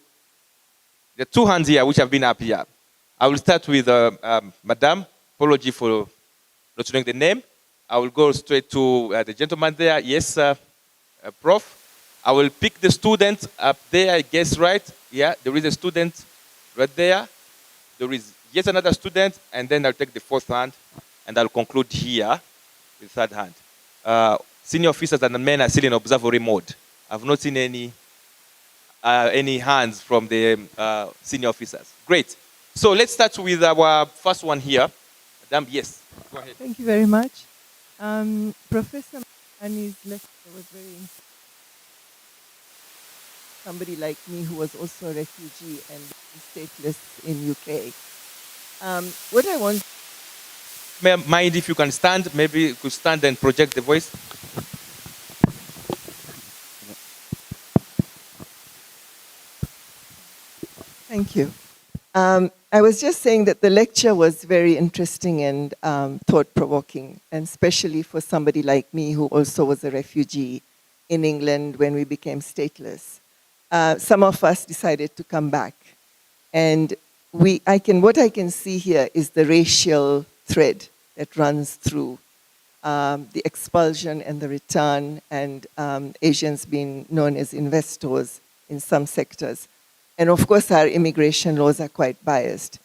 there are 2 hands here which have been up here. I will start with Madam. Apology for not knowing the name. I will go straight to the gentleman there. Yes, Prof. I will pick the student up there, I guess, right? Yeah, there is a student right there. There is yet another student, and then I'll take the 4th hand, and I'll conclude here with the 3rd hand. Senior officers and men are still in observatory mode. I've not seen any hands from the senior officers. Great. So let's start with our first one here. Madam, yes, go ahead. Thank you very much. Professor Mani's lecture was very interesting. Somebody like me who was also a refugee and stateless in UK. What I want... May I mind if you can stand? Maybe you could stand and project the voice. Thank you. I was just saying that the lecture was very interesting and thought-provoking, and especially for somebody like me who also was a refugee in England when we became stateless. Some of us decided to come back. And what I can see here is the racial thread that runs through the expulsion and the return, and Asians being known as investors in some sectors. And of course, our immigration laws are quite biased.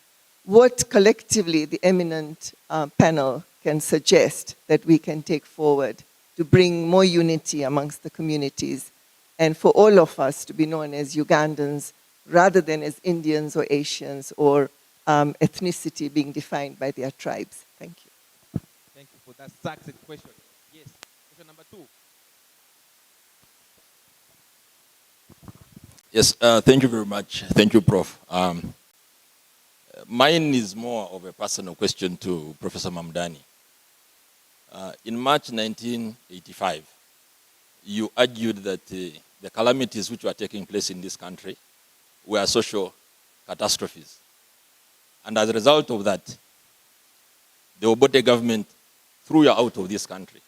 What collectively the eminent panel can suggest that we can take forward to bring more unity amongst the communities, and for all of us to be known as Ugandans rather than as Indians or Asians or ethnicity being defined by their tribes. Thank you. Thank you for that success question. Yes, question number 2. Yes, thank you very much. Thank you, Prof. Mine is more of a personal question to Professor Mamdani. In March 1985, you argued that the calamities which were taking place in this country were social catastrophes. And as a result of that, the Obote government threw you out of this country.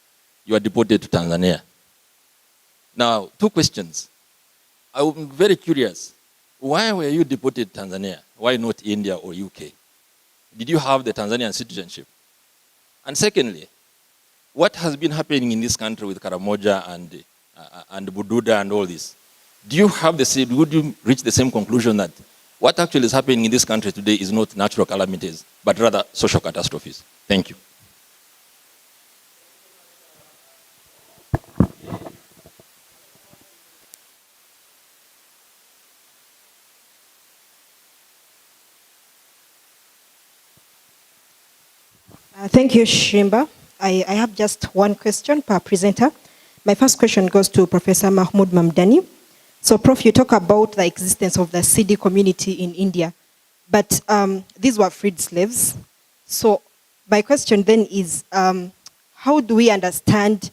You were deported to Tanzania. Now, 2 questions. I'm very curious. Why were you deported to Tanzania? Why not India or UK? Did you have the Tanzanian citizenship? And secondly, what has been happening in this country with Karamoja and Bududa and all this? Do you have the same, would you reach the same conclusion that what actually is happening in this country today is not natural calamities, but rather social catastrophes? Thank you. Thank you, Shimba. I have just one question per presenter. My first question goes to Professor Mahmoud Mamdani. So, Prof, you talk about the existence of the Sidi community in India, but these were freed slaves. So, my question then is, how do we understand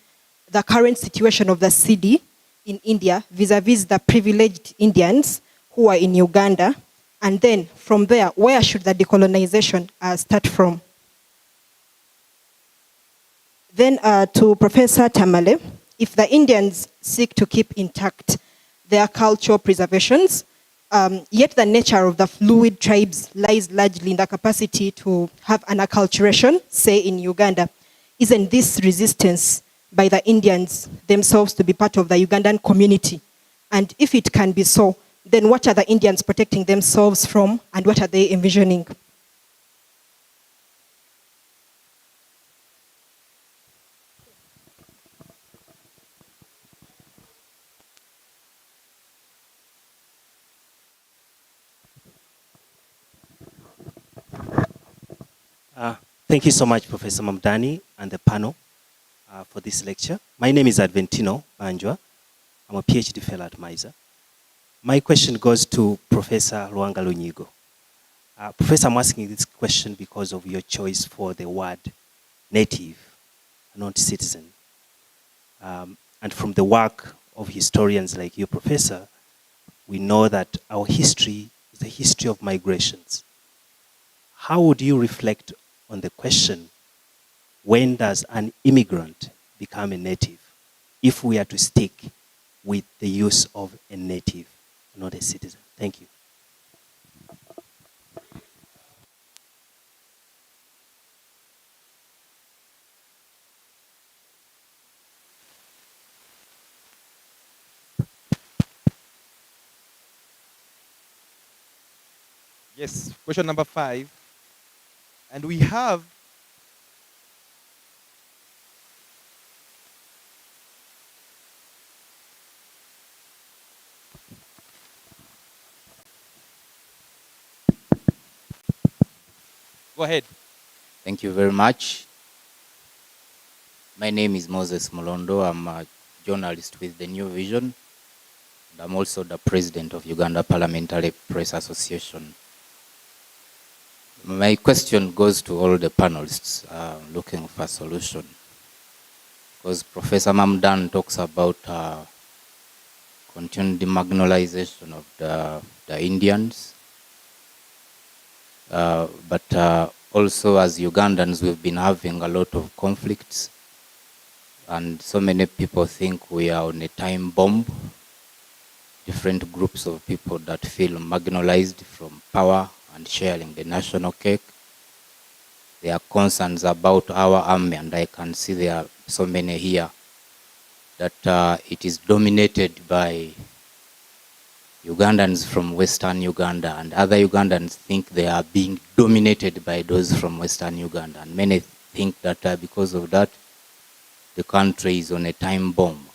the current situation of the Sidi in India vis-a-vis the privileged Indians who are in Uganda? And then, from there, where should the decolonization start from? Then to Professor Tamale, if the Indians seek to keep intact their cultural preservations, yet the nature of the fluid tribes lies largely in the capacity to have an acculturation, say in Uganda, isn't this resistance by the Indians themselves to be part of the Ugandan community? And if it can be so, then what are the Indians protecting themselves from, and what are they envisioning? Thank you so much, Professor Mamdani and the panel for this lecture. My name is Adventino Banjwa. I'm a PhD fellow at MISA. My question goes to Professor Luanga Lunyigo. Professor, I'm asking this question because of your choice for the word native, not citizen. And from the work of historians like you, Professor, we know that our history is a history of migrations. How would you reflect on the question, when does an immigrant become a native, if we are to stick with the use of a native, not a citizen? Thank you. Yes, question number 5. And we have Go ahead. Thank you very much. My name is Moses Molondo. I'm a journalist with the New Vision. And I'm also the president of Uganda Parliamentary Press Association. My question goes to all the panelists looking for a solution. Because Professor Mamdan talks about continued demarginalization of the Indians. But also as Ugandans, we've been having a lot of conflicts. And so many people think we are on a time bomb. Different groups of people that feel marginalized from power and sharing the national cake. There are concerns about our army, and I can see there are so many here, that it is dominated by Ugandans from Western Uganda, and other Ugandans think they are being dominated by those from Western Uganda. And many think that because of that, the country is on a time bomb.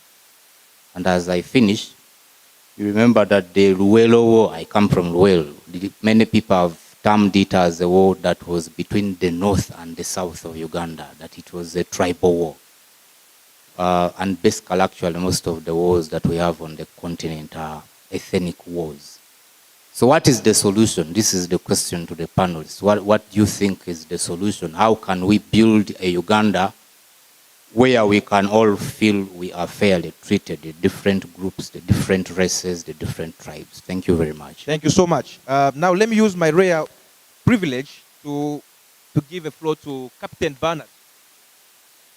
And as I finish, you remember that the Luwelo War, I come from Luwelo, many people have termed it as a war that was between the north and the south of Uganda, that it was a tribal war. And basically, actually, most of the wars that we have on the continent are ethnic wars. So what is the solution? This is the question to the panelists. What do you think is the solution? How can we build a Uganda where we can all feel we are fairly treated, the different groups, the different races, the different tribes? Thank you very much. Thank you so much. Now let me use my rare privilege to give a floor to Captain Bernard.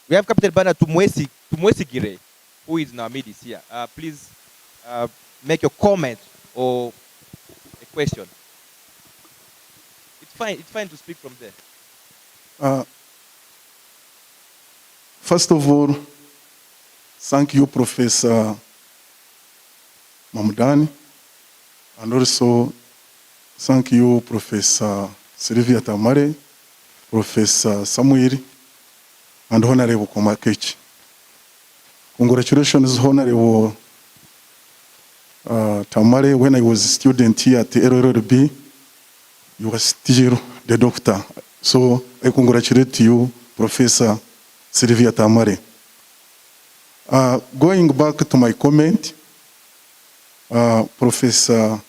We have Captain Bernard Tumwesigire, who is in our midst here. Please make your comment or a question. It's fine to speak from there. First of all, thank you, Professor Mamdani, and also thank you, Professor Sylvia Tamare, Professor Samuel, and Honorable Komakechi. Congratulations, Honorable Tamare. When I was a student here at the LLB, you were still the doctor. So I congratulate you, Professor Sylvia Tamare. Going back to my comment, Professor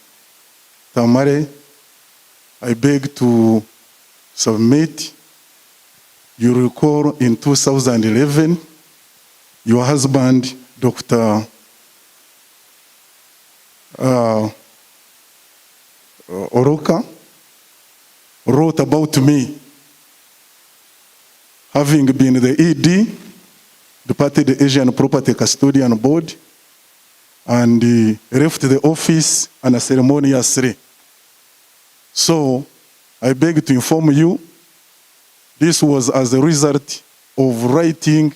Tamare, I beg to submit. You recall in 2011, your husband, Dr. Oroka, wrote about me having been the ED, departed the Asian Property Custodian Board, and left the office unceremoniously. So I beg to inform you, this was as a result of writing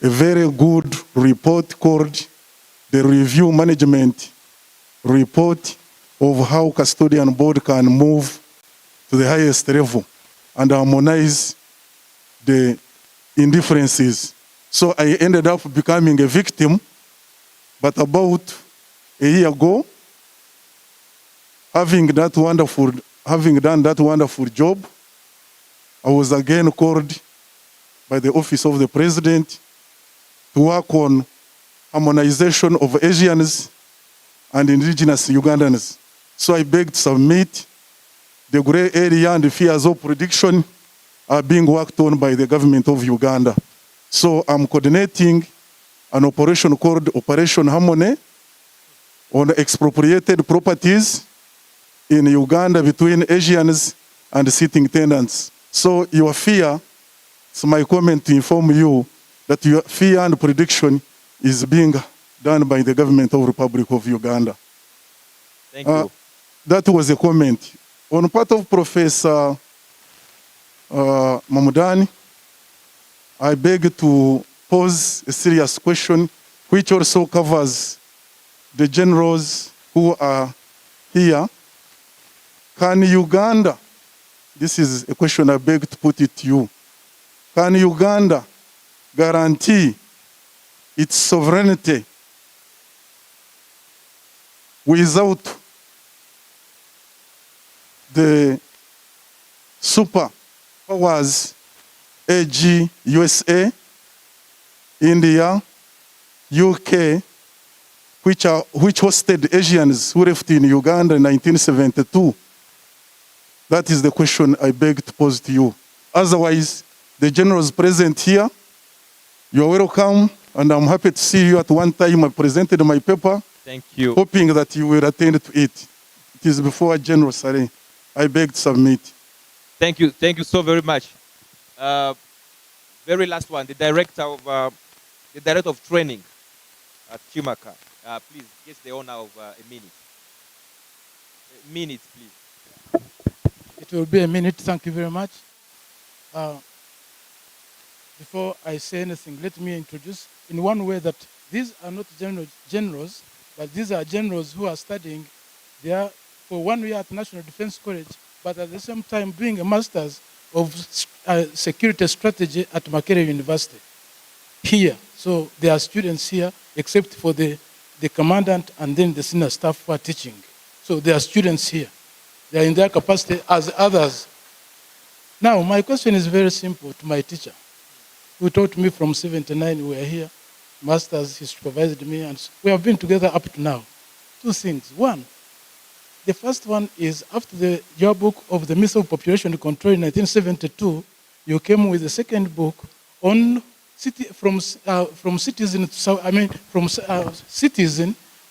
a very good report called the Review Management Report of how Custodian Board can move to the highest level and harmonize the indifferences. So I ended up becoming a victim, but about a year ago, having done that wonderful job, I was again called by the Office of the President to work on harmonization of Asians and indigenous Ugandans. So I beg to submit the gray area and the fears of prediction are being worked on by the government of Uganda. So I'm coordinating an operation called Operation Harmony on expropriated properties in Uganda between Asians and sitting tenants. So your fear, it's my comment to inform you that your fear and prediction is being done by the government of the Republic of Uganda. Thank you. That was a comment. On part of Professor Mamdani, I beg to pose a serious question which also covers the generals who are here. Can Uganda, this is a question I beg to put it to you, can Uganda guarantee its sovereignty without the super powers, AG, USA, India, UK, which hosted Asians who left in Uganda in 1972? That is the question I beg to pose to you. Otherwise, the generals present here, you're welcome, and I'm happy to see you. At one time I presented my paper. Thank you. Hoping that you will attend to it. It is before General Saleh. I beg to submit. Thank you so very much. Very last one, the director of training at Chimaka. Please, get the honor of a minute. A minute, please. It will be a minute. Thank you very much. Before I say anything, let me introduce in one way that these are not generals, but these are generals who are studying there for 1 year at National Defense College, but at the same time doing a master's of security strategy at Makerere University here. So there are students here, except for the commandant and then the senior staff who are teaching. So there are students here. They are in their capacity as others. Now, my question is very simple to my teacher, who taught me from 79, we were here. Masters, he supervised me, and we have been together up to now. Two things. One, the first one is after your book of the Myth of Population Control in 1972, you came with the second book on from citizen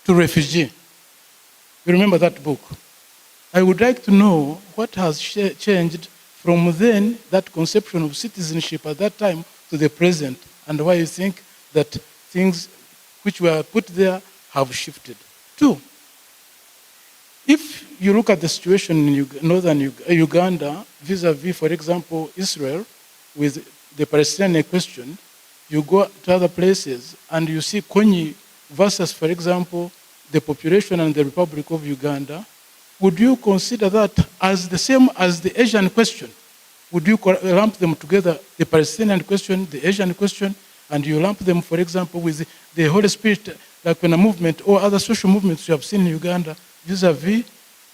to refugee. You remember that book? I would like to know what has changed from then, that conception of citizenship at that time, to the present, and why you think that things which were put there have shifted. Two, if you look at the situation in northern Uganda, vis-a-vis, for example, Israel, with the Palestinian question, you go to other places and you see Konyi versus, for example, the population and the Republic of Uganda. Would you consider that as the same as the Asian question? Would you lump them together, the Palestinian question, the Asian question, and you lump them, for example, with the Holy Spirit, like when a movement or other social movements you have seen in Uganda, vis-a-vis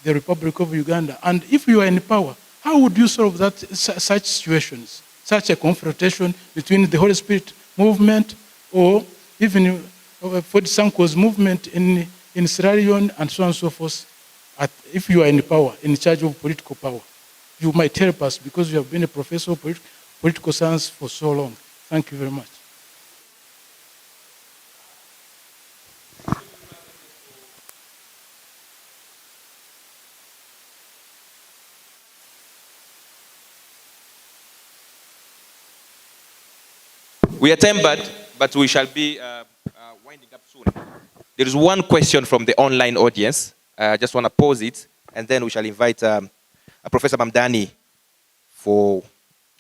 the Republic of Uganda? And if you are in power, how would you solve such situations, such a confrontation between the Holy Spirit movement or even Ford Sanko's movement in Sierra Leone and so on and so forth? If you are in power, in charge of political power, you might help us because you have been a professor of political science for so long. Thank you very much. We are tempered, but we shall be winding up soon. There is one question from the online audience. I just want to pose it, and then we shall invite Professor Mamdani for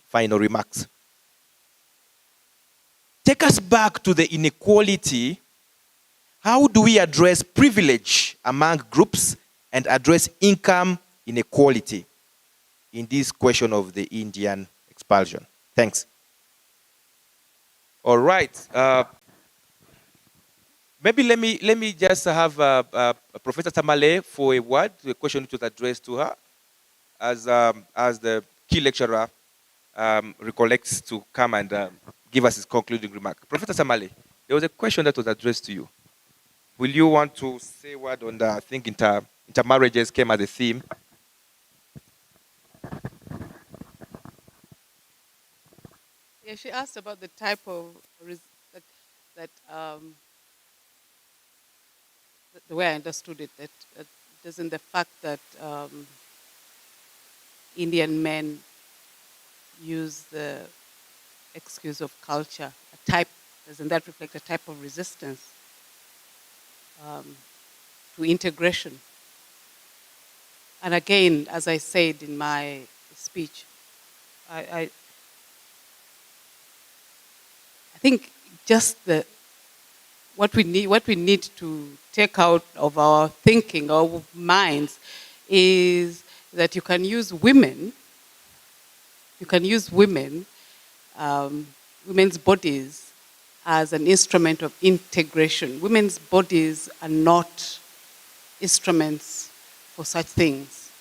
final remarks. Take us back to the inequality. How do we address privilege among groups and address income inequality in this question of the Indian expulsion? Thanks. All right. Maybe let me just have Professor Tamale for a word, a question which was addressed to her, as the key lecturer recollects to come and give us his concluding remark. Professor Tamale, there was a question that was addressed to you. Will you want to say a word on the, I think intermarriages came as a theme? Yeah, she asked about the type of the way I understood it, that doesn't the fact that Indian men use the excuse of culture, doesn't that reflect a type of resistance to integration? And again, as I said in my speech, I think just what we need to take out of our thinking, our minds, is that you can use women. You can use women's bodies as an instrument of integration. Women's bodies are not instruments for such things.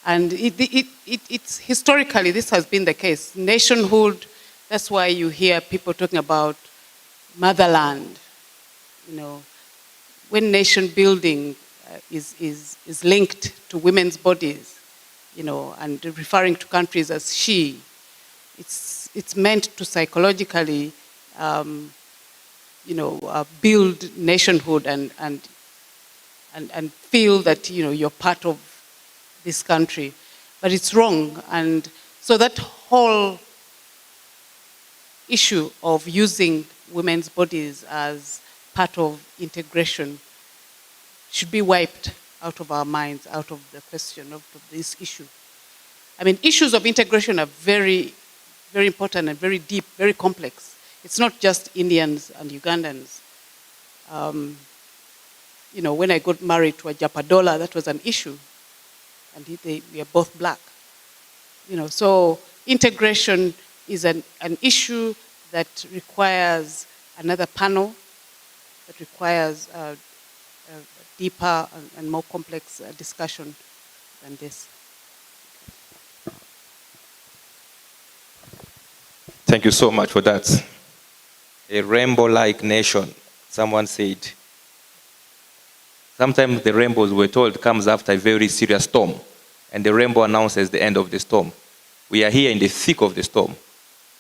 And it's historically, this has been the case. Nationhood, that's why you hear people talking about motherland. You know, when nation building is linked to women's bodies, you know, and referring to countries as she, it's meant to psychologically, you know, build nationhood and feel that, you know, you're part of this country. But it's wrong. And so that whole issue of using women's bodies as part of integration should be wiped out of our minds, out of the question of this issue. I mean, issues of integration are very, very important and very deep, very complex. It's not just Indians and Ugandans. You know, when I got married to a Japadola, that was an issue. And we are both black. You know, so integration is an issue that requires another panel, that requires a deeper and more complex discussion than this. Thank you so much for that. A rainbow-like nation, someone said. Sometimes the rainbows, we're told, comes after a very serious storm, and the rainbow announces the end of the storm. We are here in the thick of the storm,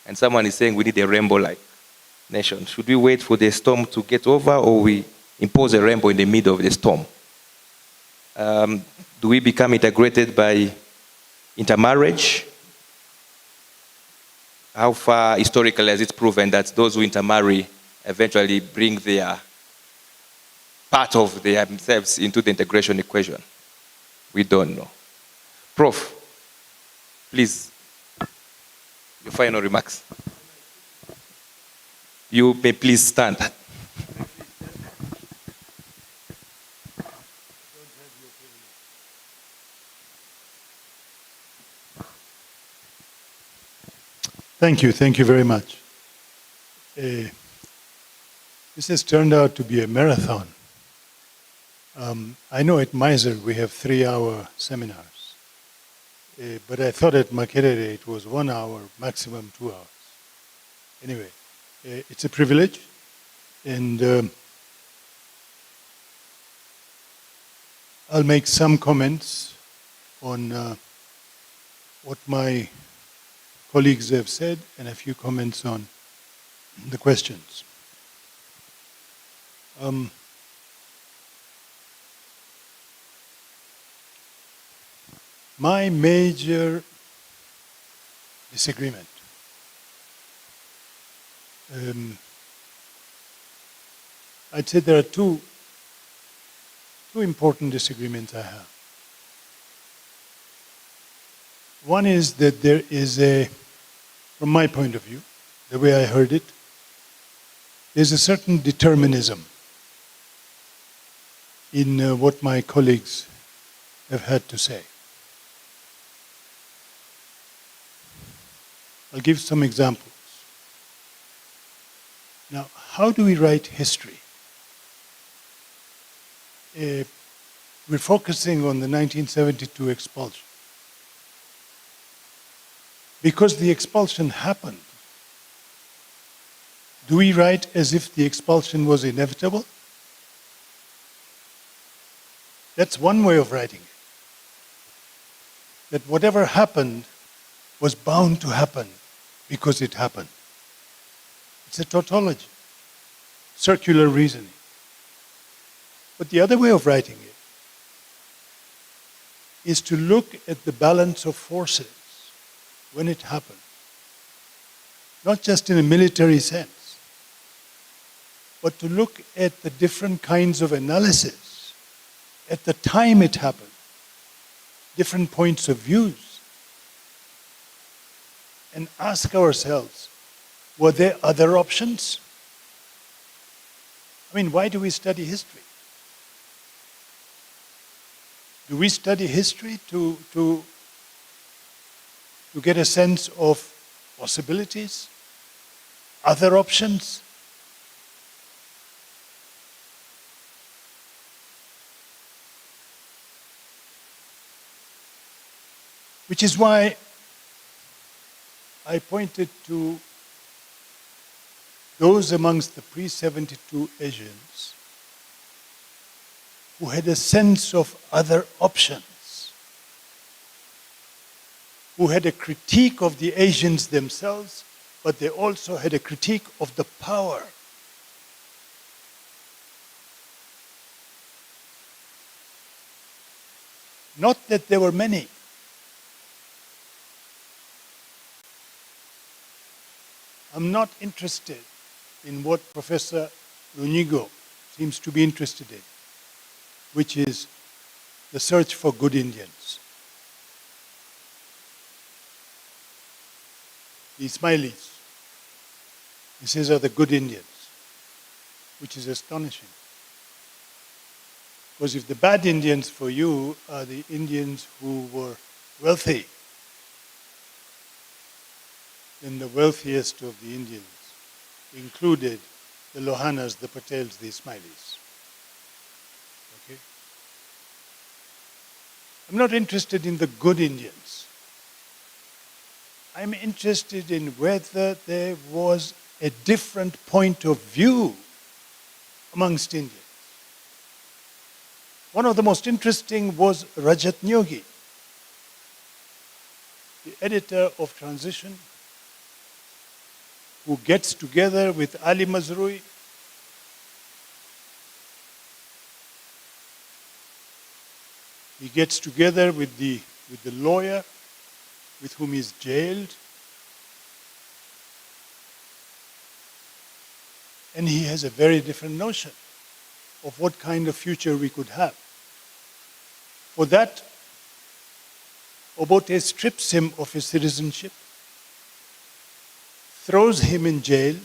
and someone is saying we need a rainbow-like nation. Should we wait for the storm to get over, or we impose a rainbow in the middle of the storm? Do we become integrated by intermarriage? How far historically has it proven that those who intermarry eventually bring their part of themselves into the integration equation? We don't know. Prof, please, your final remarks. You may please stand. Thank you very much. This has turned out to be a marathon. I know at Miser we have 3-hour seminars, but I thought at Makerere it was 1 hour, maximum 2 hours. Anyway, it's a privilege, and I'll make some comments on what my colleagues have said, and a few comments on the questions. My major disagreement I'd say there are two important disagreements I have. One is that there is from my point of view, the way I heard it, there's a certain determinism in what my colleagues have had to say. I'll give some examples. Now, how do we write history? We're focusing on the 1972 expulsion. Because the expulsion happened, do we write as if the expulsion was inevitable? That's one way of writing it. That whatever happened was bound to happen because it happened. It's a tautology, circular reasoning. But the other way of writing it is to look at the balance of forces when it happened, not just in a military sense, but to look at the different kinds of analysis at the time it happened, different points of views, and ask ourselves, were there other options? I mean, why do we study history? Do we study history to get a sense of possibilities, other options? Which is why I pointed to those amongst the pre-72 Asians who had a sense of other options, who had a critique of the Asians themselves, but they also had a critique of the power. Not that there were many. I'm not interested in what Professor Lunigo seems to be interested in, which is the search for good Indians. The Ismailis, he says, are the good Indians, which is astonishing. Because if the bad Indians for you are the Indians who were wealthy, then the wealthiest of the Indians included the Lohanas, the Patels, the Ismailis. Okay? I'm not interested in the good Indians. I'm interested in whether there was a different point of view amongst Indians. One of the most interesting was Rajat Nyogi, the editor of Transition, who gets together with Ali Mazrui he gets together with the lawyer with whom he's jailed, and he has a very different notion of what kind of future we could have. For that, Obote strips him of his citizenship, throws him in jail,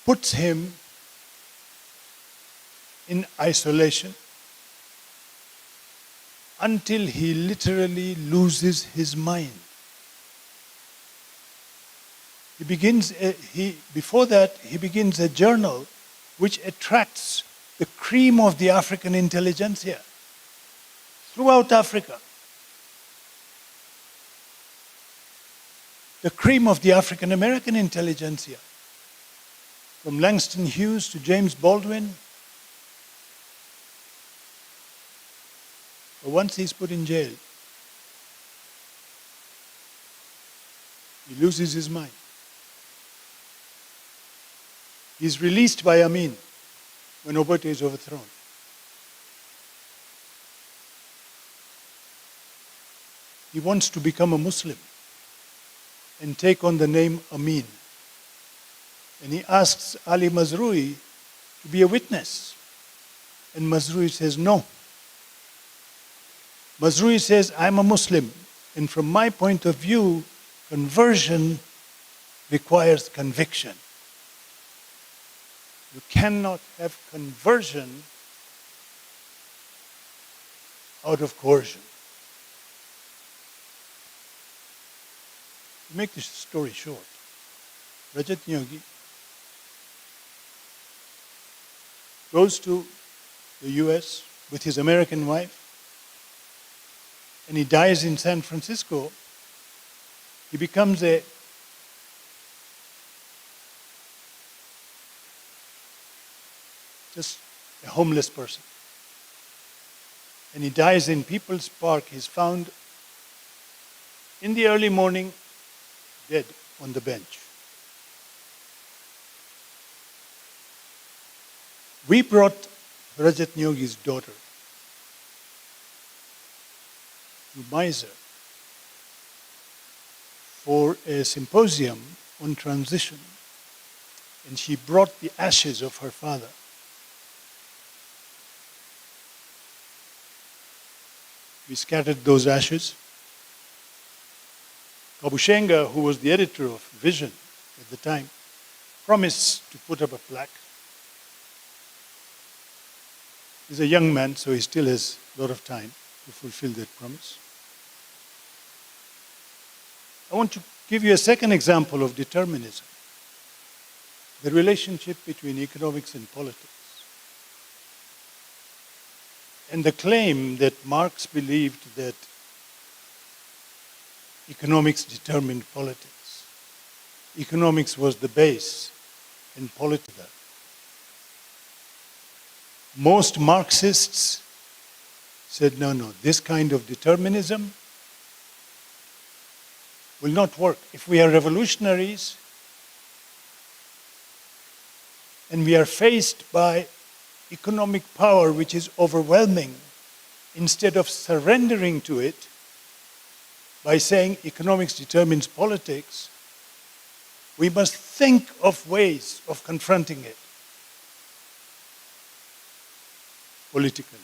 puts him in isolation until he literally loses his mind. Before that, he begins a journal which attracts the cream of the African intelligentsia throughout Africa. The cream of the African American intelligentsia, from Langston Hughes to James Baldwin. But once he's put in jail, he loses his mind. He's released by Amin when Obote is overthrown. He wants to become a Muslim and take on the name Amin. And he asks Ali Mazrui to be a witness. And Mazrui says no. Mazrui says, I'm a Muslim, and from my point of view, conversion requires conviction. You cannot have conversion out of coercion. To make this story short, Rajat Nyogi goes to the US with his American wife, and he dies in San Francisco. He becomes just a homeless person. And he dies in People's Park. He's found in the early morning, dead on the bench. We brought Rajat Nyogi's daughter to Mysore for a symposium on transition, and she brought the ashes of her father. We scattered those ashes. Kabushenga, who was the editor of Vision at the time, promised to put up a plaque. He's a young man, so he still has a lot of time to fulfill that promise. I want to give you a second example of determinism, the relationship between economics and politics. And the claim that Marx believed that economics determined politics. Economics was the base in politics. Most Marxists said, no, this kind of determinism will not work. If we are revolutionaries and we are faced by economic power which is overwhelming, instead of surrendering to it by saying economics determines politics, we must think of ways of confronting it politically.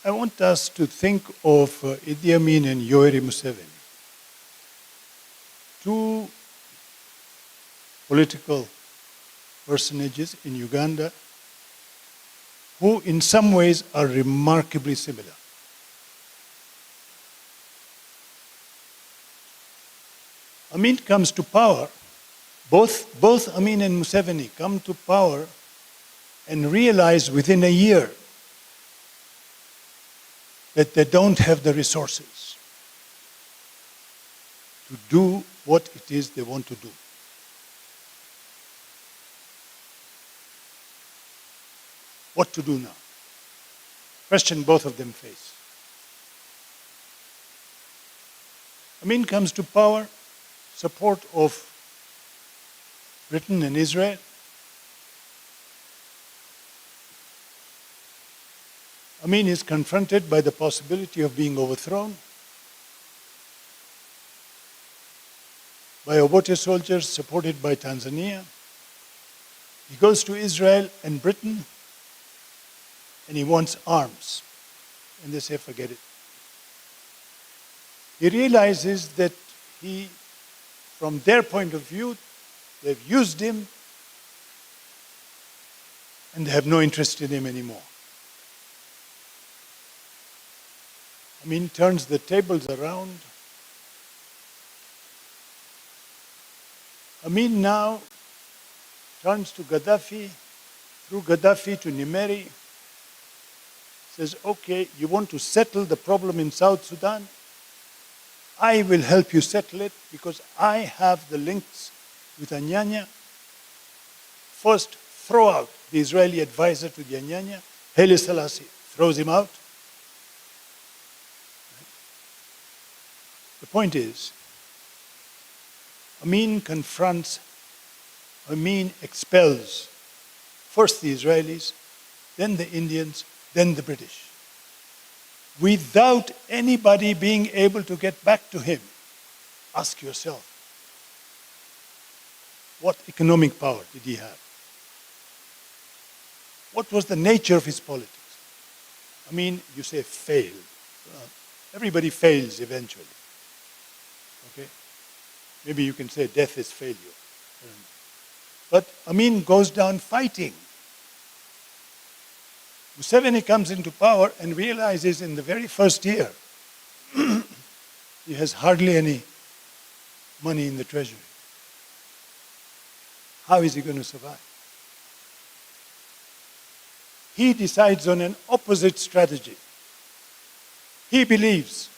I want us to think of Idi Amin and Yoweri Museveni, two political personages in Uganda who in some ways are remarkably similar. Amin comes to power, both Amin and Museveni come to power and realize within a year that they don't have the resources to do what it is they want to do. What to do now? Question both of them face. Amin comes to power, support of Britain and Israel. Amin is confronted by the possibility of being overthrown by Obote soldiers supported by Tanzania. He goes to Israel and Britain and he wants arms. And they say, forget it. He realizes that from their point of view, they've used him and they have no interest in him anymore. Amin turns the tables around. Amin now turns to Gaddafi, through Gaddafi to Nimeri, says, okay, you want to settle the problem in South Sudan? I will help you settle it because I have the links with Anyanya. First, throw out the Israeli advisor to the Anyanya. Haile Selassie throws him out. The point is, Amin expels first the Israelis, then the Indians, then the British, without anybody being able to get back to him. Ask yourself, what economic power did he have? What was the nature of his politics? I mean, you say fail. Everybody fails eventually. Okay? Maybe you can say death is failure. But Amin goes down fighting. Museveni comes into power and realizes in the very first year he has hardly any money in the treasury. How is he going to survive? He decides on an opposite strategy. He believes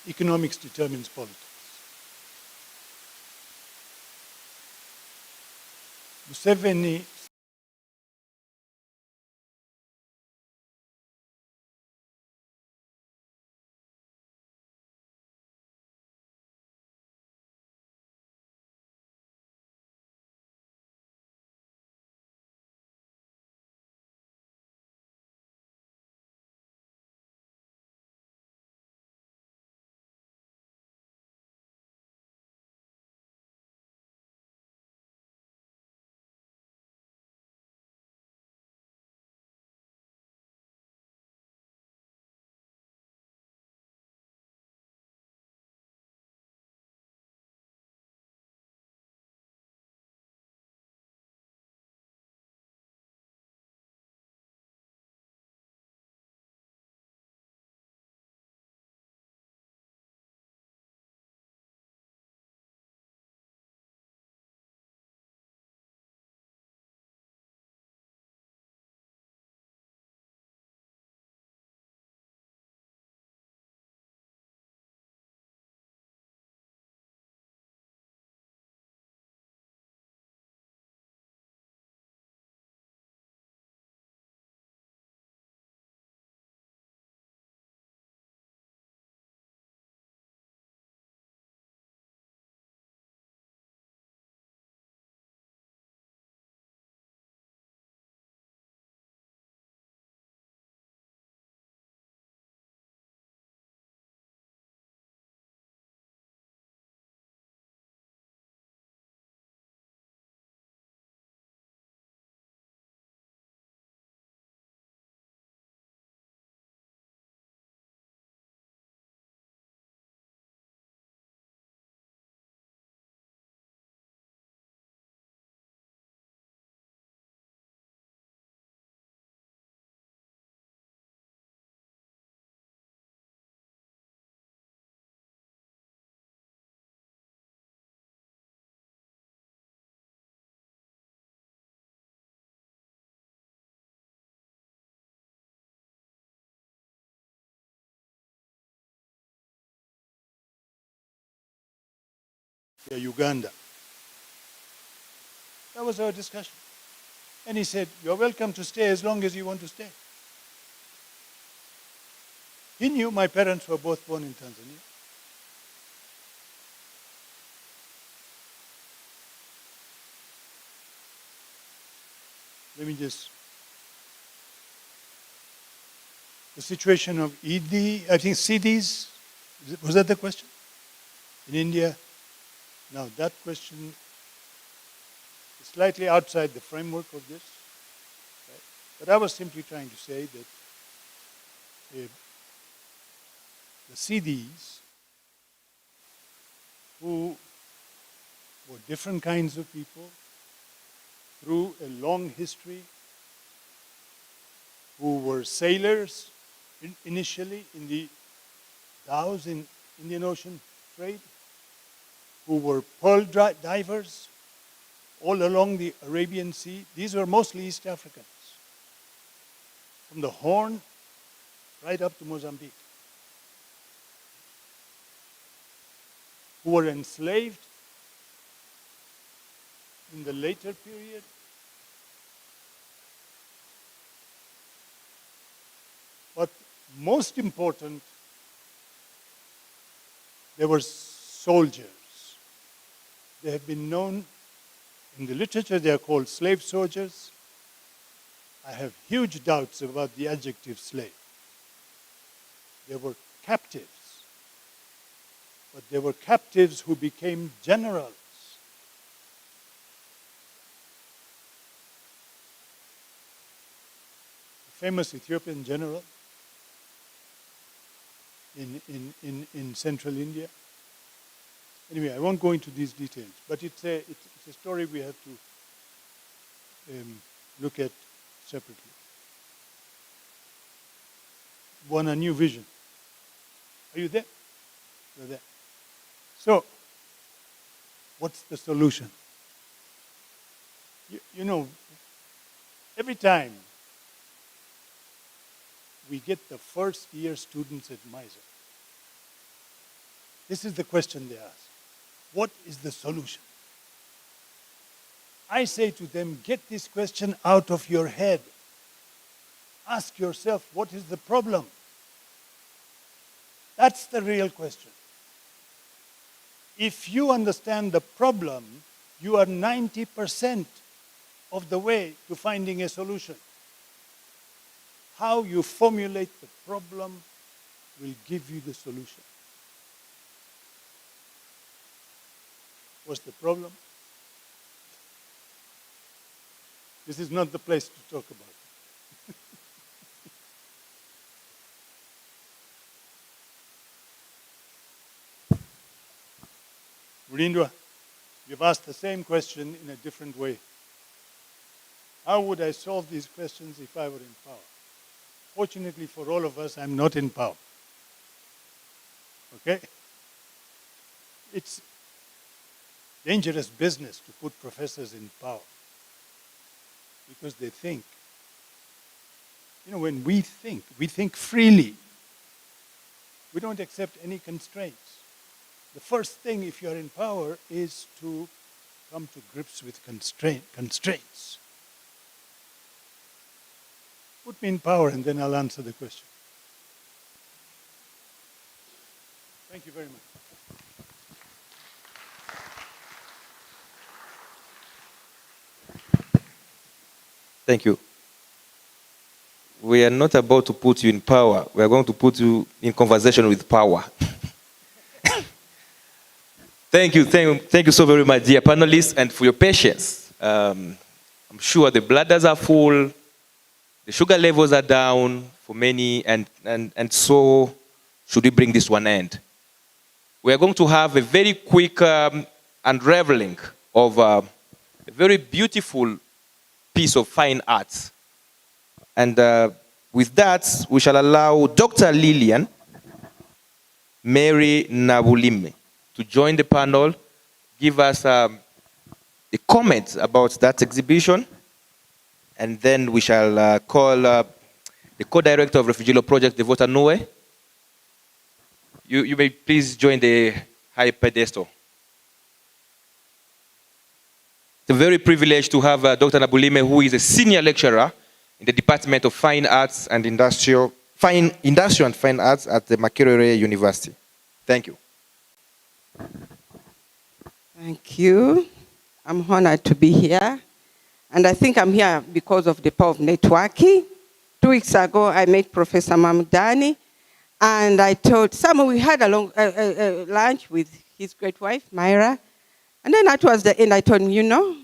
economics determines politics. Museveni to Uganda. That was our discussion. And he said, you're welcome to stay as long as you want to stay. He knew my parents were both born in Tanzania. Let me just... The situation of Idi, I think CDs, was that the question? In India? Now that question is slightly outside the framework of this. Right? But I was simply trying to say that the CDs, who were different kinds of people, through a long history, who were sailors initially in the dhows in Indian Ocean trade, who were pearl divers all along the Arabian Sea. These were mostly East Africans, from the Horn right up to Mozambique, who were enslaved in the later period. But most important, they were soldiers. They have been known, in the literature they are called slave soldiers. I have huge doubts about the adjective slave. They were captives, but they were captives who became generals. A famous Ethiopian general in central India. Anyway, I won't go into these details, but it's a story we have to look at separately. One, a new vision. Are you there? You're there. So, what's the solution? You know, every time we get the first year students at MISA, this is the question they ask. What is the solution? I say to them, get this question out of your head. Ask yourself, what is the problem? That's the real question. If you understand the problem, you are 90% of the way to finding a solution. How you formulate the problem will give you the solution. What's the problem? This is not the place to talk about it. Murindwa, you've asked the same question in a different way. How would I solve these questions if I were in power? Fortunately for all of us, I'm not in power. Okay? It's dangerous business to put professors in power because they think. You know, when we think freely. We don't accept any constraints. The first thing, if you're in power, is to come to grips with constraints. Put me in power and then I'll answer the question. Thank you very much. Thank you. We are not about to put you in power. We are going to put you in conversation with power. Thank you so very much, dear panelists, and for your patience. I'm sure the bladders are full, the sugar levels are down for many, and so should we bring this to an end. We are going to have a very quick unraveling of a very beautiful piece of fine art. And with that, we shall allow Dr. Lillian Mary Nabulime to join the panel, give us a comment about that exhibition, and then we shall call the co-director of Refugee Law Project, Devota Noe. You may please join the high pedestal. It's a very privilege to have Dr. Nabulime, who is a senior lecturer in the Department of Fine Arts and Industrial and Fine Arts at the Makerere University. Thank you. Thank you. I'm honored to be here. And I think I'm here because of the power of networking. 2 weeks ago, I met Professor Mamdani, and I told we had a long lunch with his great wife, Myra. And then towards the end, I told him, you know,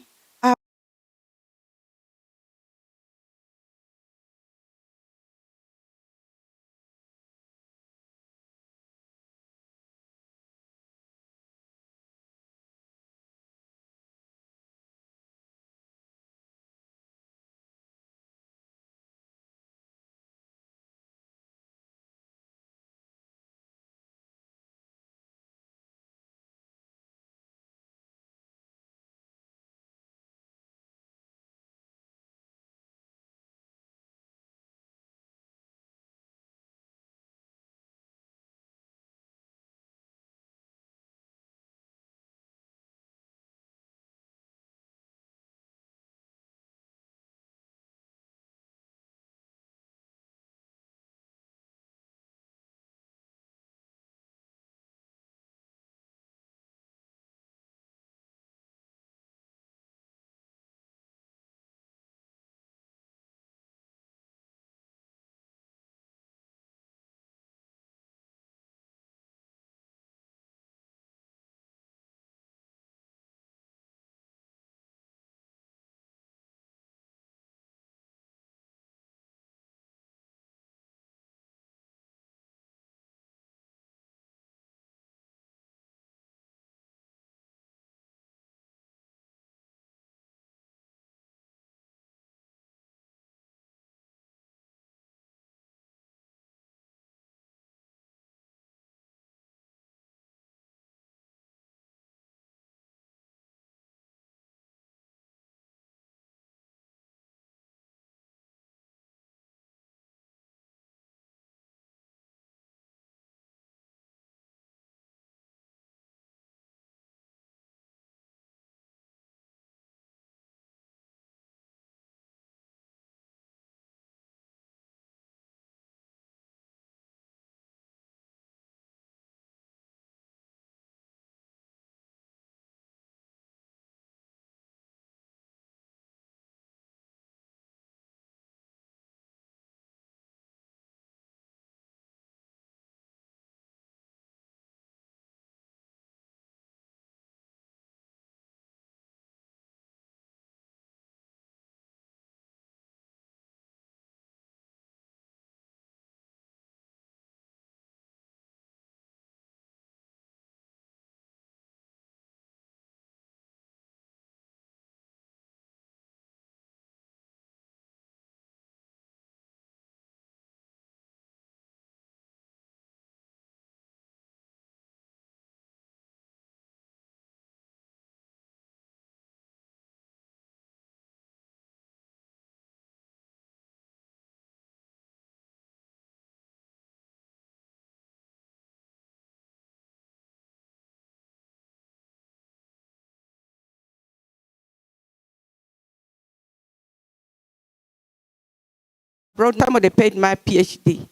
brought somebody paid my PhD.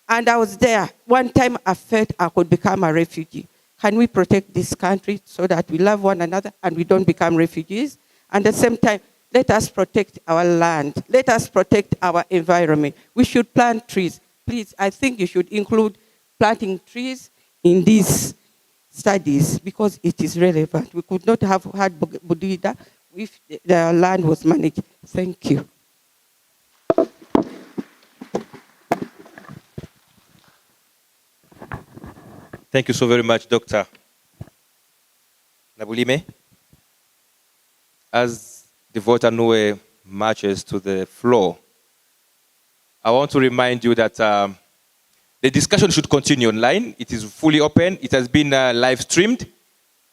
And I was there. One time I felt I could become a refugee. Can we protect this country so that we love one another and we don't become refugees? And at the same time, let us protect our land. Let us protect our environment. We should plant trees. Please, I think you should include planting trees in these studies because it is relevant. We could not have had Budida if the land was managed. Thank you. Thank you so very much, Dr. Nabulime. As the voter Noe marches to the floor, I want to remind you that the discussion should continue online. It is fully open. It has been live streamed.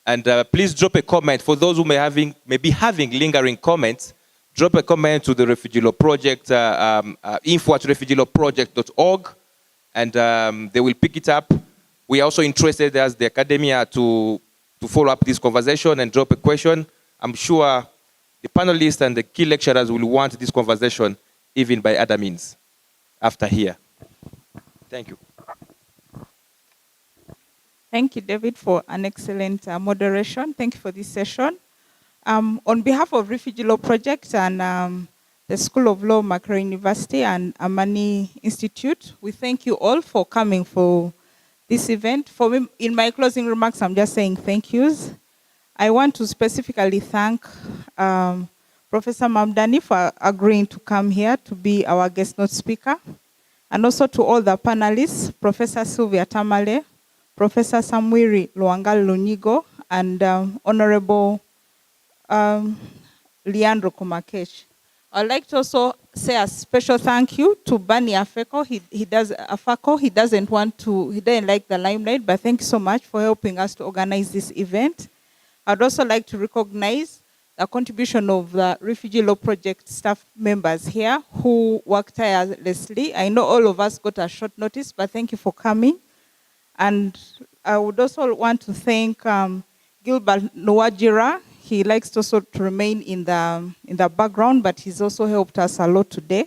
And please drop a comment. For those who may be having lingering comments, drop a comment to the Refugee Law Project, info@refugeelawproject.org, and they will pick it up. We are also interested as the academia to follow up this conversation and drop a question. I'm sure the panelists and the key lecturers will want this conversation even by other means after here. Thank you. Thank you, David, for an excellent moderation. Thank you for this session. On behalf of Refugee Law Project and the School of Law, Macquarie University and Amani Institute, we thank you all for coming for this event. For me, in my closing remarks, I'm just saying thank yous. I want to specifically thank Professor Mamdani for agreeing to come here to be our guest note speaker, and also to all the panelists, Professor Sylvia Tamale, Professor Samwiri Luangal Lunigo, and Honorable Leandro Kumakech. I'd like to also say a special thank you to Bani Afeko. He doesn't he didn't like the limelight, but thank you so much for helping us to organize this event. I'd also like to recognize the contribution of the Refugee Law Project staff members here who worked tirelessly. I know all of us got a short notice, but thank you for coming. And I would also want to thank Gilbert Nwajira. He likes also to remain in the background, but he's also helped us a lot today.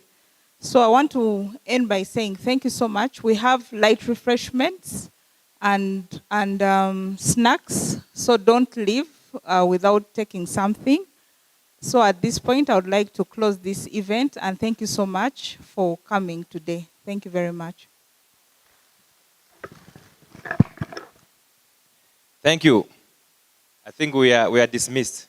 So I want to end by saying thank you so much. We have light refreshments and snacks, so don't leave without taking something. So at this point, I would like to close this event, and thank you so much for coming today. Thank you very much. Thank you. I think we are dismissed.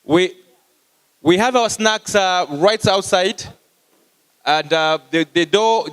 We have our snacks right outside, and the door.